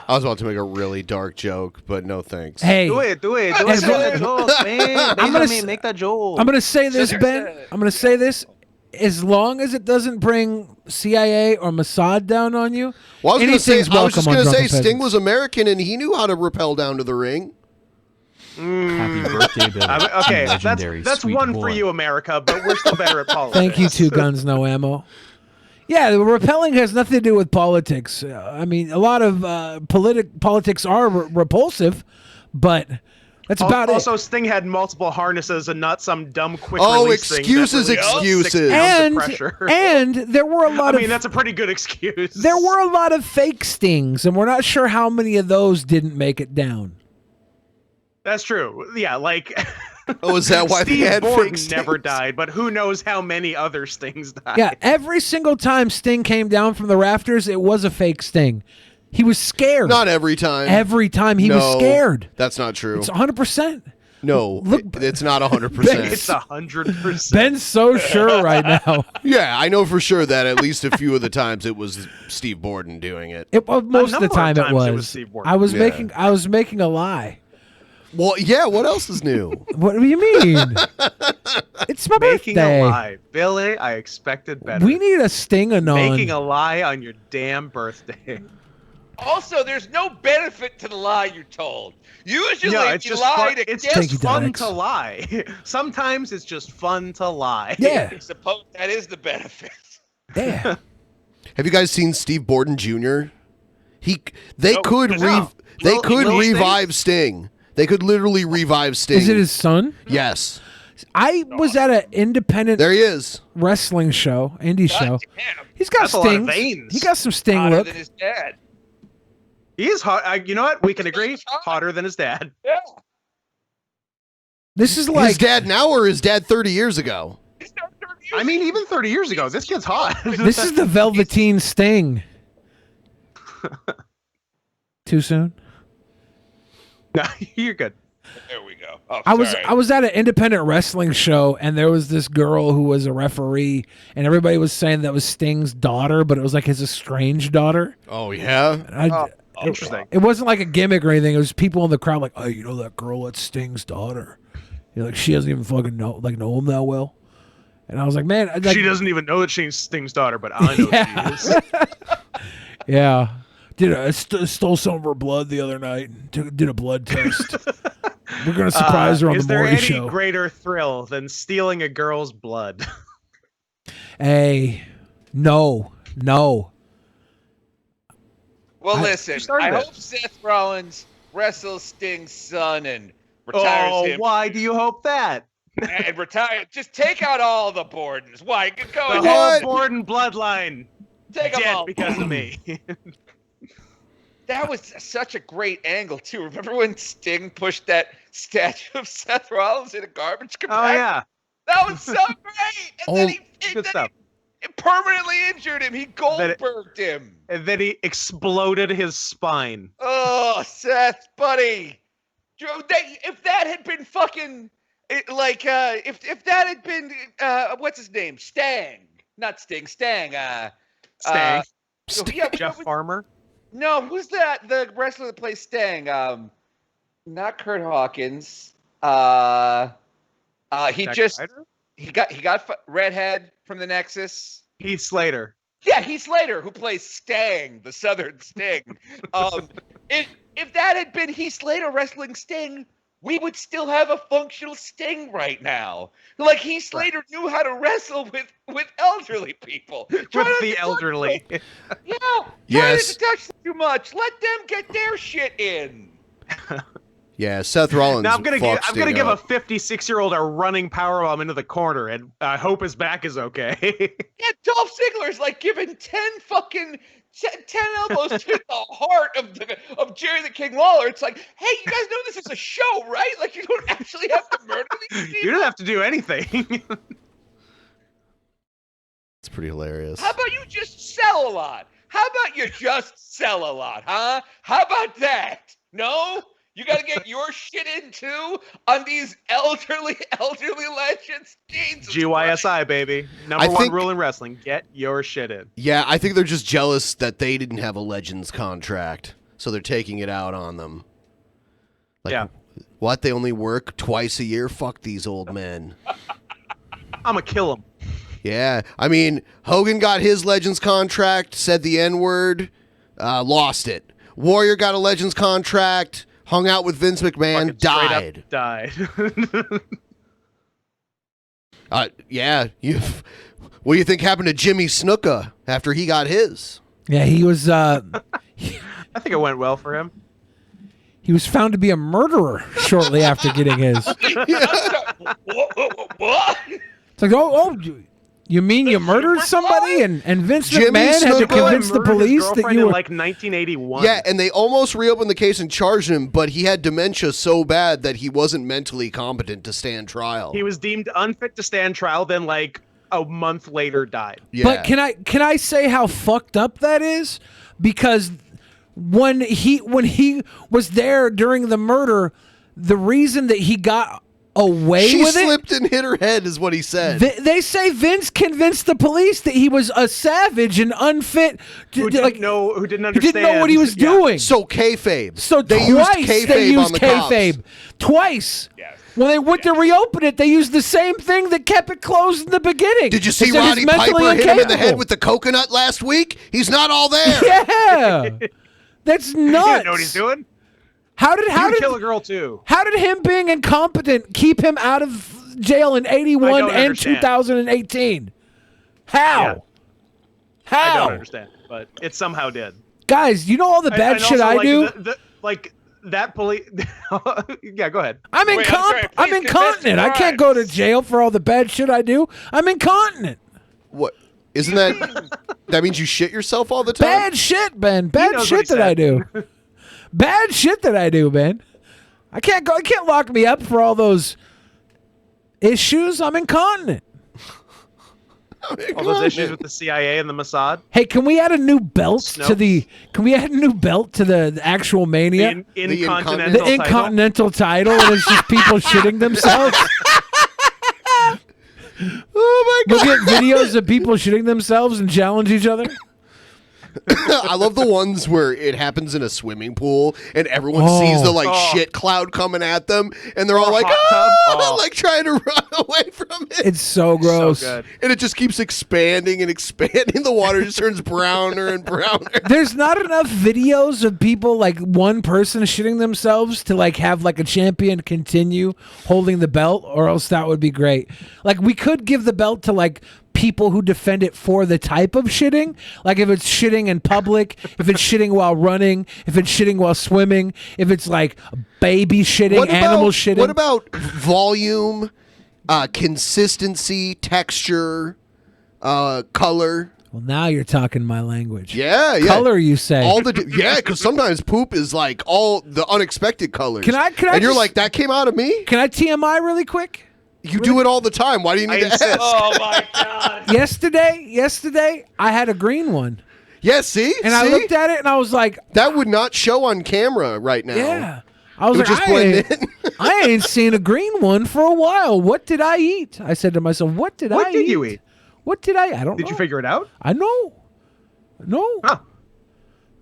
[SPEAKER 7] I was about to make a really dark joke, but no thanks.
[SPEAKER 1] Hey.
[SPEAKER 11] Do it. Make that joke, man. Make that joke.
[SPEAKER 1] I'm going to say this, Ben. I'm going to say this. As long as it doesn't bring CIA or Mossad down on you,
[SPEAKER 7] Well, I was just going to say
[SPEAKER 1] Sting
[SPEAKER 7] Sting was American and he knew how to rappel down to the ring.
[SPEAKER 8] Happy birthday, Billy.
[SPEAKER 11] Okay,
[SPEAKER 8] Legendary
[SPEAKER 11] that's
[SPEAKER 8] sweet
[SPEAKER 11] one
[SPEAKER 8] boy.
[SPEAKER 11] for you, America, but we're still better at politics.
[SPEAKER 1] Thank you, Two Guns, No Ammo. Yeah, the repelling has nothing to do with politics. I mean, a lot of politics are repulsive, but that's about it.
[SPEAKER 11] Also, Sting had multiple harnesses and not some dumb quick
[SPEAKER 7] Oh,
[SPEAKER 11] release thing
[SPEAKER 7] excuses,
[SPEAKER 11] that really
[SPEAKER 7] excuses.
[SPEAKER 11] 6 pounds of pressure.
[SPEAKER 1] And there were a lot
[SPEAKER 11] I mean, that's a pretty good excuse.
[SPEAKER 1] There were a lot of fake stings, and we're not sure how many of those didn't make it down.
[SPEAKER 11] That's true. Yeah, like...
[SPEAKER 7] Oh, is that why
[SPEAKER 11] Steve
[SPEAKER 7] they had
[SPEAKER 11] Borden
[SPEAKER 7] fake stings?
[SPEAKER 11] never died, but who knows how many other Stings died.
[SPEAKER 1] Yeah, every single time Sting came down from the rafters, it was a fake sting. He was scared.
[SPEAKER 7] Not every time.
[SPEAKER 1] Every time he was scared.
[SPEAKER 7] That's not true.
[SPEAKER 1] It's 100%.
[SPEAKER 7] No, it's not 100%.
[SPEAKER 11] It's 100%.
[SPEAKER 1] Ben's so sure right now.
[SPEAKER 7] Yeah, I know for sure that at least a few of the times it was Steve Borden doing it.
[SPEAKER 1] Most of the time it was.
[SPEAKER 11] Steve Borden.
[SPEAKER 1] I was making a lie.
[SPEAKER 7] Well, yeah, what else is new?
[SPEAKER 1] What do you mean? It's my
[SPEAKER 11] Making
[SPEAKER 1] birthday.
[SPEAKER 11] a lie. Billy, I expected better.
[SPEAKER 1] We need a Sting-a-non.
[SPEAKER 11] Making a lie on your damn birthday.
[SPEAKER 10] Also, there's no benefit to the lie you're told. Usually,
[SPEAKER 11] it's
[SPEAKER 10] you
[SPEAKER 11] just
[SPEAKER 10] lie
[SPEAKER 11] fun.
[SPEAKER 10] to
[SPEAKER 11] It's
[SPEAKER 10] get
[SPEAKER 11] just fun to lie. Sometimes it's just fun to lie.
[SPEAKER 1] Yeah.
[SPEAKER 10] I suppose that is the benefit.
[SPEAKER 1] Yeah.
[SPEAKER 7] Have you guys seen Steve Borden Jr.? They could
[SPEAKER 11] Little
[SPEAKER 7] revive Sting. They could literally revive Sting.
[SPEAKER 1] Is it his son?
[SPEAKER 7] Yes.
[SPEAKER 1] I was at an independent
[SPEAKER 7] There he is.
[SPEAKER 1] wrestling show, indie show.
[SPEAKER 10] Damn.
[SPEAKER 1] He's got
[SPEAKER 11] That's a lot of
[SPEAKER 1] stings.
[SPEAKER 11] veins.
[SPEAKER 1] He got some Sting
[SPEAKER 10] Hotter
[SPEAKER 1] look.
[SPEAKER 10] than his dad.
[SPEAKER 11] He is hot. You know what? We can agree. Hotter than his dad.
[SPEAKER 10] Yeah.
[SPEAKER 1] This is
[SPEAKER 7] His
[SPEAKER 1] like
[SPEAKER 7] dad now or his dad 30 years ago?
[SPEAKER 11] I mean, even 30 years ago, this kid's hot.
[SPEAKER 1] this is the Velveteen Sting. Too soon?
[SPEAKER 11] No, you're good.
[SPEAKER 10] There we go. Oh,
[SPEAKER 1] I
[SPEAKER 10] sorry.
[SPEAKER 1] was at an independent wrestling show, and there was this girl who was a referee, and everybody was saying that was Sting's daughter, but it was like his estranged daughter.
[SPEAKER 7] Oh, yeah?
[SPEAKER 11] Interesting.
[SPEAKER 1] It wasn't like a gimmick or anything. It was people in the crowd like, "Oh, you know that girl? That's Sting's daughter." You're like, she doesn't even fucking know him that well. And I was like, man,
[SPEAKER 11] She doesn't even know that she's Sting's daughter, but I know she is.
[SPEAKER 1] Yeah. Stole some of her blood the other night. Did a blood test. We're gonna surprise her on the
[SPEAKER 11] Is there
[SPEAKER 1] morning
[SPEAKER 11] any
[SPEAKER 1] show.
[SPEAKER 11] greater thrill than stealing a girl's blood?
[SPEAKER 1] Hey, no.
[SPEAKER 10] Well, listen, I hope Seth Rollins wrestles Sting's son and retires him.
[SPEAKER 11] Why do you hope that?
[SPEAKER 10] And retire. Just take out all the Bordens. Why? Go
[SPEAKER 11] The whole Borden bloodline
[SPEAKER 10] Take them
[SPEAKER 11] dead
[SPEAKER 10] all.
[SPEAKER 11] because of me.
[SPEAKER 10] That was such a great angle too. Remember when Sting pushed that statue of Seth Rollins in a garbage compactor?
[SPEAKER 11] Oh yeah,
[SPEAKER 10] that was so great. And then
[SPEAKER 11] good stuff.
[SPEAKER 10] He permanently injured him. He Goldberged him.
[SPEAKER 11] And then he exploded his spine.
[SPEAKER 10] Oh, Seth, buddy. If that had been fucking if that had been what's his name? Stang. Not Sting. Stang.
[SPEAKER 11] Stang.
[SPEAKER 10] Yeah,
[SPEAKER 11] Jeff Farmer.
[SPEAKER 10] No, who's that? The wrestler that plays Stang. Not Kurt Hawkins. He got redhead from the Nexus.
[SPEAKER 11] Heath Slater.
[SPEAKER 10] Yeah, Heath Slater, who plays Stang, the Southern Sting. If that had been Heath Slater wrestling Sting, we would still have a functional Sting right now. Like Heath Slater knew how to wrestle with elderly people.
[SPEAKER 11] With the elderly.
[SPEAKER 10] Yeah.
[SPEAKER 7] Yes.
[SPEAKER 10] Try not to touch them too much. Let them get their shit in.
[SPEAKER 7] Yeah, Seth Rollins.
[SPEAKER 11] Now I'm gonna give a
[SPEAKER 7] up.
[SPEAKER 11] 56-year-old a running powerbomb into the corner, and I hope his back is okay.
[SPEAKER 10] Yeah, Dolph Ziggler's like giving 10 elbows to the heart of Jerry the King Lawler. It's like, hey, you guys know this is a show, right? Like, you don't actually have to murder these people.
[SPEAKER 11] You don't have to do anything.
[SPEAKER 7] It's pretty hilarious.
[SPEAKER 10] How about you just sell a lot? How about you just sell a lot, huh? How about that? No? You got to get your shit in too on these elderly legends. Jesus
[SPEAKER 11] GYSI,
[SPEAKER 10] Christ.
[SPEAKER 11] baby. Number one rule in wrestling: get your shit in.
[SPEAKER 7] Yeah, I think they're just jealous that they didn't have a Legends contract, so they're taking it out on them. Like, what? They only work twice a year? Fuck these old men.
[SPEAKER 11] I'ma kill them.
[SPEAKER 7] Yeah, I mean, Hogan got his Legends contract, said the N-word, lost it. Warrior got a Legends contract, hung out with Vince McMahon, died.
[SPEAKER 11] Died.
[SPEAKER 7] Yeah. What do you think happened to Jimmy Snuka after he got his?
[SPEAKER 1] Yeah, he was.
[SPEAKER 11] I think it went well for him.
[SPEAKER 1] He was found to be a murderer shortly after getting his.
[SPEAKER 10] What?
[SPEAKER 1] It's like, you mean you murdered somebody? And Vince
[SPEAKER 7] Jimmy
[SPEAKER 1] McMahon had to
[SPEAKER 7] Snuka
[SPEAKER 1] convince the police that you
[SPEAKER 11] in
[SPEAKER 1] were
[SPEAKER 11] like 1981.
[SPEAKER 7] Yeah, and they almost reopened the case and charged him, but he had dementia so bad that he wasn't mentally competent to stand trial.
[SPEAKER 11] He was deemed unfit to stand trial, then like a month later died.
[SPEAKER 7] Yeah.
[SPEAKER 1] But can I say how fucked up that is? Because when he was there during the murder, the reason that he got away
[SPEAKER 7] She
[SPEAKER 1] with it,
[SPEAKER 7] slipped and hit her head is what he said.
[SPEAKER 1] they say Vince convinced the police that he was a savage and unfit.
[SPEAKER 11] Who didn't know
[SPEAKER 1] Who didn't know what he was doing.
[SPEAKER 7] So kayfabe.
[SPEAKER 1] So
[SPEAKER 7] they
[SPEAKER 1] twice
[SPEAKER 7] used kayfabe
[SPEAKER 1] they used
[SPEAKER 7] on the cops.
[SPEAKER 1] kayfabe. Twice. When they went to reopen it, they used the same thing that kept it closed in the beginning.
[SPEAKER 7] Did you see
[SPEAKER 1] They said
[SPEAKER 7] Roddy
[SPEAKER 1] he's mentally
[SPEAKER 7] Piper hit him in the head
[SPEAKER 1] incapable.
[SPEAKER 7] with the coconut last week? He's not all there.
[SPEAKER 1] Yeah. That's nuts.
[SPEAKER 11] He doesn't know what he's doing.
[SPEAKER 1] How did
[SPEAKER 11] kill a girl too?
[SPEAKER 1] How did him being incompetent keep him out of jail in 81 and
[SPEAKER 11] understand.
[SPEAKER 1] 2018? How?
[SPEAKER 11] Yeah.
[SPEAKER 1] How?
[SPEAKER 11] I don't understand, but it somehow did.
[SPEAKER 1] Guys, you know all the bad shit I do?
[SPEAKER 11] That police. Yeah, go ahead.
[SPEAKER 1] I'm incontinent. I can't go to jail for all the bad shit I do. I'm incontinent.
[SPEAKER 7] What? Isn't that means you shit yourself all the time?
[SPEAKER 1] Bad shit, Ben. Bad
[SPEAKER 11] knows
[SPEAKER 1] shit
[SPEAKER 11] what he
[SPEAKER 1] that I
[SPEAKER 11] said.
[SPEAKER 1] do. Bad shit that I do, man. I can't lock me up for all those issues. I'm incontinent.
[SPEAKER 11] All those issues with the CIA and the Mossad.
[SPEAKER 1] Hey, can we add a new belt to the? Can we add a new belt to the actual Mania?
[SPEAKER 11] The Incontinental
[SPEAKER 1] The Incontinental title, and it's just people shitting themselves.
[SPEAKER 7] Oh my
[SPEAKER 1] We'll
[SPEAKER 7] god!
[SPEAKER 1] get videos of people shitting themselves and challenge each other.
[SPEAKER 7] I love the ones where it happens in a swimming pool and everyone sees the shit cloud coming at them, and they're all like, like trying to run away from it.
[SPEAKER 1] It's so gross.
[SPEAKER 11] So good.
[SPEAKER 7] And it just keeps expanding and expanding. The water just turns browner and browner.
[SPEAKER 1] There's not enough videos of people, like one person shitting themselves, to like have like a champion continue holding the belt, or else that would be great. Like we could give the belt to like people who defend it for the type of shitting. Like if it's shitting in public, if it's shitting while running, if it's shitting while swimming, if it's like baby shitting, animal shitting.
[SPEAKER 7] What about volume, consistency, texture, color?
[SPEAKER 1] Well, now you're talking my language.
[SPEAKER 7] Yeah, yeah.
[SPEAKER 1] Color, you say?
[SPEAKER 7] Yeah, because sometimes poop is like all the unexpected colors.
[SPEAKER 1] Can I
[SPEAKER 7] and you're like, that came out of me?
[SPEAKER 1] Can I TMI really quick?
[SPEAKER 7] You do it all the time. Why do you need to ask?
[SPEAKER 10] Oh my God.
[SPEAKER 1] Yesterday, I had a green one.
[SPEAKER 7] Yeah, see?
[SPEAKER 1] And I looked at it and I was like,
[SPEAKER 7] that would not show on camera right now.
[SPEAKER 1] Yeah. I was
[SPEAKER 7] It would
[SPEAKER 1] like,
[SPEAKER 7] just blend in.
[SPEAKER 1] I ain't seen a green one for a while. What did I eat? I said to myself, what did you eat? What did I don't know.
[SPEAKER 11] Did you figure it out?
[SPEAKER 1] I know. No.
[SPEAKER 11] Huh.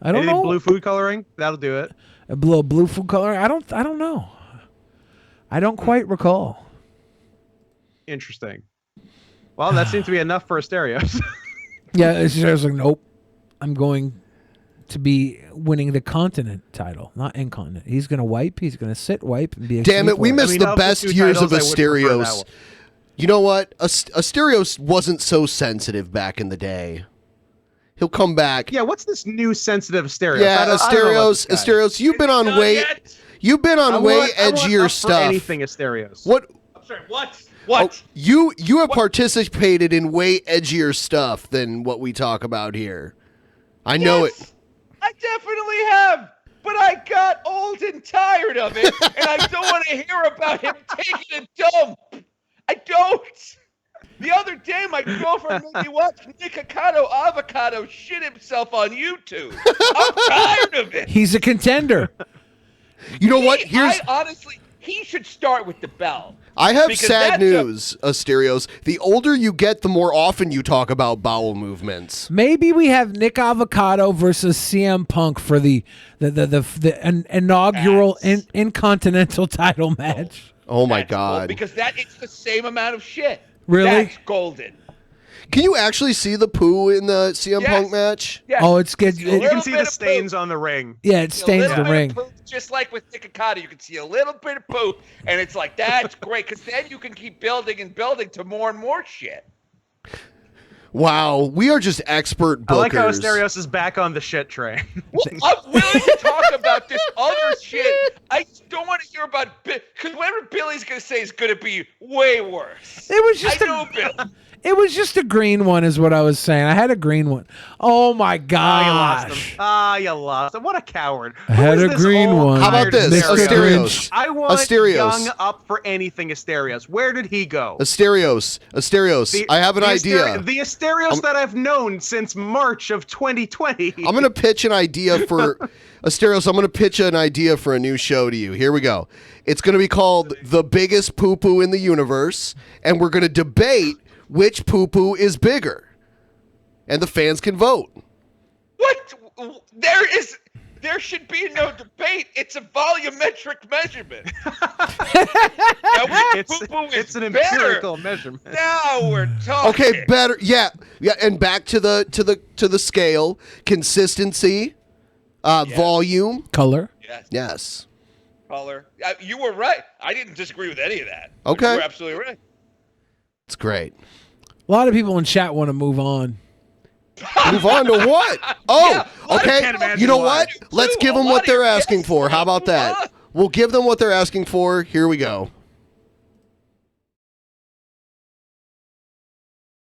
[SPEAKER 1] I don't
[SPEAKER 11] Anything
[SPEAKER 1] know.
[SPEAKER 11] blue food coloring? That'll do it.
[SPEAKER 1] A blue food coloring? I don't know. I don't quite recall.
[SPEAKER 11] Interesting. Well, that seems to be enough for Asterios.
[SPEAKER 1] Yeah, it's just, I was like, nope. I'm going to be winning the continent title, not incontinent. He's going to wipe. He's going to sit, wipe, and be a
[SPEAKER 7] Damn it, we missed the best years of
[SPEAKER 11] titles, I would prefer that
[SPEAKER 7] Asterios.
[SPEAKER 11] one.
[SPEAKER 7] You know what? Asterios wasn't so sensitive back in the day. He'll come back.
[SPEAKER 11] Yeah, what's this new sensitive Asterios?
[SPEAKER 7] Yeah,
[SPEAKER 11] I don't know about this guy.
[SPEAKER 7] Asterios, you've been on way edgier stuff.
[SPEAKER 11] Anything Asterios.
[SPEAKER 7] What?
[SPEAKER 10] I'm sorry, what? What?
[SPEAKER 7] Oh, you have participated in way edgier stuff than what we talk about here. I know it.
[SPEAKER 10] I definitely have. But I got old and tired of it, and I don't want to hear about him taking a dump. I don't. The other day, my girlfriend made me watch Nikocado Avocado shit himself on YouTube. I'm tired of it.
[SPEAKER 1] He's a contender.
[SPEAKER 7] You know what?
[SPEAKER 10] Honestly, he should start with the bell.
[SPEAKER 7] I have
[SPEAKER 10] Because
[SPEAKER 7] sad
[SPEAKER 10] that's
[SPEAKER 7] news, Asterios. The older you get, the more often you talk about bowel movements.
[SPEAKER 1] Maybe we have Nick Avocado versus CM Punk for the inaugural incontinental title match.
[SPEAKER 7] Oh my God!
[SPEAKER 10] Because it's the same amount of shit.
[SPEAKER 1] Really?
[SPEAKER 10] That's golden.
[SPEAKER 7] Can you actually see the poo in the CM Punk match?
[SPEAKER 10] Yes.
[SPEAKER 1] Oh, it's good.
[SPEAKER 11] You can see the stains on the ring.
[SPEAKER 1] Yeah, it stains the ring.
[SPEAKER 10] Just like with Nikocado, you can see a little bit of poo, and it's like, that's great, because then you can keep building and building to more and more shit.
[SPEAKER 7] Wow, we are just expert bookers.
[SPEAKER 11] I like how Asterios is back on the shit train.
[SPEAKER 10] Well, I'm willing to talk about this other shit. I just don't want to hear about because whatever Billy's going to say is going to be way worse.
[SPEAKER 1] It was just
[SPEAKER 10] Bill.
[SPEAKER 1] It was just a green one, is what I was saying. I had a green one. Oh my gosh!
[SPEAKER 11] You lost him. What a coward!
[SPEAKER 1] I had a green one.
[SPEAKER 7] How about this, Asterios?
[SPEAKER 11] I want
[SPEAKER 7] Asterios.
[SPEAKER 11] Young up for anything. Asterios. Where did he go?
[SPEAKER 7] Asterios. I have an idea.
[SPEAKER 11] The Asterios that I've known since March of 2020.
[SPEAKER 7] I'm going to pitch an idea for Asterios. I'm going to pitch an idea for a new show to you. Here we go. It's going to be called The Biggest Poo-Poo in the Universe, and we're going to debate which poo-poo is bigger, and the fans can vote.
[SPEAKER 10] What? There should be no debate. It's a volumetric measurement.
[SPEAKER 11] It's an empirical measurement.
[SPEAKER 10] Now we're talking.
[SPEAKER 7] Okay, better. Yeah, and back to the scale, consistency, volume,
[SPEAKER 1] color.
[SPEAKER 7] Yes.
[SPEAKER 10] Color. You were right. I didn't disagree with any of that.
[SPEAKER 7] Okay.
[SPEAKER 10] You were absolutely right.
[SPEAKER 7] It's great.
[SPEAKER 1] A lot of people in chat want to move on.
[SPEAKER 7] Move on to what? Oh,
[SPEAKER 10] Yeah,
[SPEAKER 7] okay. You know what? Let's give them what they're asking for. How about that? We'll give them what they're asking for. Here we go.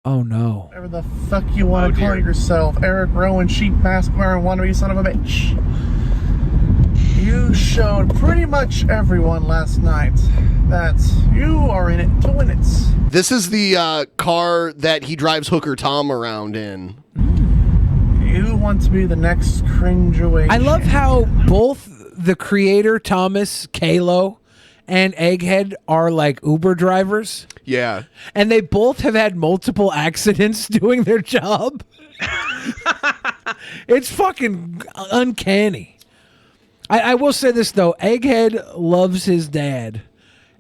[SPEAKER 1] Oh no.
[SPEAKER 12] Whatever the fuck you want to call yourself, Eric Rowan, sheep mask wearing wannabe son of a bitch. You showed pretty much everyone last night that you are in it to win it.
[SPEAKER 7] This is the car that he drives Hooker Tom around in.
[SPEAKER 12] You want to be the next cringe-away.
[SPEAKER 1] I love how both the creator, Thomas, Kalo, and Egghead are like Uber drivers.
[SPEAKER 7] Yeah.
[SPEAKER 1] And they both have had multiple accidents doing their job. It's fucking uncanny. I will say this though, Egghead loves his dad,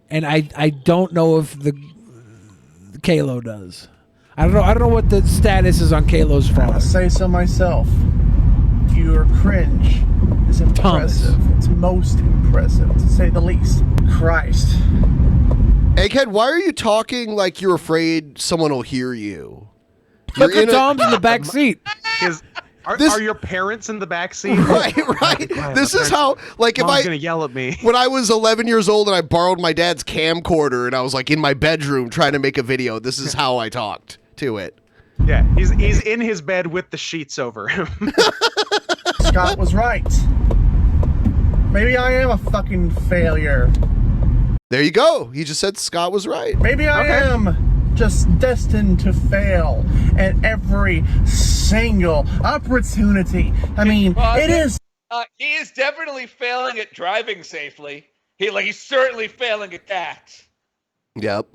[SPEAKER 1] and I don't know if the Kalo does. I don't know what the status is on Kalo's father.
[SPEAKER 12] I'll say so myself. Your cringe is impressive. It's most impressive, to say the least. Christ.
[SPEAKER 7] Egghead, why are you talking like you're afraid someone will hear you?
[SPEAKER 1] Look at Tom's in the back seat.
[SPEAKER 11] Are your parents in the back seat?
[SPEAKER 7] Right. This is how, like, if
[SPEAKER 11] Mom's gonna yell at me.
[SPEAKER 7] When I was 11 years old and I borrowed my dad's camcorder and I was like in my bedroom trying to make a video, this is how I talked to it.
[SPEAKER 11] Yeah, he's in his bed with the sheets over him.
[SPEAKER 12] Scott was right. Maybe I am a fucking failure.
[SPEAKER 7] There you go. He just said Scott was right.
[SPEAKER 12] Maybe I am just destined to fail at every single opportunity. I mean, it is.
[SPEAKER 10] He is definitely failing at driving safely. He's certainly failing at that.
[SPEAKER 7] Yep.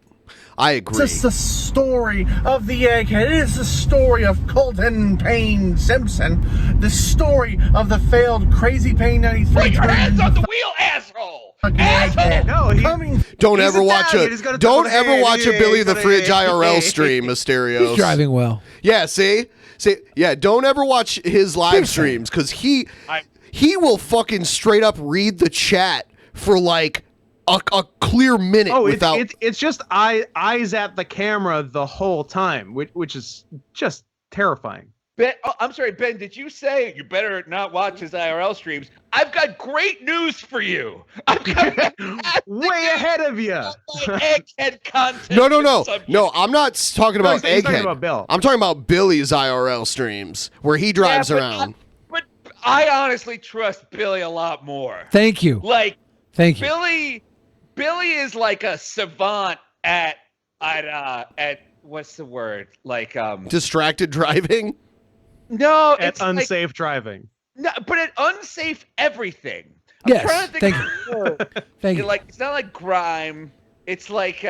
[SPEAKER 7] I agree.
[SPEAKER 12] It's just the story of the Egghead. It is the story of Colton Payne Simpson. The story of the failed Crazy Payne 93.
[SPEAKER 10] Put your hands on the wheel, asshole! Asshole!
[SPEAKER 11] No,
[SPEAKER 7] don't ever watch a Billy the Fridge IRL stream, Mysterios.
[SPEAKER 1] He's driving well.
[SPEAKER 7] Yeah, see, yeah. Don't ever watch his live streams because he will fucking straight up read the chat for like a clear minute without.
[SPEAKER 11] It's just eyes at the camera the whole time, which is just terrifying.
[SPEAKER 10] Ben, I'm sorry, Ben, did you say you better not watch his IRL streams? I've got great news for you. I've got
[SPEAKER 11] way ahead of you.
[SPEAKER 10] Egghead content.
[SPEAKER 7] No, I'm not talking about Egghead.
[SPEAKER 11] Talking about Bill.
[SPEAKER 7] I'm talking about Billy's IRL streams where he drives around.
[SPEAKER 10] But I honestly trust Billy a lot more.
[SPEAKER 1] Thank you. Thank
[SPEAKER 10] you. Billy is like a savant at what's the word?
[SPEAKER 7] Distracted driving?
[SPEAKER 10] No,
[SPEAKER 11] it's unsafe driving.
[SPEAKER 10] No, but at unsafe everything.
[SPEAKER 1] Yes,
[SPEAKER 10] I'm trying to think
[SPEAKER 1] thank you.
[SPEAKER 10] It's not like grime. It's like he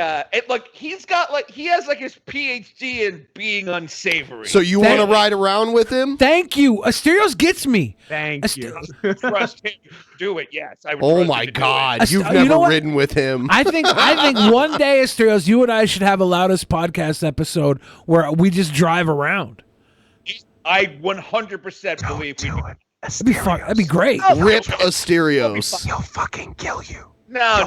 [SPEAKER 10] has his PhD in being unsavory.
[SPEAKER 7] So you want to ride around with him?
[SPEAKER 1] Thank you. Asterios gets me.
[SPEAKER 11] Thank you.
[SPEAKER 10] Trust him to do it. Yes. I would
[SPEAKER 7] Oh
[SPEAKER 10] trust
[SPEAKER 7] my
[SPEAKER 10] him to do
[SPEAKER 7] God!
[SPEAKER 10] it.
[SPEAKER 7] You've never ridden with him.
[SPEAKER 1] I think one day, Asterios, you and I should have a Loudest podcast episode where we just drive around.
[SPEAKER 10] I 100% believe we do it.
[SPEAKER 1] That'd be fun. That'd be great.
[SPEAKER 7] Rip Asterios.
[SPEAKER 11] He'll fucking kill you.
[SPEAKER 10] No.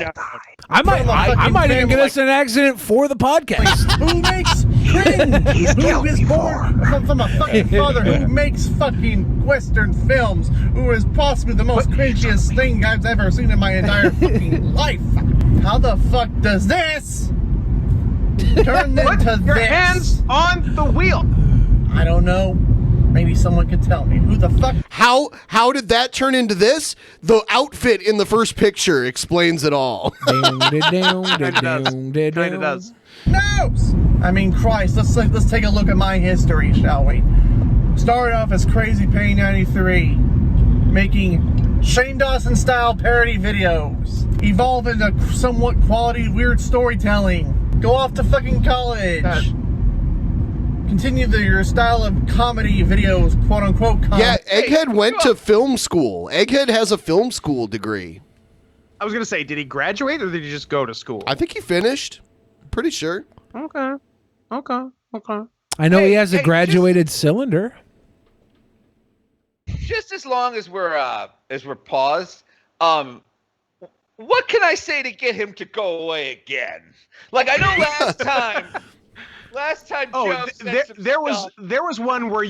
[SPEAKER 1] I might even get us in an accident for the podcast.
[SPEAKER 12] Who makes cringe? Who is born from a fucking father who makes fucking Western films? Who is possibly the most cringiest thing I've ever seen in my entire fucking life? How the fuck does this turn into
[SPEAKER 11] Put your hands on the wheel.
[SPEAKER 12] I don't know. Maybe someone could tell me. Who the fuck?
[SPEAKER 7] How did that turn into this? The outfit in the first picture explains it all.
[SPEAKER 11] Kinda does.
[SPEAKER 12] No! I mean, Christ, let's take a look at my history, shall we? Started off as Crazy Payne 93, making Shane Dawson style parody videos. Evolve into somewhat quality weird storytelling. Go off to fucking college. Continue your style of comedy videos, quote unquote.
[SPEAKER 7] Yeah, Egghead went to film school. Egghead has a film school degree.
[SPEAKER 11] I was gonna say, did he graduate or did he just go to school?
[SPEAKER 7] I think he finished. Pretty sure.
[SPEAKER 11] Okay.
[SPEAKER 1] I know he has a graduated cylinder.
[SPEAKER 10] Just as long as we're paused, what can I say to get him to go away again? Like I know last time. Joe
[SPEAKER 11] there was one where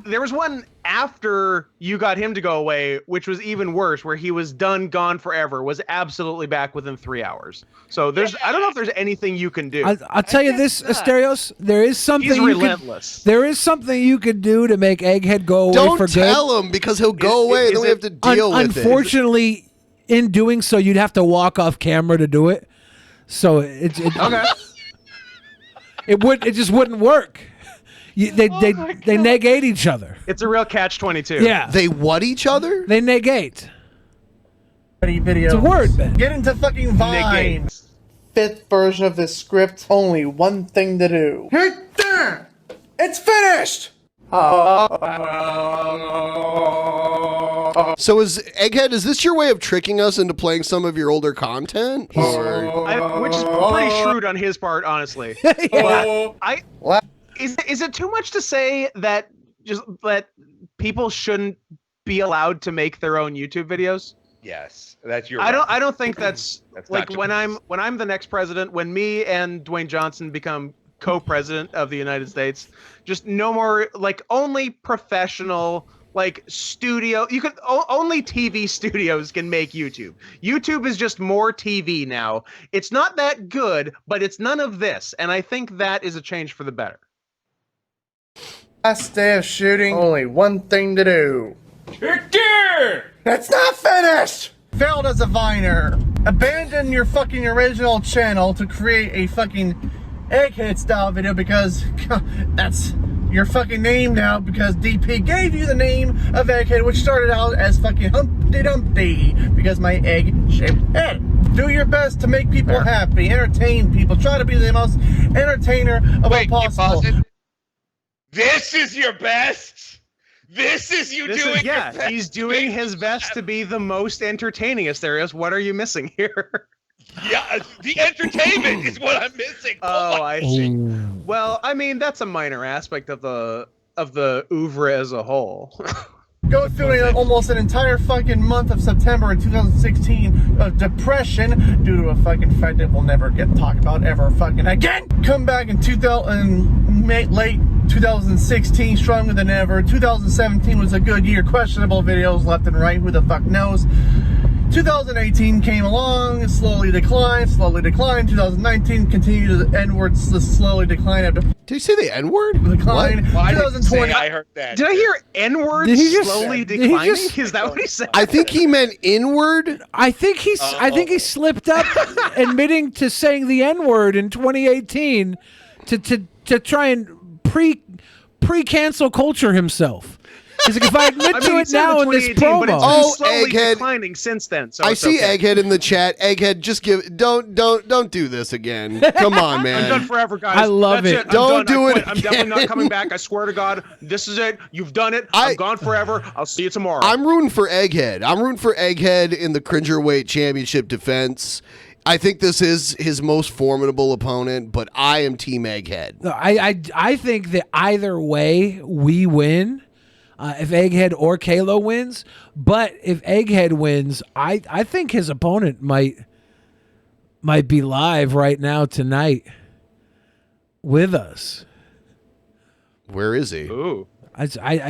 [SPEAKER 11] there was one after you got him to go away, which was even worse, where he was gone forever, was absolutely back within 3 hours. So I don't know if there's anything you can do.
[SPEAKER 1] I'll tell you this, Asterios, there is something.
[SPEAKER 11] He's relentless.
[SPEAKER 1] There is something you could do to make Egghead go away for good.
[SPEAKER 7] Don't tell him because he'll go away, and then we have to deal with it.
[SPEAKER 1] Unfortunately, in doing so, you'd have to walk off camera to do it. So it's
[SPEAKER 11] okay.
[SPEAKER 1] It just wouldn't work. They negate each other.
[SPEAKER 11] It's a real catch-22.
[SPEAKER 1] Yeah.
[SPEAKER 7] They what each other?
[SPEAKER 1] They negate.
[SPEAKER 12] Videos.
[SPEAKER 1] It's a word, Ben.
[SPEAKER 12] Get into fucking Vine.
[SPEAKER 11] Negate.
[SPEAKER 12] 5th version of this script. Only one thing to do. Hit there. It's finished.
[SPEAKER 7] So Egghead, is this your way of tricking us into playing some of your older content?
[SPEAKER 11] Which is pretty shrewd on his part, honestly. Is it too much to say that people shouldn't be allowed to make their own YouTube videos?
[SPEAKER 10] Yes, that's your.
[SPEAKER 11] I don't think that's like
[SPEAKER 10] not
[SPEAKER 11] when I'm the next president, when me and Dwayne Johnson become co-president of the United States, just no more like only professional like studio. You could only TV studios can make YouTube. YouTube is just more TV now. It's not that good, but it's none of this, and I think that is a change for the better.
[SPEAKER 12] Last day of shooting, only one thing to do.
[SPEAKER 3] Victor!
[SPEAKER 12] It's not finished! Failed as a viner. Abandon your fucking original channel to create a fucking egghead style video because that's your fucking name now because DP gave you the name of egghead, which started out as fucking Humpty Dumpty because my egg-shaped head. Do your best to make people happy, entertain people, try to be the most entertainer of all possible.
[SPEAKER 10] This is your best? This is you doing your best?
[SPEAKER 11] He's doing his best to be the most entertaining, Asterios. What are you missing here?
[SPEAKER 10] Yeah, the entertainment is what I'm missing.
[SPEAKER 11] Oh, I see. Well, I mean, that's a minor aspect of the oeuvre as a whole.
[SPEAKER 12] Go through almost an entire fucking month of September in 2016 of depression due to a fucking fact that we'll never get talked about ever fucking again. Come back in late 2016 stronger than ever. 2017 was a good year. Questionable videos left and right. Who the fuck knows? 2018 came along, slowly declined. 2019 continued the N-word slowly decline.
[SPEAKER 7] Did you say the N-word?
[SPEAKER 12] Decline. 2020.
[SPEAKER 10] I heard that.
[SPEAKER 11] Did I hear N-word slowly declining? Is that what he said?
[SPEAKER 7] I think he meant inward.
[SPEAKER 1] I think he slipped up admitting to saying the N-word in 2018 to try and pre-cancel culture himself. He's like, if I admit to it now in this promo,
[SPEAKER 11] but it's been slowly declining since then. So
[SPEAKER 7] I see Egghead in the chat. Egghead, just don't do this again. Come on, man.
[SPEAKER 11] I'm done forever, guys.
[SPEAKER 1] I love
[SPEAKER 11] That's
[SPEAKER 1] it.
[SPEAKER 7] Don't do it.
[SPEAKER 11] I'm definitely not coming back. I swear to God, this is it. You've done it. I'm gone forever. I'll see you tomorrow.
[SPEAKER 7] I'm rooting for Egghead. I'm rooting for Egghead in the Cringerweight Championship defense. I think this is his most formidable opponent, but I am Team Egghead.
[SPEAKER 1] No, I think that either way we win. If Egghead or Kalo wins, but if Egghead wins, I think his opponent might be live right now tonight with us.
[SPEAKER 7] Where is he?
[SPEAKER 11] Ooh,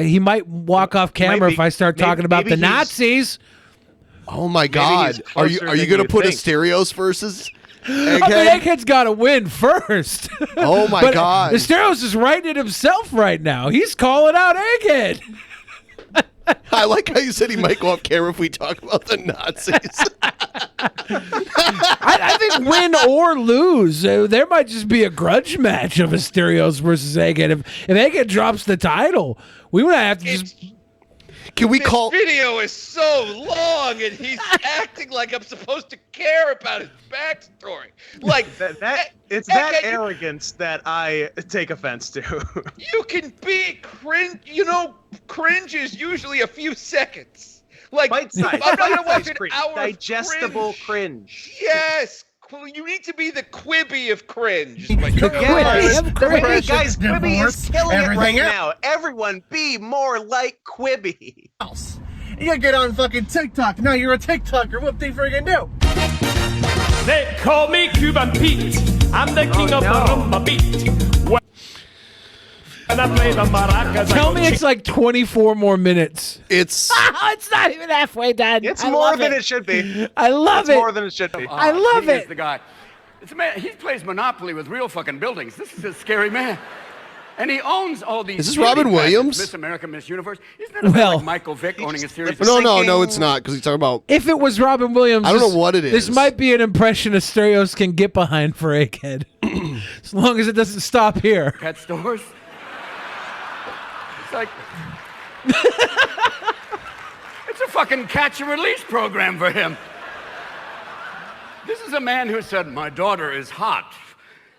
[SPEAKER 1] he might walk off camera if I start talking about the Nazis.
[SPEAKER 7] Oh my God! Are you going to put Asterios versus Egghead?
[SPEAKER 1] I mean, Egghead's got to win first.
[SPEAKER 7] Oh my God!
[SPEAKER 1] Asterios is writing it himself right now. He's calling out Egghead.
[SPEAKER 7] I like how you said he might go off camera if we talk about the Nazis.
[SPEAKER 1] I think win or lose, there might just be a grudge match of Asterios versus Egghead. If Egghead drops the title, we would have to just.
[SPEAKER 7] Can we
[SPEAKER 10] this video is so long, and he's acting like I'm supposed to care about his backstory. Like
[SPEAKER 11] it's that arrogance that I take offense to.
[SPEAKER 10] You can be cringe. You know, cringe is usually a few seconds. Like
[SPEAKER 11] bite size.
[SPEAKER 10] I'm not gonna watch an hour
[SPEAKER 11] digestible
[SPEAKER 10] of
[SPEAKER 11] cringe.
[SPEAKER 10] Yes. You need to be the Quibi of cringe.
[SPEAKER 11] Guys, Quibi is killing it right now. Everyone be more like Quibi.
[SPEAKER 12] You gotta get on fucking TikTok. Now you're a TikToker. What they friggin' do?
[SPEAKER 3] They call me Cuban Pete. I'm the king of the rumba beat. And I play the maracas.
[SPEAKER 1] Tell me it's like 24 more minutes.
[SPEAKER 7] It's
[SPEAKER 1] not even halfway done.
[SPEAKER 11] It's more than it should be.
[SPEAKER 1] I love it.
[SPEAKER 11] It's more than it should be.
[SPEAKER 1] I love it.
[SPEAKER 13] The guy. It's a man. He plays Monopoly with real fucking buildings. This is a scary man. And he owns all these.
[SPEAKER 7] Is this Robin Williams?
[SPEAKER 13] Miss America, Miss Universe. Isn't that a bit like Michael Vick owning a series of
[SPEAKER 7] No, it's not, because he's talking about.
[SPEAKER 1] If it was Robin Williams,
[SPEAKER 7] I don't know what it is.
[SPEAKER 1] This might be an impression Asterios can get behind for Egghead. As long as it doesn't stop here.
[SPEAKER 13] Pet stores. It's like. It's a fucking catch and release program for him. This is a man who said, "My daughter is hot."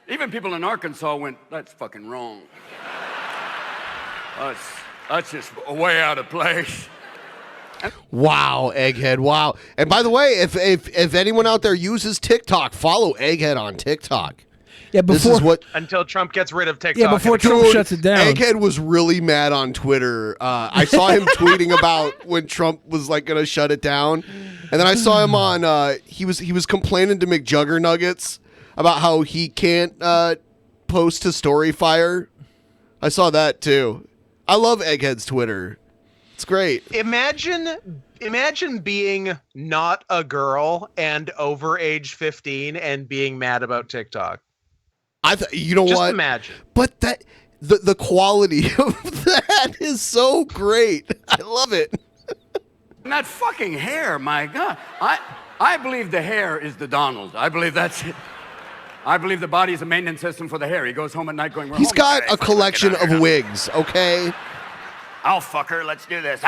[SPEAKER 13] Even people in Arkansas went, "That's fucking wrong. That's just way out of place."
[SPEAKER 7] Wow, Egghead, wow. And by the way, if anyone out there uses TikTok, follow Egghead on TikTok.
[SPEAKER 1] Yeah,
[SPEAKER 7] this is what
[SPEAKER 11] until Trump gets rid of TikTok.
[SPEAKER 1] Yeah, before Trump shuts it down.
[SPEAKER 7] Egghead was really mad on Twitter. I saw him tweeting about when Trump was like going to shut it down, and then I saw him on. He was complaining to McJuggernuggets about how he can't post to Storyfire. I saw that too. I love Egghead's Twitter. It's great.
[SPEAKER 11] Imagine being not a girl and over age 15 and being mad about TikTok.
[SPEAKER 7] You know
[SPEAKER 11] Just
[SPEAKER 7] what?
[SPEAKER 11] imagine.
[SPEAKER 7] But that the quality of that is so great. I love it.
[SPEAKER 13] And that fucking hair, my God. I believe the hair is the Donald. I believe that's it. I believe the body is a maintenance system for the hair. He goes home at night going, we're
[SPEAKER 7] He's
[SPEAKER 13] home
[SPEAKER 7] got
[SPEAKER 13] today.
[SPEAKER 7] a collection of wigs, okay?
[SPEAKER 13] I'll fuck her. Let's do this.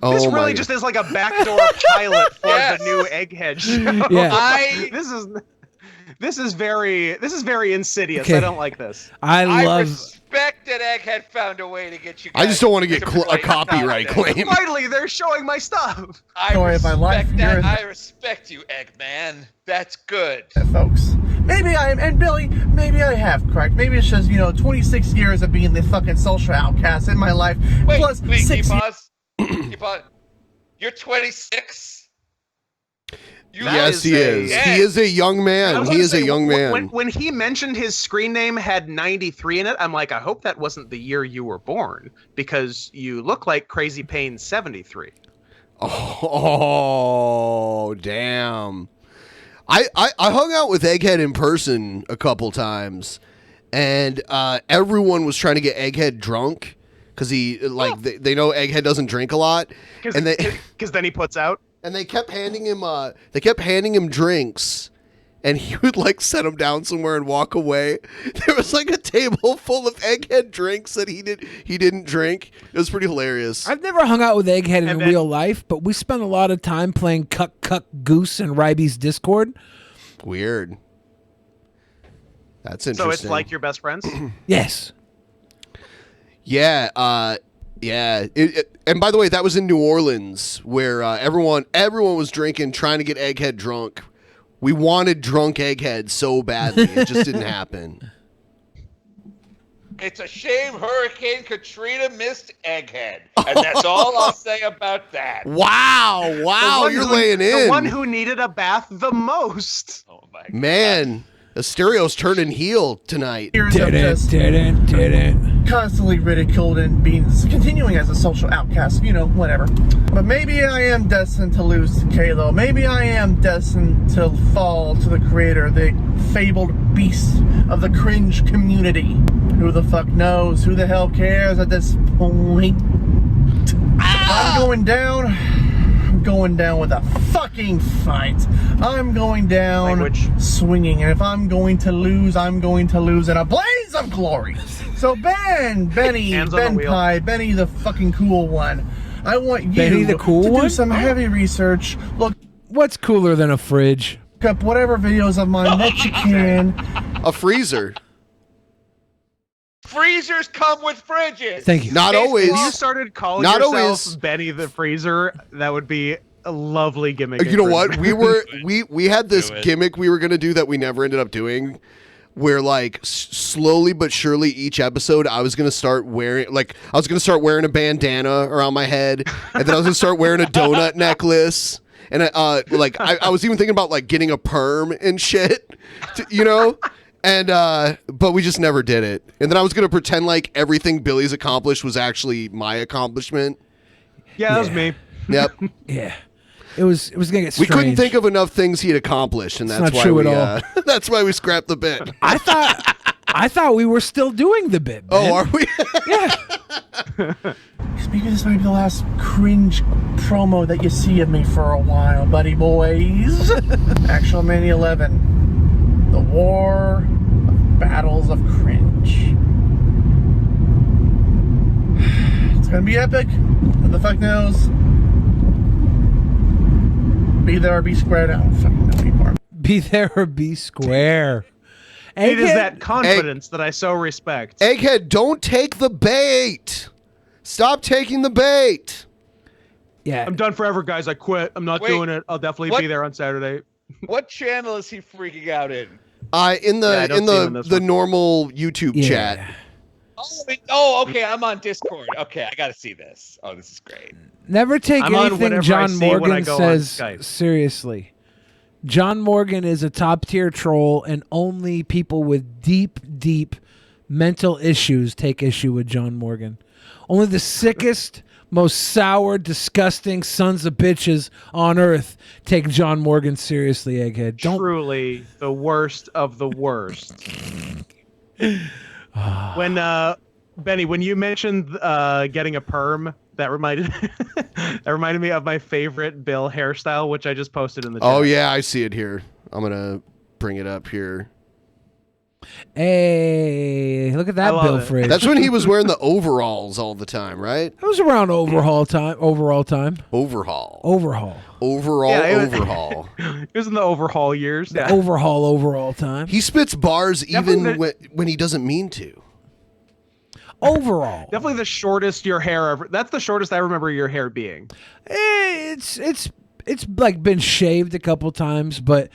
[SPEAKER 7] Oh
[SPEAKER 11] This really
[SPEAKER 7] my-
[SPEAKER 11] just is like a backdoor pilot for the new Egghead show.
[SPEAKER 1] Yeah.
[SPEAKER 11] This is very insidious.
[SPEAKER 1] Okay.
[SPEAKER 11] I don't like this.
[SPEAKER 1] I love.
[SPEAKER 10] Respect that Egghead found a way to get you.
[SPEAKER 7] I just don't want to get
[SPEAKER 10] to
[SPEAKER 7] a copyright claim.
[SPEAKER 11] Finally, they're showing my stuff.
[SPEAKER 10] I respect you, Eggman. That's good.
[SPEAKER 12] Folks. Maybe I am, and Billy, maybe I have cracked. Maybe it's just, 26 years of being the fucking social outcast in my life. Plus
[SPEAKER 10] Wait,
[SPEAKER 12] 6
[SPEAKER 10] pause. You're 26?
[SPEAKER 7] Yes, he is. He is a young man. He is a young man.
[SPEAKER 11] When he mentioned his screen name had 93 in it, I'm like, I hope that wasn't the year you were born, because you look like Crazy Payne 73.
[SPEAKER 7] Oh, damn. I hung out with Egghead in person a couple times, and everyone was trying to get Egghead drunk because they know Egghead doesn't drink a lot, and
[SPEAKER 11] because then he puts out.
[SPEAKER 7] And they kept handing him drinks, and he would like set them down somewhere and walk away. There was like a table full of Egghead drinks that he didn't drink. It was pretty hilarious.
[SPEAKER 1] I've never hung out with Egghead in real life, but we spent a lot of time playing Cuck Cuck Goose and Ryby's Discord.
[SPEAKER 7] Weird. That's interesting.
[SPEAKER 11] So it's like your best friends?
[SPEAKER 1] Yes.
[SPEAKER 7] Yeah. Yeah. And by the way, that was in New Orleans, where everyone was drinking, trying to get Egghead drunk. We wanted drunk Egghead so badly. It just didn't happen.
[SPEAKER 10] It's a shame Hurricane Katrina missed Egghead. And that's all I'll say about that.
[SPEAKER 7] Wow, you're laying in.
[SPEAKER 11] The one who needed a bath the most.
[SPEAKER 10] Oh my
[SPEAKER 7] Man, Asterios turning heel tonight.
[SPEAKER 12] Constantly ridiculed and being continuing as a social outcast, whatever. But maybe I am destined to lose to Kalo. Maybe I am destined to fall to the creator, the fabled beast of the cringe community. Who the fuck knows? Who the hell cares at this point? I'm going down with a fucking fight. I'm going down swinging, and if I'm going to lose, I'm going to lose in a blaze of glory. So Benny, BENPAI, Benny the fucking cool one, I want you
[SPEAKER 1] Benny the cool
[SPEAKER 12] to
[SPEAKER 1] one?
[SPEAKER 12] do some heavy research. Look,
[SPEAKER 1] what's cooler than a fridge?
[SPEAKER 12] Look up whatever videos of mine that you can.
[SPEAKER 7] A freezer.
[SPEAKER 10] Freezers come with fridges.
[SPEAKER 1] Thank you.
[SPEAKER 7] Not always.
[SPEAKER 11] If you started calling
[SPEAKER 7] Not
[SPEAKER 11] yourself
[SPEAKER 7] always.
[SPEAKER 11] Benny the Freezer, that would be a lovely gimmick.
[SPEAKER 7] You know what? We had this gimmick we were gonna do that we never ended up doing, where like slowly but surely each episode I was gonna start wearing a bandana around my head, and then I was gonna start wearing a donut necklace, and I was even thinking about like getting a perm and shit, and but we just never did it. And then I was gonna pretend like everything Billy's accomplished was actually my accomplishment.
[SPEAKER 11] Yeah, that was me.
[SPEAKER 7] Yep.
[SPEAKER 1] Yeah. It was gonna get
[SPEAKER 7] We
[SPEAKER 1] strange.
[SPEAKER 7] couldn't think of enough things he'd accomplished, and
[SPEAKER 1] It's
[SPEAKER 7] that's
[SPEAKER 1] not
[SPEAKER 7] why
[SPEAKER 1] true
[SPEAKER 7] we
[SPEAKER 1] at all.
[SPEAKER 7] that's why we scrapped the bit.
[SPEAKER 1] I thought we were still doing the bit. Ben.
[SPEAKER 7] Oh, are we?
[SPEAKER 1] Yeah.
[SPEAKER 12] Maybe this might be the last cringe promo that you see of me for a while, buddy boys. Actual Mania 11. The War of Battles of Cringe. It's gonna be epic. Who the fuck knows? Be there or be squared. I don't fucking know anymore.
[SPEAKER 1] Be there or be square.
[SPEAKER 11] It is that confidence that I so respect.
[SPEAKER 7] Egghead, don't take the bait. Stop taking the bait.
[SPEAKER 1] Yeah.
[SPEAKER 11] I'm done forever, guys. I quit. I'm not doing it. I'll definitely be there on Saturday.
[SPEAKER 10] What channel is he freaking out in?
[SPEAKER 7] In the normal YouTube chat.
[SPEAKER 10] Oh, okay. I'm on Discord. Okay, I got to see this. Oh, this is great.
[SPEAKER 1] Never take
[SPEAKER 10] I'm on
[SPEAKER 1] anything
[SPEAKER 10] whatever I
[SPEAKER 1] John
[SPEAKER 10] see when I
[SPEAKER 1] Morgan
[SPEAKER 10] go on
[SPEAKER 1] says
[SPEAKER 10] Skype.
[SPEAKER 1] seriously. John Morgan is a top tier troll, and only people with deep, deep mental issues take issue with John Morgan. Only the sickest, most sour, disgusting sons of bitches on earth take John Morgan seriously, Egghead.
[SPEAKER 11] Truly the worst of the worst. When Benny, when you mentioned getting a perm, that reminded me of my favorite Bill hairstyle, which I just posted in the chat.
[SPEAKER 7] Oh yeah, I see it here. I'm gonna bring it up here.
[SPEAKER 1] Hey, look at that Bill Fridge.
[SPEAKER 7] That's when he was wearing the overalls all the time, right?
[SPEAKER 1] It was around overall time.
[SPEAKER 7] Overhaul.
[SPEAKER 11] Overhaul. It was in the overhaul years.
[SPEAKER 1] The overall time.
[SPEAKER 7] He spits bars even when he doesn't mean to.
[SPEAKER 1] Overall.
[SPEAKER 11] Definitely the shortest your hair ever. That's the shortest I remember your hair being.
[SPEAKER 1] It's like been shaved a couple times, but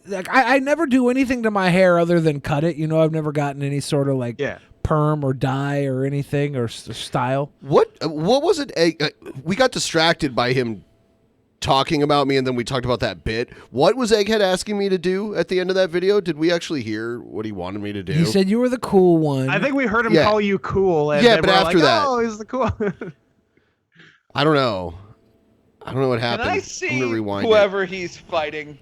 [SPEAKER 1] like I never do anything to my hair other than cut it. You know, I've never gotten any sort of like perm or dye or anything or style.
[SPEAKER 7] What was it? We got distracted by him talking about me, and then we talked about that bit. What was Egghead asking me to do at the end of that video? Did we actually hear what he wanted me to do?
[SPEAKER 1] He said you were the cool one.
[SPEAKER 11] I think we heard him call you cool. And
[SPEAKER 7] but after that,
[SPEAKER 11] oh, he's the cool.
[SPEAKER 7] I don't know. I don't know what happened.
[SPEAKER 10] Can I see
[SPEAKER 7] I'm gonna rewind
[SPEAKER 10] whoever he's fighting?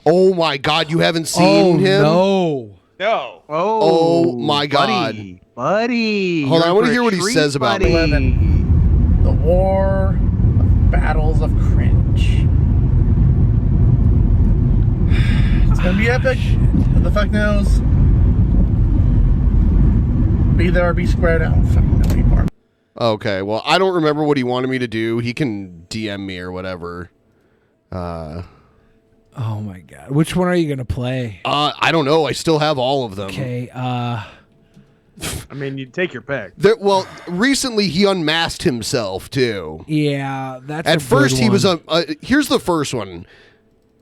[SPEAKER 7] Oh my God, you haven't seen him?
[SPEAKER 1] No.
[SPEAKER 10] No.
[SPEAKER 7] Oh my God.
[SPEAKER 11] Buddy.
[SPEAKER 7] Hold on, I want to hear what he says about me.
[SPEAKER 12] The War of Battles of Cringe. It's gonna be epic. What the fuck knows? Be there or be squared out. Fucking know anymore.
[SPEAKER 7] Okay, well, I don't remember what he wanted me to do. He can DM me or whatever.
[SPEAKER 1] Oh my God. Which one are you going to play?
[SPEAKER 7] I don't know. I still have all of them.
[SPEAKER 1] Okay.
[SPEAKER 11] I mean, you take your pick.
[SPEAKER 7] Well, recently he unmasked himself too.
[SPEAKER 1] Yeah, that's
[SPEAKER 7] At
[SPEAKER 1] a
[SPEAKER 7] first
[SPEAKER 1] good
[SPEAKER 7] he was
[SPEAKER 1] one.
[SPEAKER 7] here's the first one.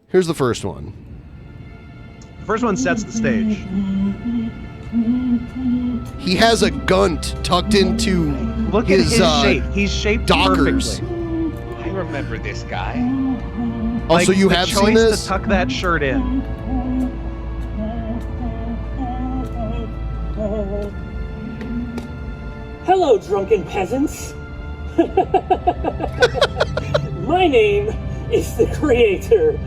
[SPEAKER 7] Here's the first one.
[SPEAKER 11] The first one sets the stage.
[SPEAKER 7] He has a gunt tucked into
[SPEAKER 11] Look
[SPEAKER 7] his
[SPEAKER 11] at his shape. He's shaped
[SPEAKER 7] Dockers.
[SPEAKER 11] perfectly.
[SPEAKER 10] I remember this guy.
[SPEAKER 7] Also, you
[SPEAKER 11] the
[SPEAKER 7] have
[SPEAKER 11] choice
[SPEAKER 7] seen this?
[SPEAKER 11] to tuck that shirt in.
[SPEAKER 14] Hello, drunken peasants. My name is the Creator.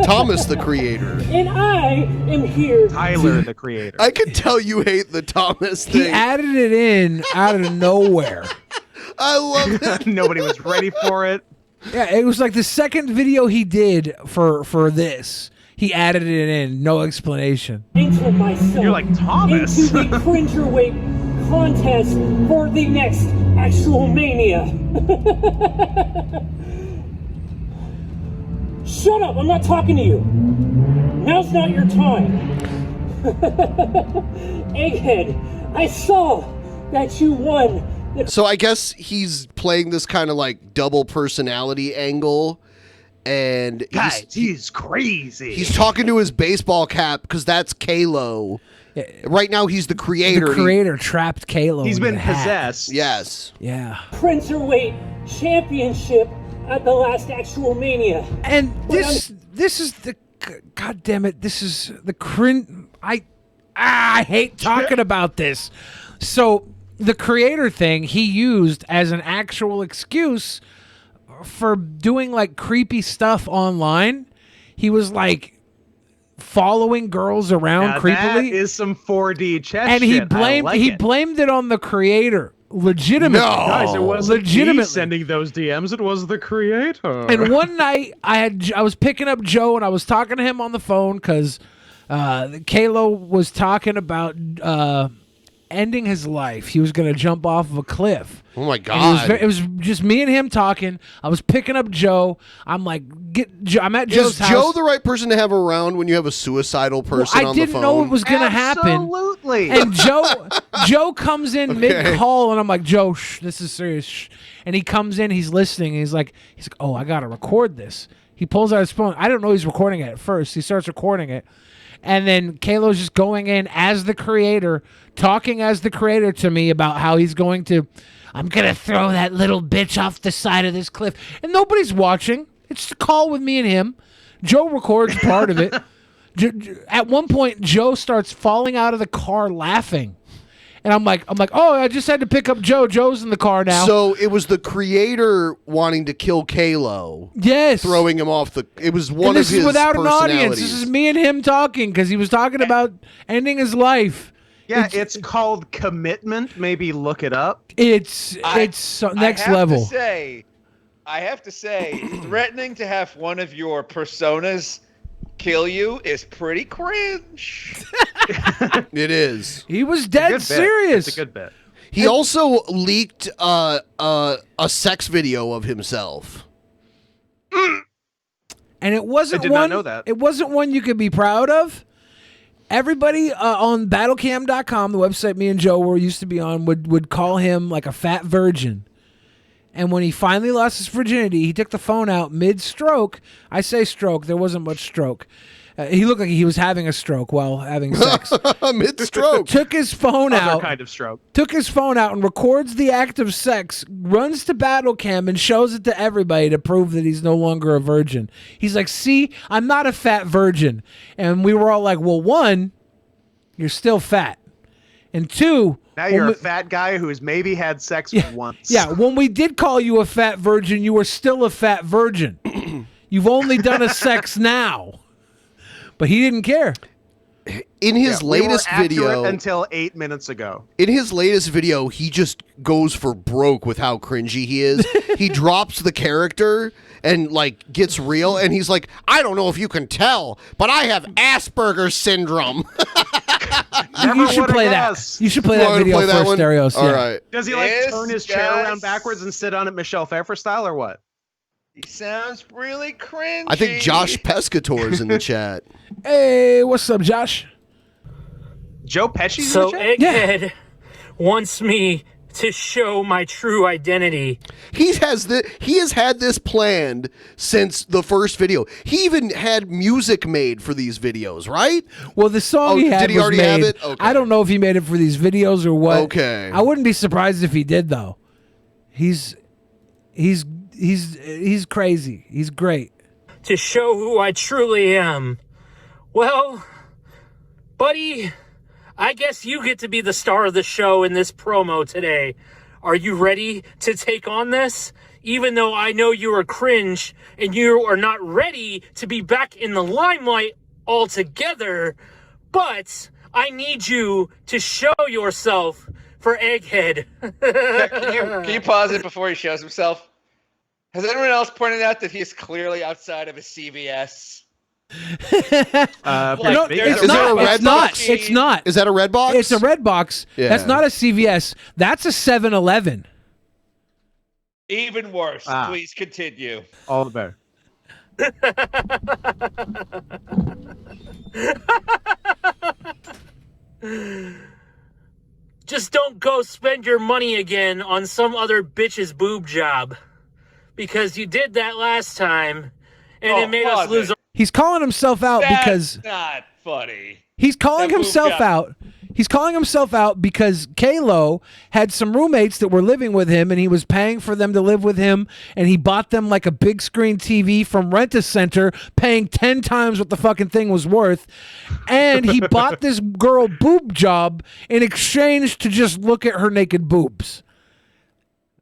[SPEAKER 7] Thomas the Creator.
[SPEAKER 14] And I am here.
[SPEAKER 11] Tyler the Creator.
[SPEAKER 7] I can tell you hate the Thomas thing.
[SPEAKER 1] He added it in out of nowhere.
[SPEAKER 7] I love it.
[SPEAKER 11] Nobody was ready for it.
[SPEAKER 1] Yeah, it was like the second video he did for this. He added it in, no explanation.
[SPEAKER 14] Enter myself.
[SPEAKER 11] You're like Thomas.
[SPEAKER 14] Into the cringerweight contest for the next actual mania. Shut up! I'm not talking to you. Now's not your time. Egghead, I saw that you won.
[SPEAKER 7] So I guess he's playing this kind of like double personality angle, and
[SPEAKER 11] he's crazy.
[SPEAKER 7] He's talking to his baseball cap because that's Kalo. Right now he's the creator.
[SPEAKER 1] The creator trapped Kalo.
[SPEAKER 11] He's
[SPEAKER 1] in
[SPEAKER 11] been
[SPEAKER 1] the hat.
[SPEAKER 11] possessed.
[SPEAKER 7] Yes.
[SPEAKER 1] Yeah.
[SPEAKER 14] Cringerweight championship at the last actual mania.
[SPEAKER 1] And this is the God damn it. This is the I hate talking about this. So the creator thing he used as an actual excuse for doing like creepy stuff online. He was like following girls around
[SPEAKER 11] Now
[SPEAKER 1] creepily.
[SPEAKER 11] That is some 4D chess
[SPEAKER 1] And
[SPEAKER 11] shit.
[SPEAKER 1] he blamed it on the creator. Legitimately.
[SPEAKER 11] Guys, it wasn't
[SPEAKER 1] legitimately
[SPEAKER 11] me sending those DMs. It was the creator.
[SPEAKER 1] And one night I was picking up Joe and I was talking to him on the phone because Kalo was talking about ending his life. He was going to jump off of a cliff.
[SPEAKER 7] Oh my
[SPEAKER 1] And
[SPEAKER 7] God.
[SPEAKER 1] it was just me and him talking. I was picking up Joe. I'm like, I'm at Joe's
[SPEAKER 7] Is
[SPEAKER 1] house.
[SPEAKER 7] Joe the right person to have around when you have a suicidal person on the phone?
[SPEAKER 1] I didn't know it was going to happen.
[SPEAKER 11] Absolutely.
[SPEAKER 1] And Joe comes in mid-call, and I'm like, Joe, shh, this is serious. Shh. And he comes in, he's listening, and he's like, oh, I got to record this. He pulls out his phone. I don't know he's recording it at first. He starts recording it. And then Kalo's just going in as the creator, talking as the creator to me about how he's going to, I'm going to throw that little bitch off the side of this cliff. And nobody's watching. It's a call with me and him. Joe records part of it. At one point, Joe starts falling out of the car laughing. And I'm like, oh, I just had to pick up Joe. Joe's in the car now.
[SPEAKER 7] So it was the creator wanting to kill Kalo.
[SPEAKER 1] Yes.
[SPEAKER 7] Throwing him off the... It was one
[SPEAKER 1] and
[SPEAKER 7] of
[SPEAKER 1] this
[SPEAKER 7] his
[SPEAKER 1] is without an audience.
[SPEAKER 7] personalities.
[SPEAKER 1] This is me and him talking because he was talking about ending his life.
[SPEAKER 11] Yeah, it's called commitment. Maybe look it up.
[SPEAKER 1] It's next level.
[SPEAKER 10] I have to say, threatening to have one of your personas kill you is pretty cringe.
[SPEAKER 7] It is.
[SPEAKER 1] He was dead serious.
[SPEAKER 11] It's a good bit.
[SPEAKER 7] He also leaked a sex video of himself.
[SPEAKER 1] And it wasn't
[SPEAKER 11] I did
[SPEAKER 1] one.
[SPEAKER 11] not know that.
[SPEAKER 1] It wasn't one you could be proud of. Everybody on battlecam.com, the website me and Joe used to be on, would call him like a fat virgin. And when he finally lost his virginity, he took the phone out mid-stroke. I say stroke. There wasn't much stroke. He looked like he was having a stroke while having sex.
[SPEAKER 7] Mid-stroke.
[SPEAKER 1] Took his phone out.
[SPEAKER 11] Other kind of stroke.
[SPEAKER 1] Took his phone out and records the act of sex, runs to battle cam and shows it to everybody to prove that he's no longer a virgin. He's like, see, I'm not a fat virgin. And we were all like, well, one, you're still fat. And two,
[SPEAKER 11] now you're a fat guy who's maybe had sex once.
[SPEAKER 1] Yeah, when we did call you a fat virgin, you were still a fat virgin. You've only done a sex now. But he didn't care.
[SPEAKER 7] In his latest
[SPEAKER 11] we were
[SPEAKER 7] video,
[SPEAKER 11] accurate until 8 minutes ago.
[SPEAKER 7] In his latest video, he just goes for broke with how cringy he is. He drops the character and like gets real, and he's like, I don't know if you can tell, but I have Asperger's syndrome.
[SPEAKER 1] You should play that. You should play that video for Stereos.
[SPEAKER 7] All right.
[SPEAKER 11] Does he like turn his chair around backwards and sit on it Michelle Pfeiffer style or what?
[SPEAKER 10] He sounds really cringy.
[SPEAKER 7] I think Josh Pescator's in the chat.
[SPEAKER 1] Hey, what's up, Josh?
[SPEAKER 11] Joe Pesci's
[SPEAKER 14] So
[SPEAKER 11] in the chat?
[SPEAKER 14] Egghead wants me to show my true identity.
[SPEAKER 7] He has had this planned since the first video. He even had music made for these videos, right?
[SPEAKER 1] Well, the song he had
[SPEAKER 7] did he
[SPEAKER 1] was
[SPEAKER 7] already
[SPEAKER 1] made.
[SPEAKER 7] have it? Okay.
[SPEAKER 1] I don't know if he made it for these videos or what.
[SPEAKER 7] Okay.
[SPEAKER 1] I wouldn't be surprised if he did though. He's crazy. He's great.
[SPEAKER 14] To show who I truly am. Well, buddy, I guess you get to be the star of the show in this promo today. Are you ready to take on this? Even though I know you are cringe and you are not ready to be back in the limelight altogether, but I need you to show yourself for Egghead.
[SPEAKER 10] Can you pause it before he shows himself? Has anyone else pointed out that he's clearly outside of a CVS?
[SPEAKER 1] No, it's not. It's not.
[SPEAKER 7] Is that a red box?
[SPEAKER 1] It's a red box.
[SPEAKER 7] Yeah.
[SPEAKER 1] That's not a CVS. That's a 7-Eleven.
[SPEAKER 10] Even worse. Please continue.
[SPEAKER 11] All the better.
[SPEAKER 14] Just don't go spend your money again on some other bitch's boob job. Because you did that last time, and it made us lose.
[SPEAKER 1] He's calling himself out because
[SPEAKER 10] not funny.
[SPEAKER 1] he's calling himself out. He's calling himself out because Kalo had some roommates that were living with him, and he was paying for them to live with him, and he bought them like a big screen TV from Rent-A-Center, paying 10 times what the fucking thing was worth, and he bought this girl boob job in exchange to just look at her naked boobs.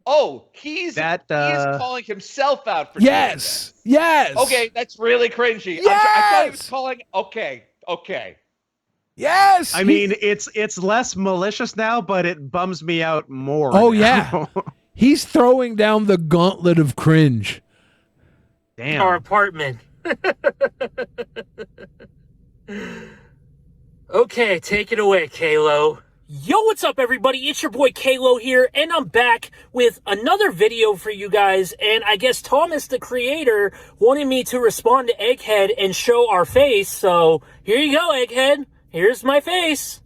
[SPEAKER 10] Oh, he is calling himself out for doing
[SPEAKER 1] Yes. Yes.
[SPEAKER 10] Okay, that's really cringy.
[SPEAKER 1] Yes.
[SPEAKER 10] I thought he was calling. Okay.
[SPEAKER 1] Yes.
[SPEAKER 11] I mean, it's less malicious now, but it bums me out more.
[SPEAKER 1] Oh,
[SPEAKER 11] now.
[SPEAKER 1] yeah. He's throwing down the gauntlet of cringe.
[SPEAKER 11] Damn.
[SPEAKER 14] Our apartment. Okay, take it away, Kalo. Yo, what's up, everybody? It's your boy Kalo here, and I'm back with another video for you guys. And I guess Thomas, the creator, wanted me to respond to Egghead and show our face. So here you go, Egghead. Here's my face.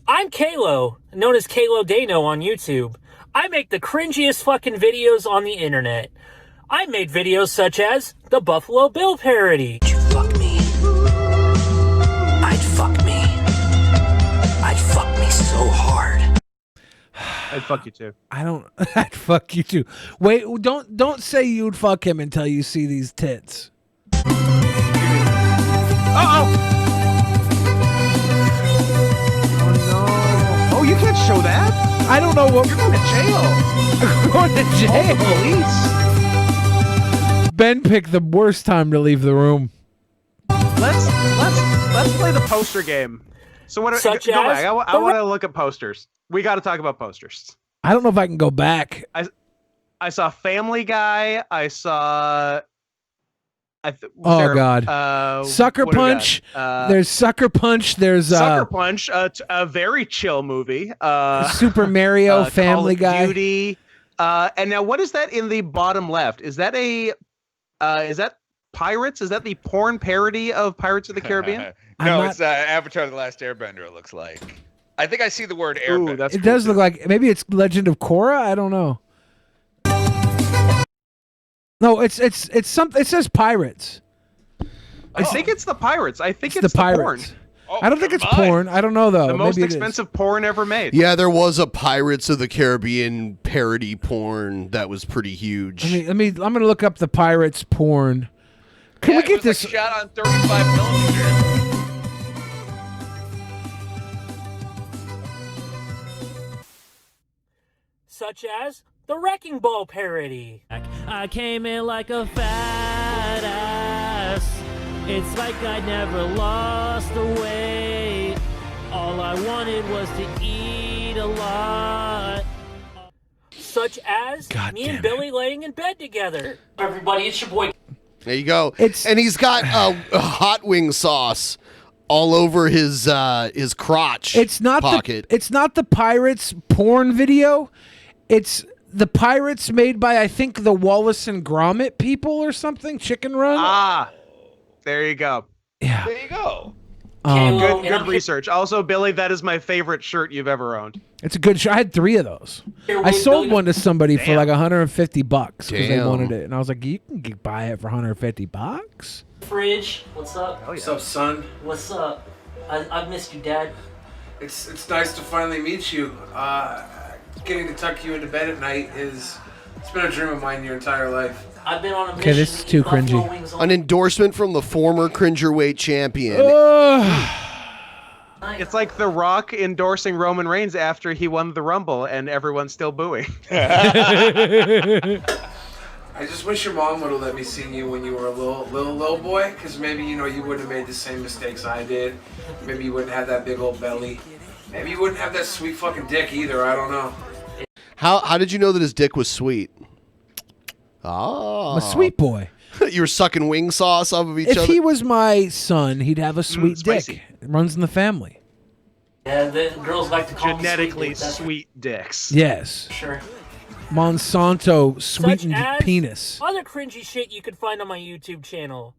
[SPEAKER 14] I'm Kalo, known as Kalo Dano on YouTube. I make the cringiest fucking videos on the internet. I made videos such as the Buffalo Bill parody.
[SPEAKER 15] You'd fuck me. I'd fuck me. I'd fuck me so hard.
[SPEAKER 11] I'd fuck you too.
[SPEAKER 1] I'd fuck you too. Wait, don't say you'd fuck him until you see these tits.
[SPEAKER 11] Oh, you can't show that.
[SPEAKER 1] I don't know what.
[SPEAKER 11] You're going to jail.
[SPEAKER 1] I'm going to jail.
[SPEAKER 11] Call the police.
[SPEAKER 1] Ben picked the worst time to leave the room.
[SPEAKER 11] Let's play the poster game. So what? Go back. I want to look at posters. We got to talk about posters.
[SPEAKER 1] I don't know if I can go back.
[SPEAKER 11] I saw Family Guy. I saw.
[SPEAKER 1] God! Sucker Punch. There's Sucker Punch. There's
[SPEAKER 11] Sucker Punch. A very chill movie.
[SPEAKER 1] Super Mario. Family
[SPEAKER 11] Call of
[SPEAKER 1] Guy.
[SPEAKER 11] Duty. And now, what is that in the bottom left? Is that is that Pirates? Is that the porn parody of Pirates of the Caribbean?
[SPEAKER 10] No, it's Avatar: The Last Airbender. It looks like. I think I see the word airbender.
[SPEAKER 1] It does look like maybe it's Legend of Korra. I don't know. No, it's something. It says Pirates.
[SPEAKER 11] I think it's the Pirates. I think it's
[SPEAKER 1] the
[SPEAKER 11] porn.
[SPEAKER 1] Pirates. I don't think it's porn. I don't know though.
[SPEAKER 11] The most
[SPEAKER 1] Maybe it
[SPEAKER 11] expensive porn ever made.
[SPEAKER 7] Yeah, there was a Pirates of the Caribbean parody porn that was pretty huge.
[SPEAKER 1] I'm gonna look up the Pirates porn. Can we get this?
[SPEAKER 10] Like shot on 35mm.
[SPEAKER 14] Such as the Wrecking Ball parody. I came in like a fat ass. It's like I never lost the weight. All I wanted was to eat a lot. Such as me and Billy laying in bed together. Everybody, it's your boy.
[SPEAKER 7] There you go. And he's got a hot wing sauce all over his crotch.
[SPEAKER 1] It's not
[SPEAKER 7] pocket.
[SPEAKER 1] It's not the Pirates porn video. It's the Pirates made by, I think, the Wallace and Gromit people or something. Chicken Run.
[SPEAKER 11] Ah, there you go.
[SPEAKER 1] Yeah.
[SPEAKER 10] There you go.
[SPEAKER 11] Good research. Also, Billy, that is my favorite shirt you've ever owned.
[SPEAKER 1] It's a good shirt. I had 3 of those. I sold one to somebody for like $150 because they wanted it, and I was like, "You can buy it for $150."
[SPEAKER 14] Fridge, what's up?
[SPEAKER 16] Oh, yeah. What's up, son?
[SPEAKER 14] What's up? I've missed you, Dad.
[SPEAKER 16] It's nice to finally meet you. Getting to tuck you into bed at night it's been a dream of mine your entire life.
[SPEAKER 14] I've been on a mission.
[SPEAKER 1] Okay, this is too cringy.
[SPEAKER 7] An endorsement from the former Cringerweight champion.
[SPEAKER 11] It's like The Rock endorsing Roman Reigns after he won the Rumble, and everyone's still booing.
[SPEAKER 16] I just wish your mom would have let me see you when you were a little boy, because maybe you wouldn't have made the same mistakes I did. Maybe you wouldn't have that big old belly. Maybe you wouldn't have that sweet fucking dick either. I don't know.
[SPEAKER 7] How did you know that his dick was sweet? Oh,
[SPEAKER 1] I'm a sweet boy.
[SPEAKER 7] You were sucking wing sauce off of each other.
[SPEAKER 1] If he was my son, he'd have a sweet dick. It runs in the family.
[SPEAKER 14] Yeah, the girls like to call
[SPEAKER 11] genetically sweet dicks.
[SPEAKER 1] Yes.
[SPEAKER 14] Sure.
[SPEAKER 1] Monsanto sweetened
[SPEAKER 14] Such as
[SPEAKER 1] penis.
[SPEAKER 14] Other cringy shit you can find on my YouTube channel.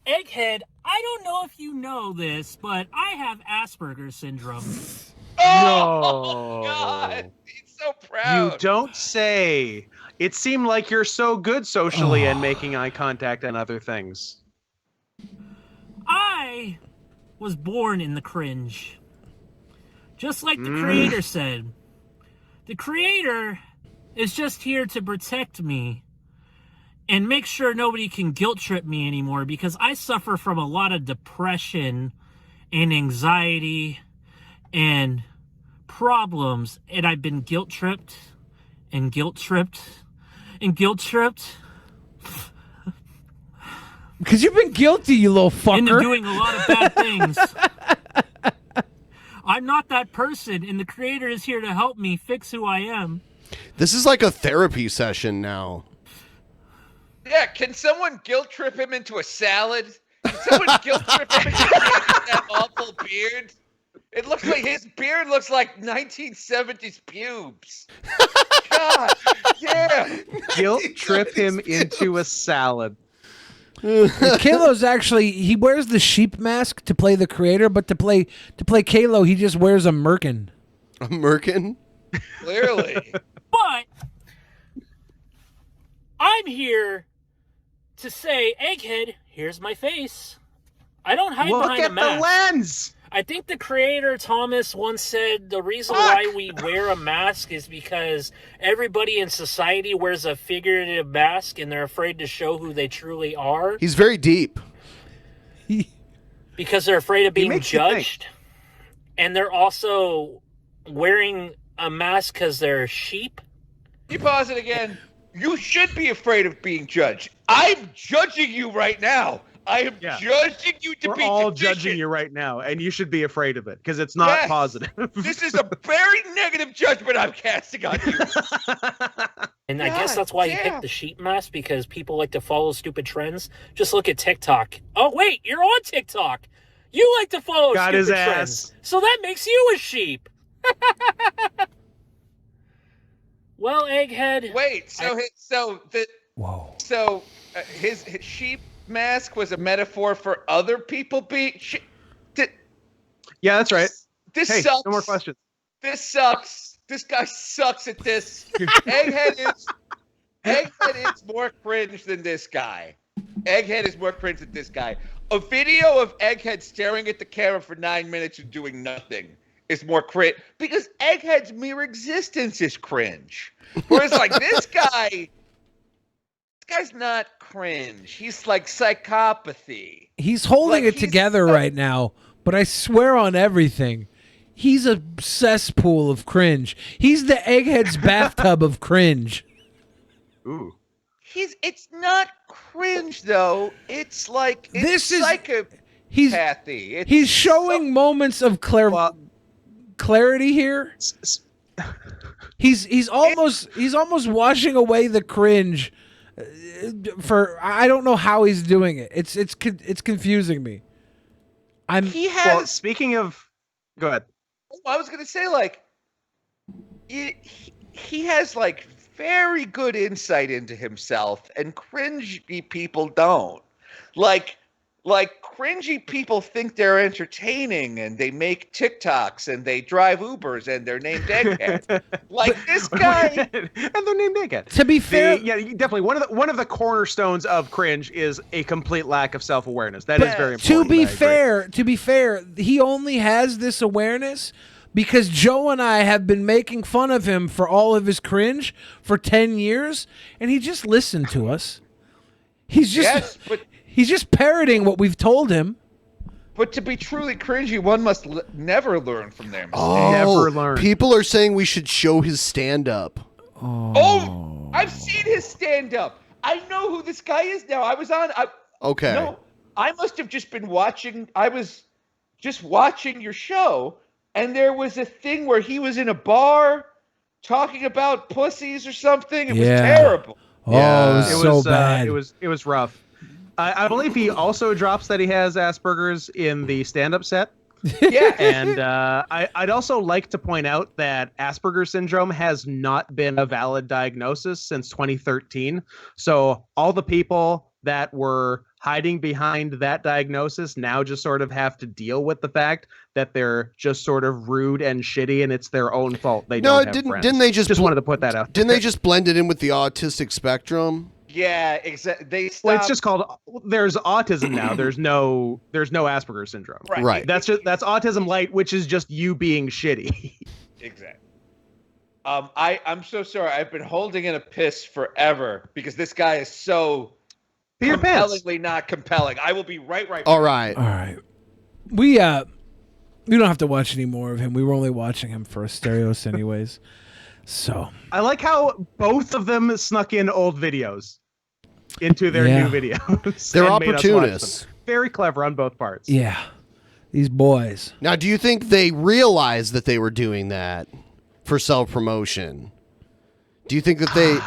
[SPEAKER 14] Egghead, I don't know if you know this, but I have Asperger's syndrome.
[SPEAKER 11] No.
[SPEAKER 10] God, he's so proud.
[SPEAKER 11] You don't say. It seemed like you're so good socially and making eye contact and other things.
[SPEAKER 14] I was born in the cringe. Just like the creator said. The creator is just here to protect me and make sure nobody can guilt trip me anymore, because I suffer from a lot of depression and anxiety and problems, and I've been guilt tripped and guilt tripped and guilt tripped.
[SPEAKER 1] Because you've been guilty, you little fucker.
[SPEAKER 14] Into doing a lot of bad things. I'm not that person, and the creator is here to help me fix who I am.
[SPEAKER 7] This is like a therapy session now.
[SPEAKER 10] Yeah, can someone guilt trip him into a salad? Can someone guilt trip him into that awful beard? It looks like his beard looks like 1970s pubes. God damn.
[SPEAKER 11] Guilt trip him into a salad.
[SPEAKER 1] Kalo's actually, he wears the sheep mask to play the creator, but to play Kalo, he just wears a merkin.
[SPEAKER 7] A merkin?
[SPEAKER 10] Clearly.
[SPEAKER 14] But I'm here to say, Egghead, here's my face. I don't hide behind a mask.
[SPEAKER 11] Look at the lens.
[SPEAKER 14] I think the creator, Thomas, once said the reason why we wear a mask is because everybody in society wears a figurative mask and they're afraid to show who they truly are.
[SPEAKER 7] He's very deep.
[SPEAKER 14] Because they're afraid of being judged. And they're also wearing a mask because they're sheep.
[SPEAKER 10] You pause it again. You should be afraid of being judged. I'm judging you right now. I am judging you to be
[SPEAKER 11] We're all
[SPEAKER 10] deficient.
[SPEAKER 11] judging you right now, and you should be afraid of it because it's not positive.
[SPEAKER 10] This is a very negative judgment I'm casting on you.
[SPEAKER 14] And I guess that's why he picked the sheep mask, because people like to follow stupid trends. Just look at TikTok. Oh, wait, you're on TikTok. You like to follow stupid trends. So that makes you a sheep. Well, Egghead.
[SPEAKER 10] Wait, his sheep mask was a metaphor for other people being.
[SPEAKER 11] Yeah, that's right.
[SPEAKER 10] This
[SPEAKER 11] hey,
[SPEAKER 10] sucks.
[SPEAKER 11] No more questions.
[SPEAKER 10] This sucks. This guy sucks at this. Egghead is more cringe than this guy. Egghead is more cringe than this guy. A video of Egghead staring at the camera for 9 minutes and doing nothing is more cringe, because Egghead's mere existence is cringe. Whereas like this guy's not cringe. He's like psychopathy.
[SPEAKER 1] He's holding it together right now, but I swear on everything, he's a cesspool of cringe. He's the Egghead's bathtub of cringe.
[SPEAKER 11] Ooh.
[SPEAKER 10] It's not cringe though. It's like psychopathy.
[SPEAKER 1] He's showing moments of clarity here. He's almost washing away the cringe. For I don't know how he's doing it. It's confusing me.
[SPEAKER 11] Speaking of, go ahead.
[SPEAKER 10] I was gonna say like he has like very good insight into himself, and cringy people don't. Like cringy people think they're entertaining, and they make TikToks, and they drive Ubers, and they're named Egghead. Like this guy,
[SPEAKER 11] and they're named Egghead.
[SPEAKER 1] To be fair,
[SPEAKER 11] definitely one of the cornerstones of cringe is a complete lack of self-awareness. That is very important.
[SPEAKER 1] To be fair, he only has this awareness because Joe and I have been making fun of him for all of his cringe for 10 years, and he just listened to us. He's just parroting what we've told him.
[SPEAKER 10] But to be truly cringy, one must never learn from their mistakes.
[SPEAKER 7] Oh,
[SPEAKER 11] never learn.
[SPEAKER 7] People are saying we should show his stand-up.
[SPEAKER 10] Oh, I've seen his stand-up. I know who this guy is now.
[SPEAKER 7] Okay.
[SPEAKER 10] No, I must have just been watching. I was just watching your show, and there was a thing where he was in a bar talking about pussies or something. It was terrible.
[SPEAKER 1] Oh, it was so bad.
[SPEAKER 11] It was rough. I believe he also drops that he has Asperger's in the stand-up set.
[SPEAKER 10] Yeah.
[SPEAKER 11] And I'd also like to point out that Asperger's syndrome has not been a valid diagnosis since 2013. So all the people that were hiding behind that diagnosis now just sort of have to deal with the fact that they're just sort of rude and shitty, and it's their own fault. Didn't
[SPEAKER 7] they just
[SPEAKER 11] wanted to put that out?
[SPEAKER 7] Didn't they just blend it in with the autistic spectrum?
[SPEAKER 10] Yeah, exactly.
[SPEAKER 11] Well, it's just called. There's autism now. There's no Asperger's syndrome.
[SPEAKER 10] Right.
[SPEAKER 11] That's autism light, which is just you being shitty.
[SPEAKER 10] Exactly. I'm so sorry. I've been holding in a piss forever because this guy is so compellingly not compelling. I will be right back.
[SPEAKER 7] All right.
[SPEAKER 1] We don't have to watch any more of him. We were only watching him for Asterios anyways. So
[SPEAKER 11] I like how both of them snuck in old videos into their new videos.
[SPEAKER 7] They're opportunists.
[SPEAKER 11] Very clever on both parts.
[SPEAKER 1] Yeah. These boys.
[SPEAKER 7] Now, do you think they realized that they were doing that for self-promotion? Do you think that they...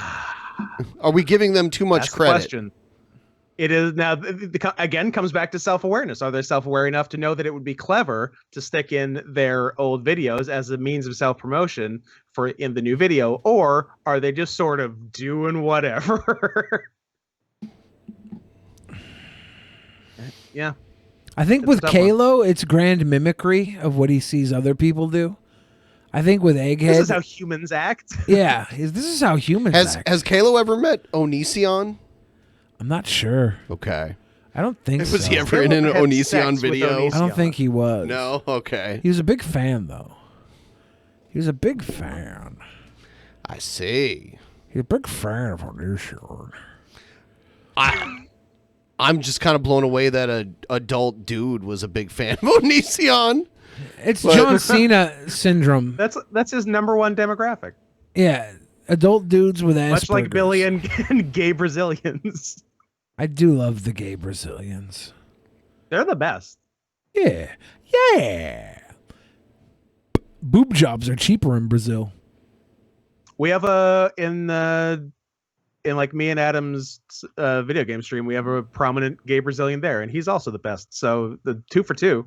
[SPEAKER 7] Are we giving them too much credit?
[SPEAKER 11] The question. It is now again comes back to self-awareness. Are they self-aware enough to know that it would be clever to stick in their old videos as a means of self-promotion in the new video, or are they just sort of doing whatever? Yeah.
[SPEAKER 1] I think with Kalo, it's grand mimicry of what he sees other people do. I think with Egghead,
[SPEAKER 11] this is how humans act.
[SPEAKER 1] Yeah, this is how humans act.
[SPEAKER 7] Has Kalo ever met Onision?
[SPEAKER 1] I'm not sure.
[SPEAKER 7] Okay.
[SPEAKER 1] I don't think so.
[SPEAKER 7] Was he ever in an Onision video?
[SPEAKER 1] I don't think he was.
[SPEAKER 7] No? Okay.
[SPEAKER 1] He was a big fan, though. He was a big fan.
[SPEAKER 7] I see.
[SPEAKER 1] He's a big fan of Onision.
[SPEAKER 7] I'm just kind of blown away that an adult dude was a big fan of Onision.
[SPEAKER 1] It's John Cena syndrome.
[SPEAKER 11] That's his number one demographic.
[SPEAKER 1] Yeah, adult dudes with Asperger's.
[SPEAKER 11] Much like Billy and gay Brazilians.
[SPEAKER 1] I do love the gay Brazilians.
[SPEAKER 11] They're the best.
[SPEAKER 1] Yeah. Yeah. Boob jobs are cheaper in Brazil.
[SPEAKER 11] We have in like me and Adam's video game stream, we have a prominent gay Brazilian there, and he's also the best. So the 2 for 2.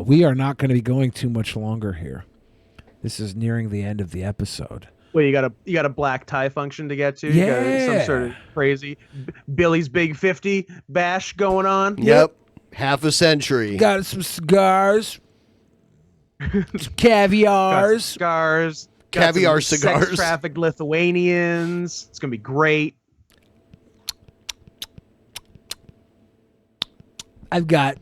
[SPEAKER 1] We are not going to be going too much longer here. This is nearing the end of the episode.
[SPEAKER 11] Well, you got a black tie function to get to.
[SPEAKER 1] Yeah.
[SPEAKER 11] You got some sort of crazy Billy's Big 50 bash going on.
[SPEAKER 7] Yep. Half a century.
[SPEAKER 1] Got some cigars. Some caviars.
[SPEAKER 11] Cigars.
[SPEAKER 7] Caviar cigars.
[SPEAKER 11] Sex trafficked Lithuanians. It's going to be great.
[SPEAKER 1] I've got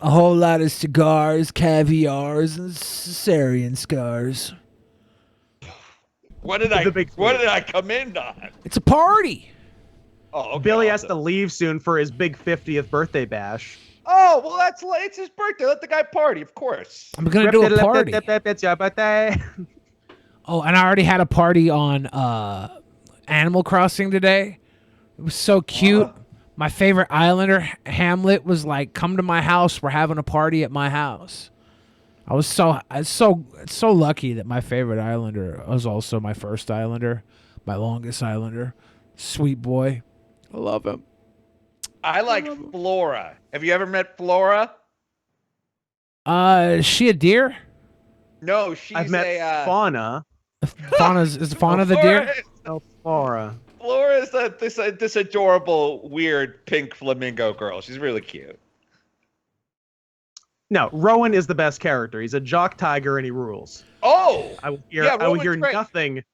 [SPEAKER 1] a whole lot of cigars, caviars, and cesarean scars.
[SPEAKER 10] What did I come in on?
[SPEAKER 1] It's a party.
[SPEAKER 10] Oh, okay.
[SPEAKER 11] Billy has to leave soon for his big 50th birthday bash.
[SPEAKER 10] Oh, well, it's his birthday. Let the guy party, of course.
[SPEAKER 1] I'm going to do a party.
[SPEAKER 11] It's your birthday.
[SPEAKER 1] Oh, and I already had a party on Animal Crossing today. It was so cute. My favorite islander, Hamlet, was like, "Come to my house. We're having a party at my house." I was so lucky that my favorite islander was also my first islander, my longest islander. Sweet boy. I love him.
[SPEAKER 10] I like Flora. Have you ever met Flora?
[SPEAKER 1] Is she a deer?
[SPEAKER 10] No, she's
[SPEAKER 11] I've met Fauna.
[SPEAKER 1] Is Fauna the deer?
[SPEAKER 11] No, Flora.
[SPEAKER 10] Flora is this adorable, weird pink flamingo girl. She's really cute.
[SPEAKER 11] No, Rowan is the best character. He's a jock tiger and he rules.
[SPEAKER 10] Oh!
[SPEAKER 11] I will hear nothing.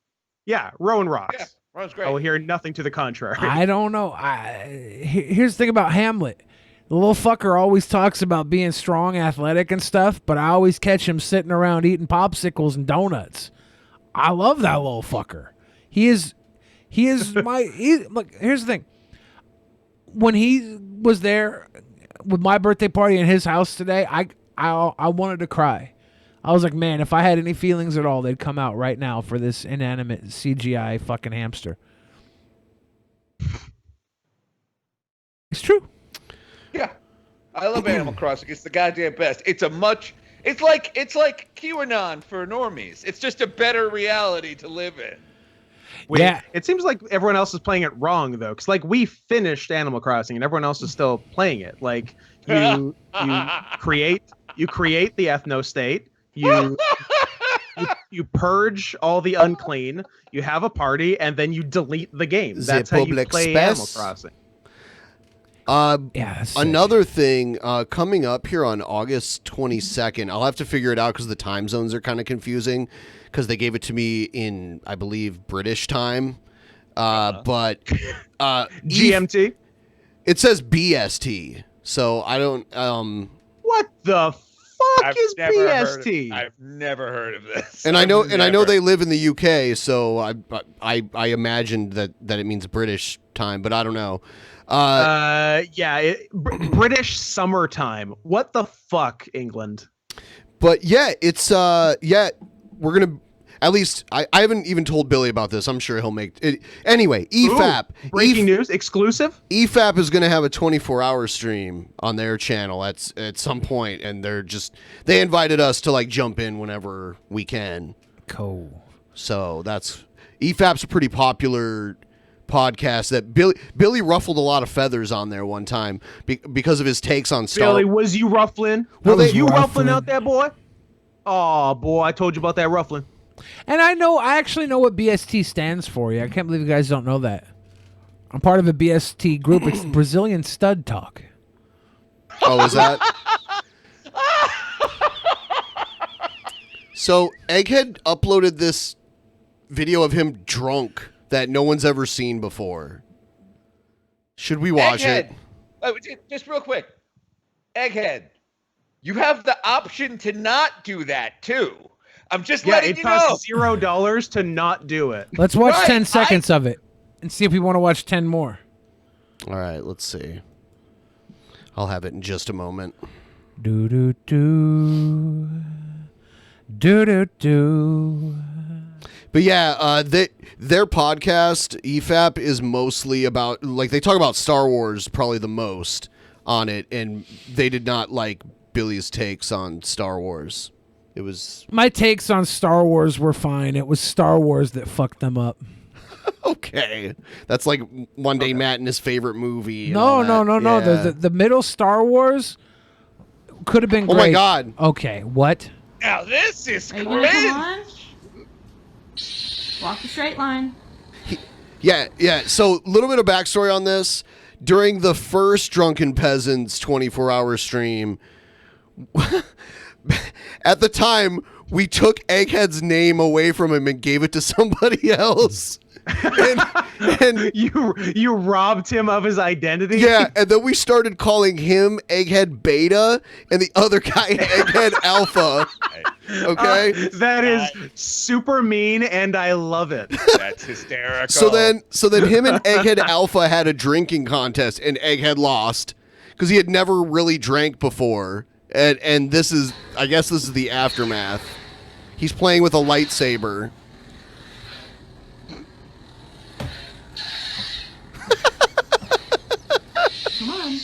[SPEAKER 11] Yeah, Rowan rocks.
[SPEAKER 10] Yeah, Rowan's great.
[SPEAKER 11] I will hear nothing to the contrary.
[SPEAKER 1] I don't know. Here's the thing about Hamlet. The little fucker always talks about being strong, athletic, and stuff, but I always catch him sitting around eating popsicles and donuts. I love that little fucker. He is look, here's the thing. When he was there with my birthday party in his house today, I wanted to cry. I was like, man, if I had any feelings at all, they'd come out right now for this inanimate CGI fucking hamster. It's true.
[SPEAKER 10] Yeah. I love Animal Crossing. It's the goddamn best. It's like QAnon for normies. It's just a better reality to live in.
[SPEAKER 11] It seems like everyone else is playing it wrong though, because like we finished Animal Crossing and everyone else is still playing it. Like you create the ethno state, you purge all the unclean, you have a party, and then you delete the game. That's how you play Animal Crossing.
[SPEAKER 7] Another thing coming up here on August 22nd, I'll have to figure it out because the time zones are kind of confusing because they gave it to me in, I believe, British time. But
[SPEAKER 11] GMT?
[SPEAKER 7] It says BST. So I don't...
[SPEAKER 11] What the fuck is BST?
[SPEAKER 10] I've never heard of this.
[SPEAKER 7] And I know they live in the UK, so I imagined that it means British time, but I don't know.
[SPEAKER 11] British summertime. What the fuck, England?
[SPEAKER 7] But yeah, it's we're gonna at least I haven't even told Billy about this. I'm sure he'll make it anyway. EFAP.
[SPEAKER 11] Breaking news, exclusive.
[SPEAKER 7] EFAP is gonna have a 24-hour stream on their channel at some point, and they invited us to like jump in whenever we can.
[SPEAKER 1] Cool.
[SPEAKER 7] So that's EFAP's a pretty popular podcast that Billy ruffled a lot of feathers on there one time because of his takes on Star.
[SPEAKER 11] Billy, was you ruffling?
[SPEAKER 7] Well,
[SPEAKER 11] was you ruffling out there, boy? Oh boy, I told you about that ruffling.
[SPEAKER 1] And I actually know what BST stands for. Yeah, I can't believe you guys don't know that. I'm part of a BST group. It's Brazilian Stud Talk.
[SPEAKER 7] Oh, is that? So Egghead uploaded this video of him drunk that no one's ever seen before. Should we watch it?
[SPEAKER 10] Just real quick. Egghead, you have the option to not do that, too. I'm just letting you know.
[SPEAKER 11] It costs $0 to not do it.
[SPEAKER 1] Let's watch 10 seconds of it and see if we want to watch 10 more.
[SPEAKER 7] All right, let's see. I'll have it in just a moment.
[SPEAKER 1] Do do do. Do do do.
[SPEAKER 7] But yeah, their podcast, EFAP, is mostly about, like, they talk about Star Wars probably the most on it, and they did not like Billy's takes on Star Wars. It was...
[SPEAKER 1] My takes on Star Wars were fine. It was Star Wars that fucked them up.
[SPEAKER 7] Okay. That's like Monday Matt and his favorite movie.
[SPEAKER 1] No. The middle Star Wars could have been great.
[SPEAKER 7] Oh my God.
[SPEAKER 1] Okay, what?
[SPEAKER 10] Now this is
[SPEAKER 17] Are you gonna come on? Walk the straight line.
[SPEAKER 7] Yeah. So, a little bit of backstory on this. During the first Drunken Peasants 24-hour stream, at the time, we took Egghead's name away from him and gave it to somebody else. and
[SPEAKER 11] you robbed him of his identity?
[SPEAKER 7] Yeah, and then we started calling him Egghead Beta and the other guy Egghead Alpha. Okay?
[SPEAKER 11] That is super mean, and I love it.
[SPEAKER 10] That's hysterical.
[SPEAKER 7] So then him and Egghead Alpha had a drinking contest, and Egghead lost because he had never really drank before. And this is, I guess this is the aftermath. He's playing with a lightsaber.
[SPEAKER 17] Come on.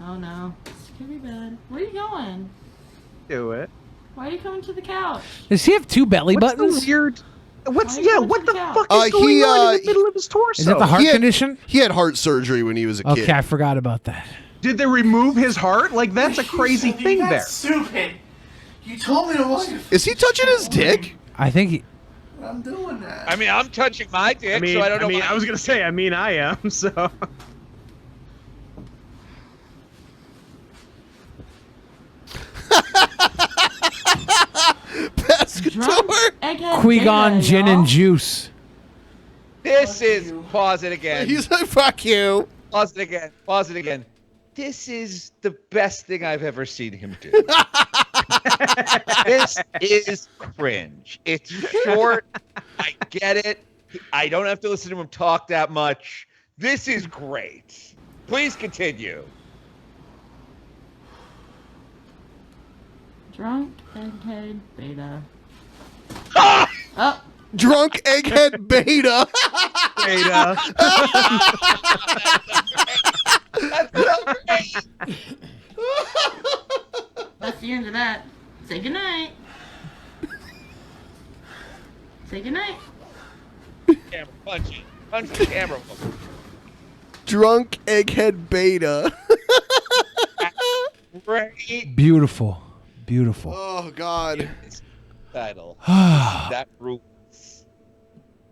[SPEAKER 17] Oh no. This could be bad. Where are you going?
[SPEAKER 11] Do it.
[SPEAKER 17] Why are you coming to the couch?
[SPEAKER 1] Does he have two belly
[SPEAKER 11] What's
[SPEAKER 1] buttons?
[SPEAKER 11] the weird... What the fuck is going
[SPEAKER 7] he,
[SPEAKER 11] on in the middle of his torso?
[SPEAKER 1] Is that the heart condition?
[SPEAKER 7] He had heart surgery when he was a kid.
[SPEAKER 1] Okay, I forgot about that.
[SPEAKER 11] Did they remove his heart? Like, that's a crazy thing there.
[SPEAKER 12] Stupid. You told me to watch.
[SPEAKER 7] Is he touching his dick?
[SPEAKER 1] I think he...
[SPEAKER 12] I'm doing that.
[SPEAKER 10] I mean, I'm touching my dick, so I don't know.
[SPEAKER 11] I was gonna say, I am, so.
[SPEAKER 1] Qui-Gon Gin and Juice.
[SPEAKER 10] This is... Pause it again.
[SPEAKER 7] He's like, fuck you.
[SPEAKER 10] Pause it again. This is the best thing I've ever seen him do. This is cringe. It's short. I get it. I don't have to listen to him talk that much. This is great. Please continue.
[SPEAKER 17] Drunk Egghead Beta.
[SPEAKER 10] Ah!
[SPEAKER 7] Drunk Egghead Beta.
[SPEAKER 11] Beta.
[SPEAKER 10] That's so great.
[SPEAKER 17] That's the end of that. Say goodnight. Say goodnight.
[SPEAKER 10] Camera, punch it. Punch the camera.
[SPEAKER 7] Drunk Egghead Beta.
[SPEAKER 10] Great.
[SPEAKER 1] Beautiful. Beautiful.
[SPEAKER 7] Oh, God.
[SPEAKER 10] Title. That rules.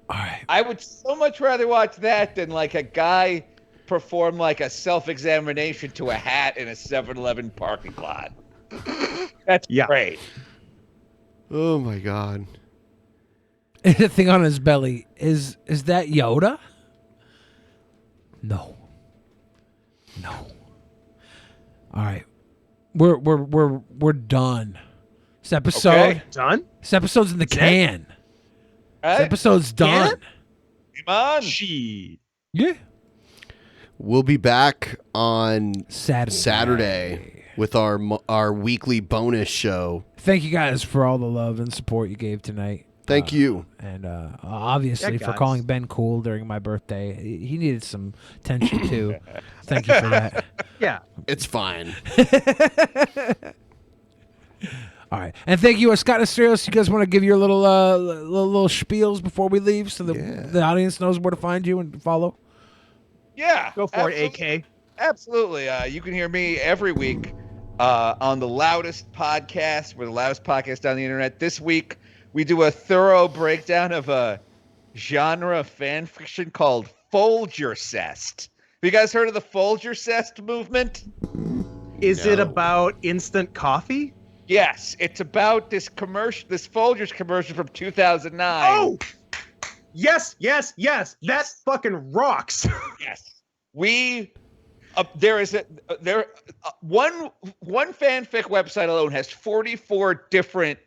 [SPEAKER 1] All right.
[SPEAKER 10] I would so much rather watch that than like a guy perform like a self-examination to a hat in a 7-Eleven parking lot. That's great.
[SPEAKER 7] Oh my God.
[SPEAKER 1] The thing on his belly is that Yoda? No. All right. We're done. This episode.
[SPEAKER 11] Okay. Done?
[SPEAKER 1] This episode's in the can. This episode's done.
[SPEAKER 10] Come on.
[SPEAKER 1] Yeah.
[SPEAKER 7] We'll be back on
[SPEAKER 1] Saturday
[SPEAKER 7] with our weekly bonus show.
[SPEAKER 1] Thank you guys for all the love and support you gave tonight.
[SPEAKER 7] Thank you.
[SPEAKER 1] And obviously for calling Ben cool during my birthday. He needed some attention too. Thank you for that.
[SPEAKER 11] Yeah.
[SPEAKER 7] It's fine.
[SPEAKER 1] All right, and thank you, Scott Asterios. You guys want to give your little spiels before we leave, so the audience knows where to find you and follow?
[SPEAKER 10] Yeah,
[SPEAKER 11] go for it, AK.
[SPEAKER 10] Absolutely. You can hear me every week on the Loudest Podcast. We're the loudest podcast on the internet. This week, we do a thorough breakdown of a genre fan fiction called Folgercest. Have you guys heard of the Folgercest movement?
[SPEAKER 11] Is it about instant coffee?
[SPEAKER 10] Yes, it's about this Folgers commercial from 2009.
[SPEAKER 11] Oh, yes. That fucking rocks.
[SPEAKER 10] Yes, one fanfic website alone has 44 different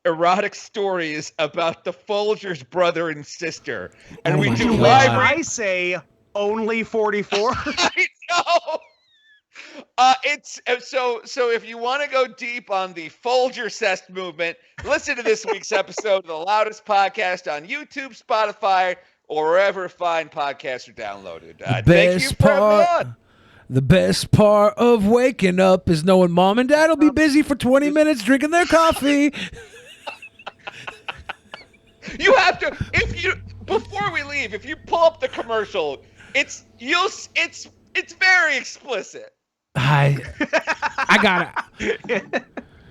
[SPEAKER 10] erotic stories about the Folgers brother and sister, and we do live.
[SPEAKER 11] I say only 44.
[SPEAKER 10] I know. It's so if you want to go deep on the Folgercest movement, listen to this week's episode of the Loudest Podcast on YouTube, Spotify, or wherever fine podcasts are downloaded. Thank you for having me on.
[SPEAKER 1] The best part of waking up is knowing mom and dad will be busy for 20 minutes drinking their coffee.
[SPEAKER 10] You have to, before we leave, if you pull up the commercial, it's very explicit.
[SPEAKER 1] I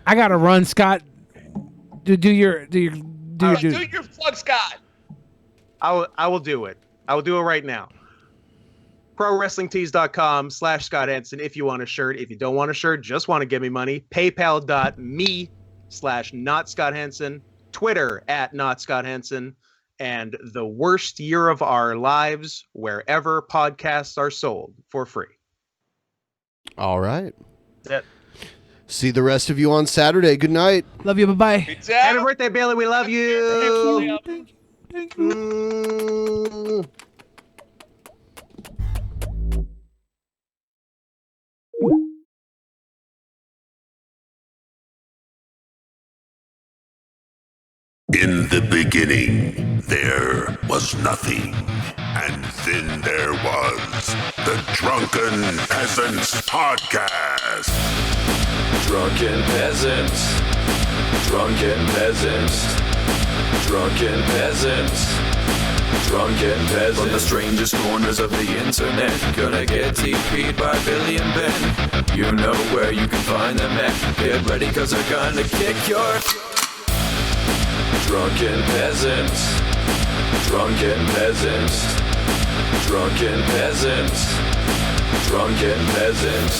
[SPEAKER 1] gotta run, Scott. Do your
[SPEAKER 10] plug, Scott.
[SPEAKER 11] I will do it. I will do it right now. ProWrestlingTees.com/Scott Henson if you want a shirt. If you don't want a shirt, just want to give me money. PayPal.me/NotScottHenson. Twitter @NotScottHenson. And the worst year of our lives wherever podcasts are sold for free.
[SPEAKER 7] All right.
[SPEAKER 11] That's it.
[SPEAKER 7] See the rest of you on Saturday. Good night.
[SPEAKER 1] Love you. Bye-bye.
[SPEAKER 11] Happy birthday, Bailey. We love you.
[SPEAKER 1] Thank you.
[SPEAKER 2] In the beginning, there was nothing. And then there was the Drunken Peasants Podcast.
[SPEAKER 18] Drunken Peasants. Drunken Peasants. Drunken Peasants. Drunken Peasants. From the strangest corners of the internet, gonna get TP'd by Billy and Ben. You know where you can find them at. Get ready, cause they're gonna kick your... Drunken Peasants. Drunken Peasants. Drunken Peasants. Drunken Peasants.